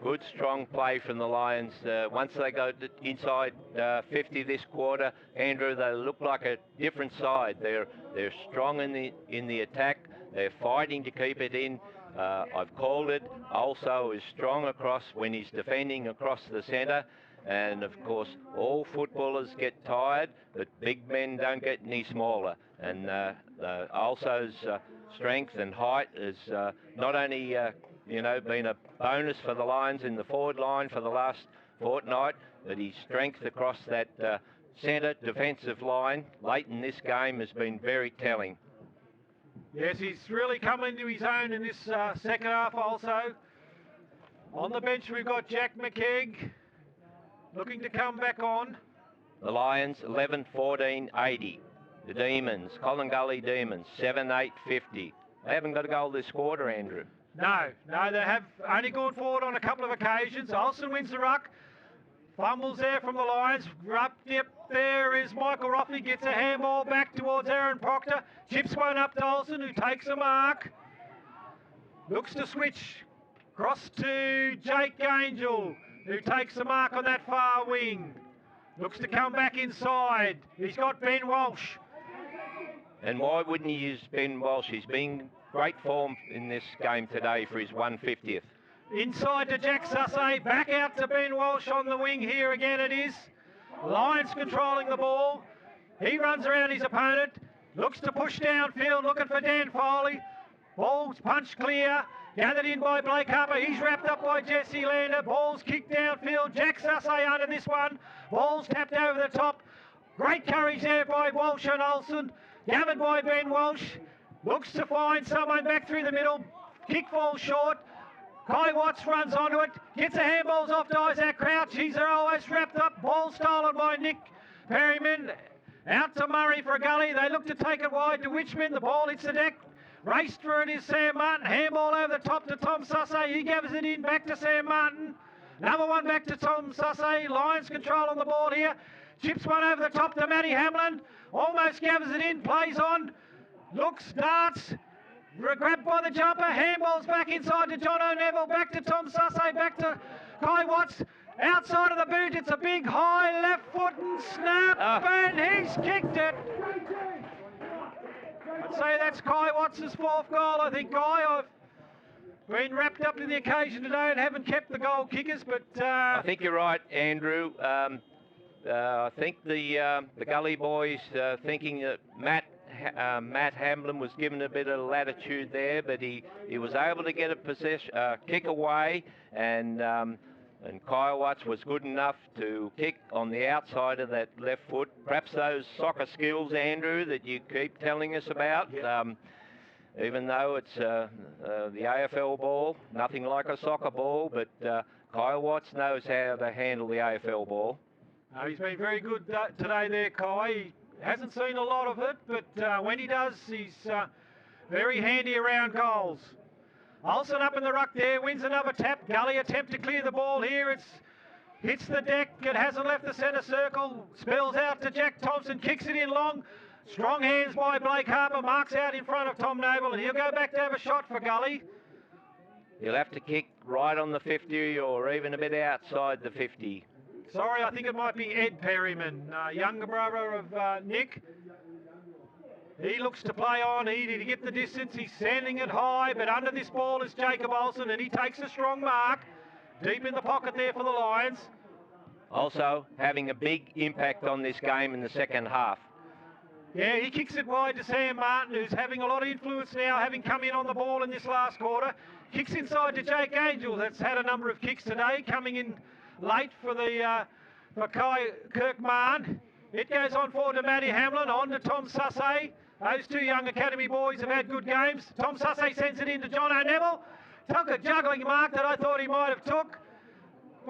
Good strong play from the Lions. Once they go inside 50 this quarter, Andrew, they look like a different side. They're strong in the attack. They're fighting to keep it in. I've called it. Also is strong across when he's defending across the centre. And of course, all footballers get tired, but big men don't get any smaller. And Also's strength and height is not only been a bonus for the Lions in the forward line for the last fortnight, but his strength across that centre defensive line late in this game has been very telling. Yes, he's really come into his own in this second half also. On the bench we've got Jack McKeag looking to come back on. The Lions 11-14-80. The Demons, Collingullie Demons 7-8-50. They haven't got a goal this quarter, Andrew. No, they have only gone forward on a couple of occasions. Olsen wins the ruck. Fumbles there from the Lions. Up dip there is Michael Roffney. Gets a handball back towards Aaron Proctor. Chips one up to Olsen, who takes a mark. Looks to switch. Cross to Jake Angel, who takes the mark on that far wing. Looks to come back inside. He's got Ben Walsh. And why wouldn't he use Ben Walsh? He's been great form in this game today for his 150th. Inside to Jack Sussay, back out to Ben Walsh on the wing here again it is. Lions controlling the ball. He runs around his opponent, looks to push downfield, looking for Dan Foley. Ball's punched clear, gathered in by Blake Harper. He's wrapped up by Jesse Lander. Ball's kicked downfield. Jack Sussay under this one. Ball's tapped over the top. Great courage there by Walsh and Olsen. Gathered by Ben Walsh. Looks to find someone back through the middle. Kick falls short. Kai Watts runs onto it, gets the handballs off to Isaac Crouch. He's almost wrapped up. Ball stolen by Nick Perryman. Out to Murray for a gully. They look to take it wide to Richmond. The ball hits the deck. Race through it is Sam Martin. Handball over the top to Tom Sussay. He gathers it in back to Sam Martin. Another one back to Tom Sussay. Lions control on the ball here. Chips one over the top to Matty Hamlin. Almost gathers it in. Plays on. Looks, darts. Grabbed by the jumper, handballs back inside to John O'Neill, back to Tom Sussay, back to Kai Watts, outside of the boot, it's a big high left foot and snap, and he's kicked it. I'd say that's Kai Watts' 4th goal, I think, Guy. I've been wrapped up in the occasion today and haven't kept the goal kickers, but... I think you're right, Andrew. I think the Gully boys thinking that Matt Hamlin was given a bit of latitude there, but he was able to get a kick away, and Kyle Watts was good enough to kick on the outside of that left foot. Perhaps those soccer skills, Andrew, that you keep telling us about. Yeah. Even though it's the AFL ball, nothing like a soccer ball, but Kyle Watts knows how to handle the AFL ball. He's been very good today there, Kai. He hasn't seen a lot of it, but when he does, he's very handy around goals. Olsen up in the ruck there, wins another tap. Gully attempt to clear the ball here. It's hits the deck. It hasn't left the centre circle. Spills out to Jack Thompson. Kicks it in long. Strong hands by Blake Harper. Marks out in front of Tom Noble, and he'll go back to have a shot for Gully. He'll have to kick right on the 50 or even a bit outside the 50. Sorry, I think it might be Ed Perryman, younger brother of Nick. He looks to play on, easy to get the distance. He's sending it high, but under this ball is Jacob Olsen, and he takes a strong mark. Deep in the pocket there for the Lions. Also having a big impact on this game in the second half. Yeah, he kicks it wide to Sam Martin, who's having a lot of influence now, having come in on the ball in this last quarter. Kicks inside to Jake Angel, that's had a number of kicks today, coming in late for Kai Kirkman. It goes on forward to Matty Hamlin, on to Tom Sussay. Those two young academy boys have had good games. Tom Sussay sends it in to John O'Neill. Took a juggling mark that I thought he might have took.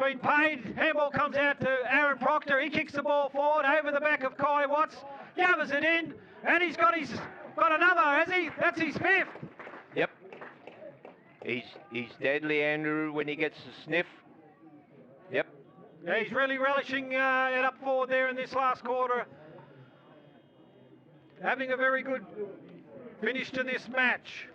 Been paid. Handball comes out to Aaron Proctor. He kicks the ball forward over the back of Kai Watts. Gathers it in, and he's got another, has he? That's his fifth. Yep. He's deadly, Andrew, when he gets the sniff. Yep. Yeah, he's really relishing it up forward there in this last quarter. Having a very good finish to this match.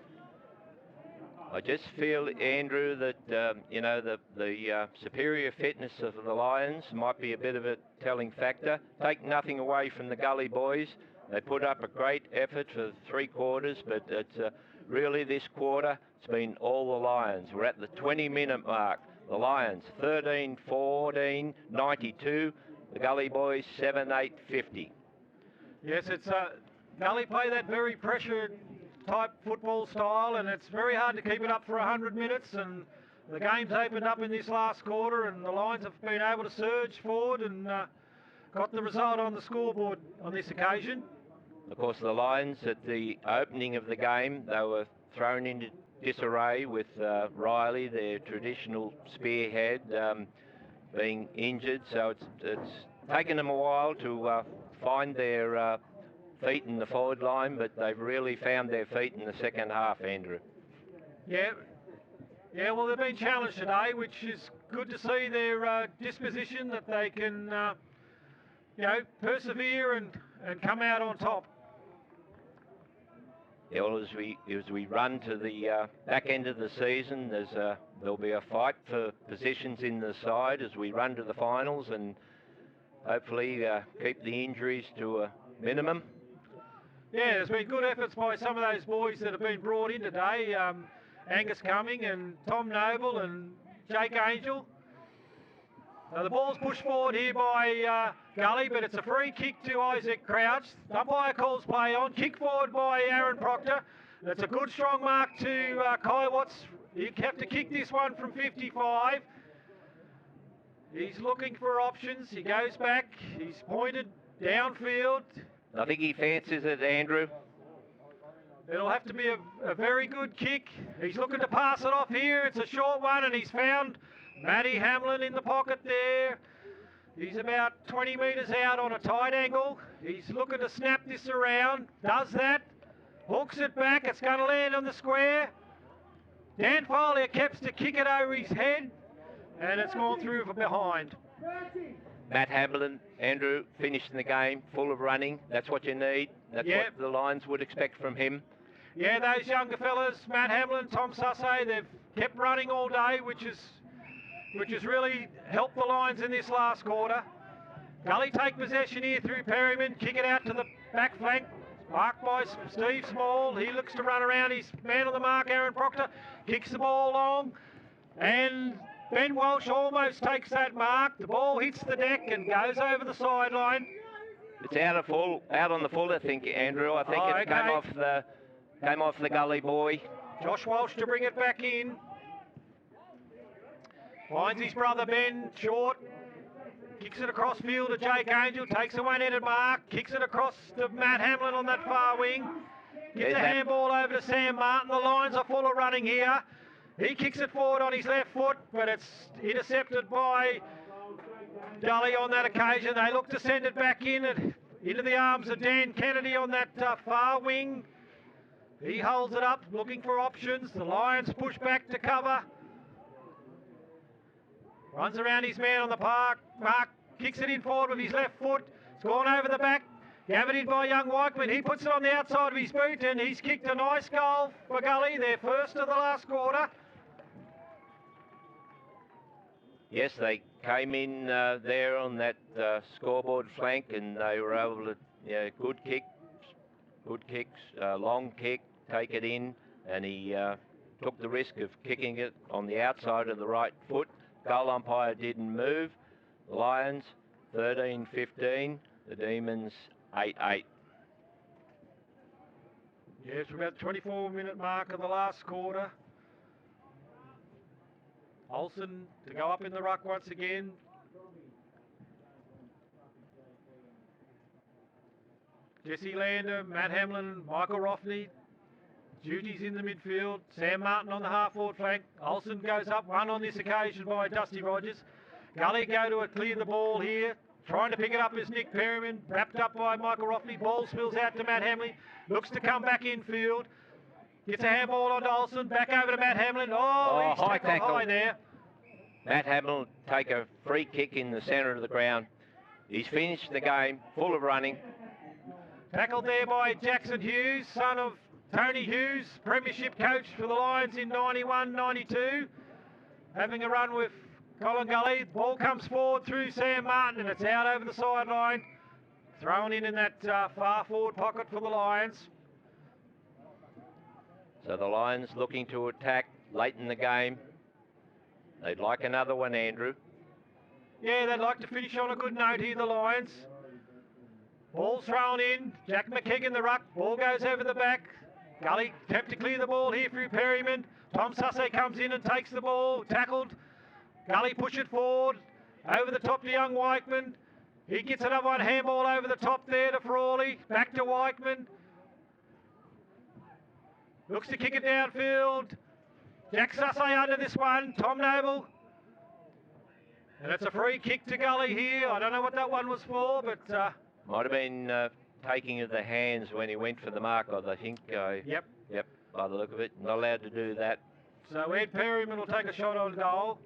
I just feel, Andrew, that the superior fitness of the Lions might be a bit of a telling factor. Take nothing away from the Gully boys. They put up a great effort for 3 quarters, but it's really this quarter, it's been all the Lions. We're at the 20-minute mark. The Lions 13-14, 92. The Gully boys 7-8, 50. Yes, it's Gully play that very pressured type football style, and it's very hard to keep it up for 100 minutes, and the game's opened up in this last quarter, and the Lions have been able to surge forward and got the result on the scoreboard on this occasion. Of course, the Lions at the opening of the game, they were thrown into disarray with Riley, their traditional spearhead, being injured, so it's taken them a while to find their feet in the forward line, but they've really found their feet in the second half, Andrew. Yeah, well, they've been challenged today, which is good to see their disposition, that they can, persevere and come out on top. Yeah, well, as we run to the back end of the season, there'll be a fight for positions in the side as we run to the finals, and hopefully keep the injuries to a minimum. Yeah, there's been good efforts by some of those boys that have been brought in today. Angus Cumming and Tom Noble and Jake Angel. The ball's pushed forward here by Gully, but it's a free kick to Isaac Crouch. Umpire calls play on. Kick forward by Aaron Proctor. That's a good strong mark to Kai Watts. You have to kick this one from 55. He's looking for options. He goes back. He's pointed downfield. I think he fancies it, Andrew. It'll have to be a very good kick. He's looking to pass it off here. It's a short one, and he's found Matty Hamlin in the pocket there. He's about 20 metres out on a tight angle. He's looking to snap this around. Does that. Hooks it back. It's going to land on the square. Dan Foley keeps to kick it over his head, and it's gone through from behind. Matt Hamlin, Andrew, finishing the game, full of running. That's what you need. That's what the Lions would expect from him. Yeah, those younger fellas, Matt Hamlin, Tom Sussay, they've kept running all day, which has really helped the Lions in this last quarter. Gully take possession here through Perryman, kick it out to the back flank. Marked by Steve Small. He looks to run around his man on the mark, Aaron Proctor. Kicks the ball long, and Ben Walsh almost takes that mark. The ball hits the deck and goes over the sideline. It's out on the full, I think, Andrew. I think it came off the Gully boy. Josh Walsh to bring it back in. Finds his brother Ben short. Kicks it across field to Jake Angel. Takes a one-headed mark. Kicks it across to Matt Hamlin on that far wing. Gets a handball over to Sam Martin. The Lions are full of running here. He kicks it forward on his left foot, but it's intercepted by Gully on that occasion. They look to send it back into the arms of Dan Kennedy on that far wing. He holds it up, looking for options. The Lions push back to cover. Runs around his man on the mark, kicks it in forward with his left foot. It's gone over the back. Gathered in by young Whiteman. He puts it on the outside of his boot and he's kicked a nice goal for Gully, their first of the last quarter. Yes, they came in there on that scoreboard flank and they were able to, good kicks, long kick, take it in, and he took the risk of kicking it on the outside of the right foot. Goal umpire didn't move. The Lions 13-15, the Demons 8-8. Yes, we're about the 24-minute mark of the last quarter. Olsen to go up in the ruck once again. Jesse Lander, Matt Hamlin, Michael Roffney. Duties in the midfield. Sam Martin on the half-forward flank. Olsen goes up, one on this occasion by Dusty Rogers. Gully go to clear the ball here. Trying to pick it up is Nick Perryman. Wrapped up by Michael Roffney. Ball spills out to Matt Hamlin. Looks to come back infield. Gets a handball on Olsen. Back over to Matt Hamlin. Oh, he's high tackle. High there. Matt Hamlin take a free kick in the centre of the ground. He's finished the game, full of running. Tackled there by Jackson Hughes, son of Tony Hughes, premiership coach for the Lions in 91-92. Having a run with Collingullie. Ball comes forward through Sam Martin and it's out over the sideline. Thrown in that far forward pocket for the Lions. So the Lions looking to attack late in the game. They'd like another one, Andrew. Yeah, they'd like to finish on a good note here, the Lions. Ball thrown in. Jack McKegan the ruck. Ball goes over the back. Gully attempt to clear the ball here through Perryman. Tom Sussay comes in and takes the ball. Tackled. Gully push it forward. Over the top to young Whiteman. He gets another one. Handball over the top there to Frawley. Back to Whiteman. Looks to kick it downfield. Jack Sussay under this one. Tom Noble. And it's a free kick to Gully here. I don't know what that one was for, but... might have been taking of the hands when he went for the mark, I think. Yep, by the look of it. Not allowed to do that. So Ed Perryman will take a shot on goal.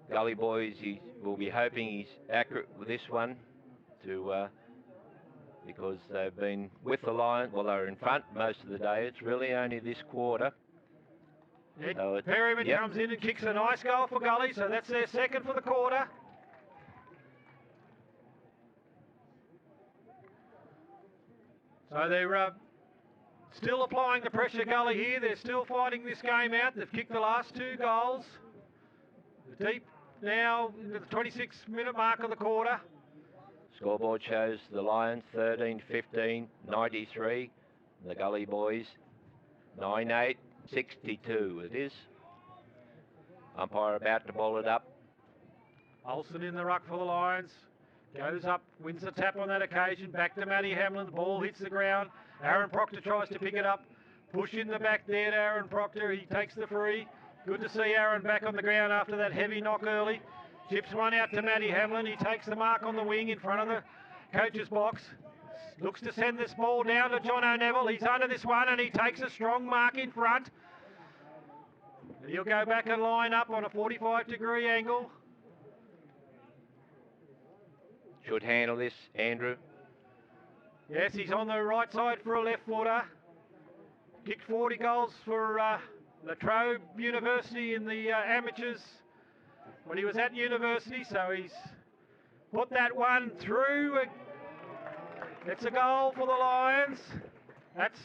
Gully boys, he will be hoping he's accurate with this one because they've been with the Lions. Well, they're in front most of the day. It's really only this quarter. Ed Perryman comes in and kicks a nice goal for Gully, so that's their second for the quarter. So they're still applying the pressure, Gully, here. They're still fighting this game out. They've kicked the last two goals. Deep now into the 26-minute mark of the quarter. Scoreboard shows the Lions 13-15, 93. The Gully boys 9-8, 62 it is. Umpire about to ball it up. Olsen in the ruck for the Lions. Goes up, wins the tap on that occasion. Back to Matty Hamlin. The ball hits the ground. Aaron Proctor tries to pick it up. Push in the back there to Aaron Proctor. He takes the free. Good to see Aaron back on the ground after that heavy knock early. Chips one out to Matty Hamlin. He takes the mark on the wing in front of the coach's box. Looks to send this ball down to John O'Neill. He's under this one and he takes a strong mark in front. He'll go back and line up on a 45-degree angle. Should handle this, Andrew. Yes, he's on the right side for a left footer. Kicked 40 goals for La Trobe University in the amateurs when he was at university, so he's put that one through. It's a goal for the Lions. That's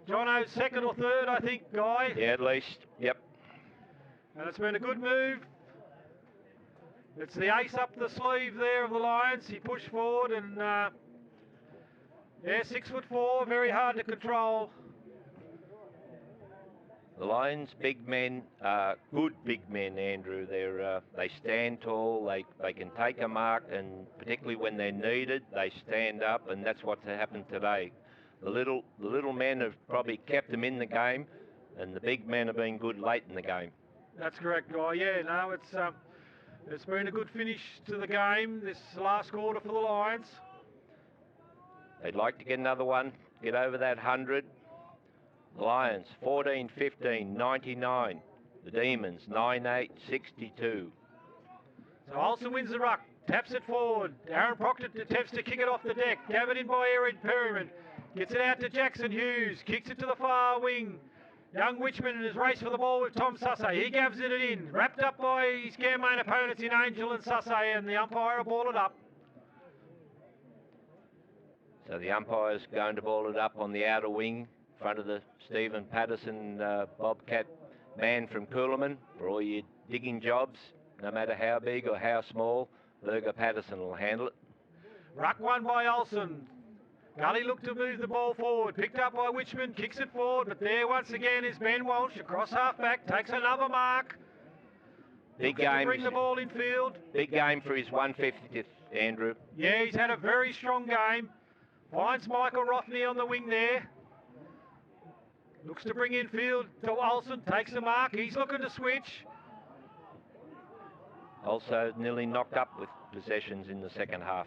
Jono's second or third, I think, Guy. Yeah, at least, yep. And it's been a good move. It's the ace up the sleeve there of the Lions. He pushed forward and, 6'4", very hard to control. The Lions, big men, good big men, Andrew. They stand tall, they can take a mark, and particularly when they're needed, they stand up, and that's what's happened today. The little men have probably kept them in the game, and the big men have been good late in the game. That's correct, Guy. Yeah, no, it's been a good finish to the game this last quarter for the Lions. They'd like to get another one, get over that 100. Lions 14-15, 99. The Demons 9-8, 62. So Olsen wins the ruck, taps it forward. Aaron Proctor attempts to kick it off the deck. Gathered in by Erin Perryman. Gets it out to Jackson Hughes. Kicks it to the far wing. Young Witchman has raced for the ball with Tom Sussay. He gathers it in. Wrapped up by his Ganmain opponents in Angel and Sussay, and the umpire will ball it up. So the umpire's going to ball it up on the outer wing, in front of the Stephen Patterson Bobcat man from Coolaman. For all your digging jobs, no matter how big or how small, Virgo Patterson will handle it. Ruck won by Olsen. Gully looked to move the ball forward, picked up by Witchman, kicks it forward, but there once again is Ben Walsh across half back, takes another mark. Big game. Bring the ball in field. Big game for his 150th, Andrew. Yeah, he's had a very strong game. Finds Michael Rothney on the wing there. Looks to bring in field to Olsen, takes the mark, he's looking to switch. Also nearly knocked up with possessions in the second half.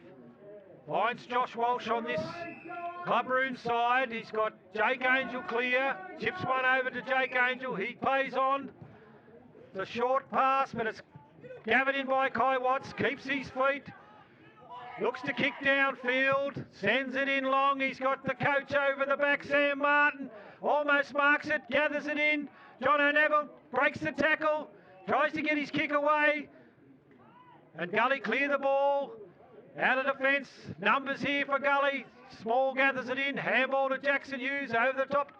Finds Josh Walsh on this clubroom side. He's got Jake Angel clear. Chips one over to Jake Angel. He plays on. It's a short pass, but it's gathered in by Kai Watts. Keeps his feet. Looks to kick downfield. Sends it in long. He's got the coach over the back, Sam Martin. Almost marks it. Gathers it in. John O'Neill breaks the tackle. Tries to get his kick away. And Gully clear the ball. Out of defence, numbers here for Gully. Small gathers it in, handball to Jackson Hughes, over the top,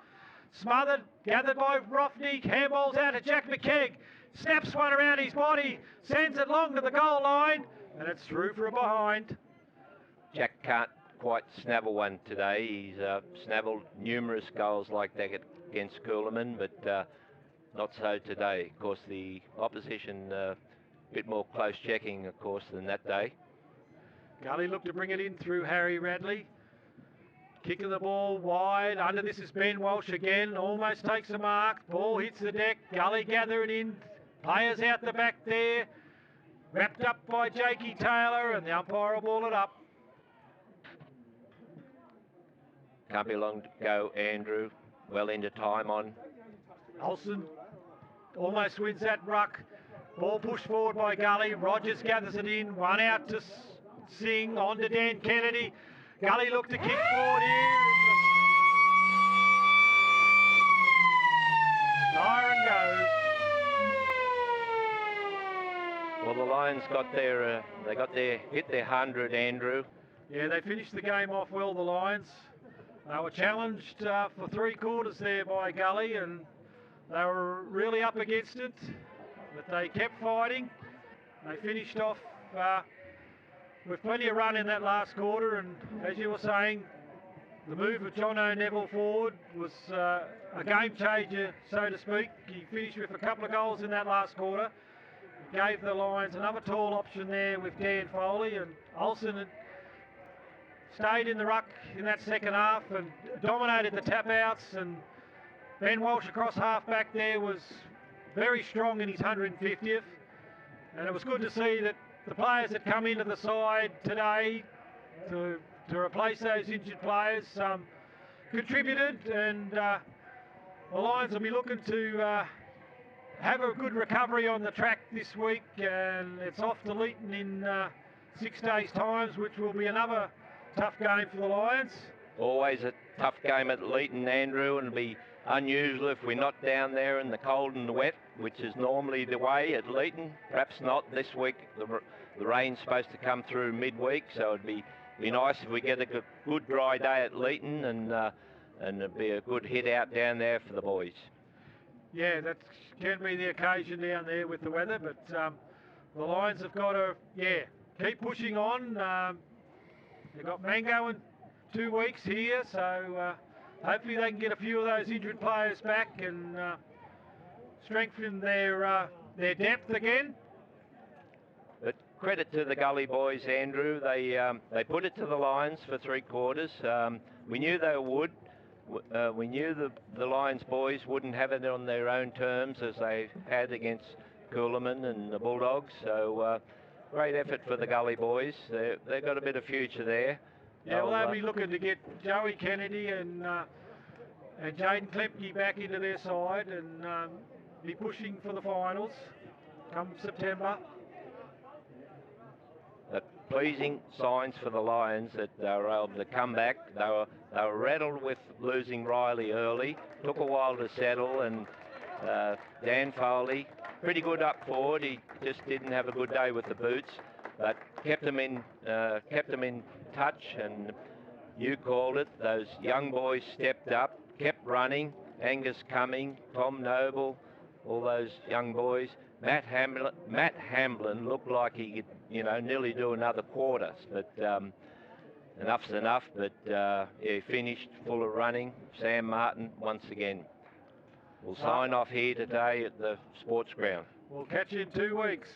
smothered, gathered by Rothney, handballs out to Jack McKegg, snaps one around his body, sends it long to the goal line, and it's through for a behind. Jack can't quite snavel one today. He's snavelled numerous goals like that against Coolaman, but not so today. Of course, the opposition a bit more close checking, of course, than that day. Gully looked to bring it in through Harry Radley. Kicking the ball wide. Under this is Ben Walsh again. Almost takes a mark. Ball hits the deck. Gully gather it in. Players out the back there. Wrapped up by Jakey Taylor, and the umpire will ball it up. Can't be long to go, Andrew. Well into time on. Olsen almost wins that ruck. Ball pushed forward by Gully. Rogers gathers it in. One out to Singh, on to Dan Kennedy. Gully looked to kick forward here. Siren goes. Well, the Lions got their, hit their 100, Andrew. Yeah, they finished the game off well, the Lions. They were challenged for 3 quarters there by Gully, and they were really up against it, but they kept fighting. They finished off with plenty of run in that last quarter, and as you were saying, the move of John O'Neill forward was a game changer, so to speak. He finished with a couple of goals in that last quarter. He gave the Lions another tall option there with Dan Foley, and Olsen had stayed in the ruck in that second half and dominated the tap outs, and Ben Walsh across half back there was very strong in his 150th, and it was good to see that the players that come into the side today to replace those injured players contributed, and the Lions will be looking to have a good recovery on the track this week, and it's off to Leeton in 6 days' time, which will be another tough game for the Lions. Always a tough game at Leeton, Andrew, and it'll be unusual if we're not down there in the cold and the wet, which is normally the way at Leeton. Perhaps not this week. The rain's supposed to come through midweek, so it'd be nice if we get a good dry day at Leeton, and it'd be a good hit out down there for the boys. Yeah, that can be the occasion down there with the weather, but the Lions have got to, keep pushing on. They've got Mango in 2 weeks here, so hopefully they can get a few of those injured players back and strengthen their depth again. But credit to the Gully boys, Andrew. They put it to the Lions for 3 quarters. We knew they would. We knew the Lions boys wouldn't have it on their own terms as they had against Coolaman and the Bulldogs. So great effort for the Gully boys. They've got a bit of future there. Yeah, well, they'll be looking to get Joey Kennedy and Jaden Klepke back into their side and be pushing for the finals come September. The pleasing signs for the Lions that they were able to come back. They were rattled with losing Riley early. Took a while to settle, and Dan Foley, pretty good up forward. He just didn't have a good day with the boots, but kept them in touch. And you called it. Those young boys stepped up, kept running. Angus Cumming, Tom Noble, all those young boys. Matt Hamblin looked like he could, nearly do another quarter, but enough's enough. But he finished full of running. Sam Martin once again. We'll sign off here today at the sports ground. We'll catch you in 2 weeks.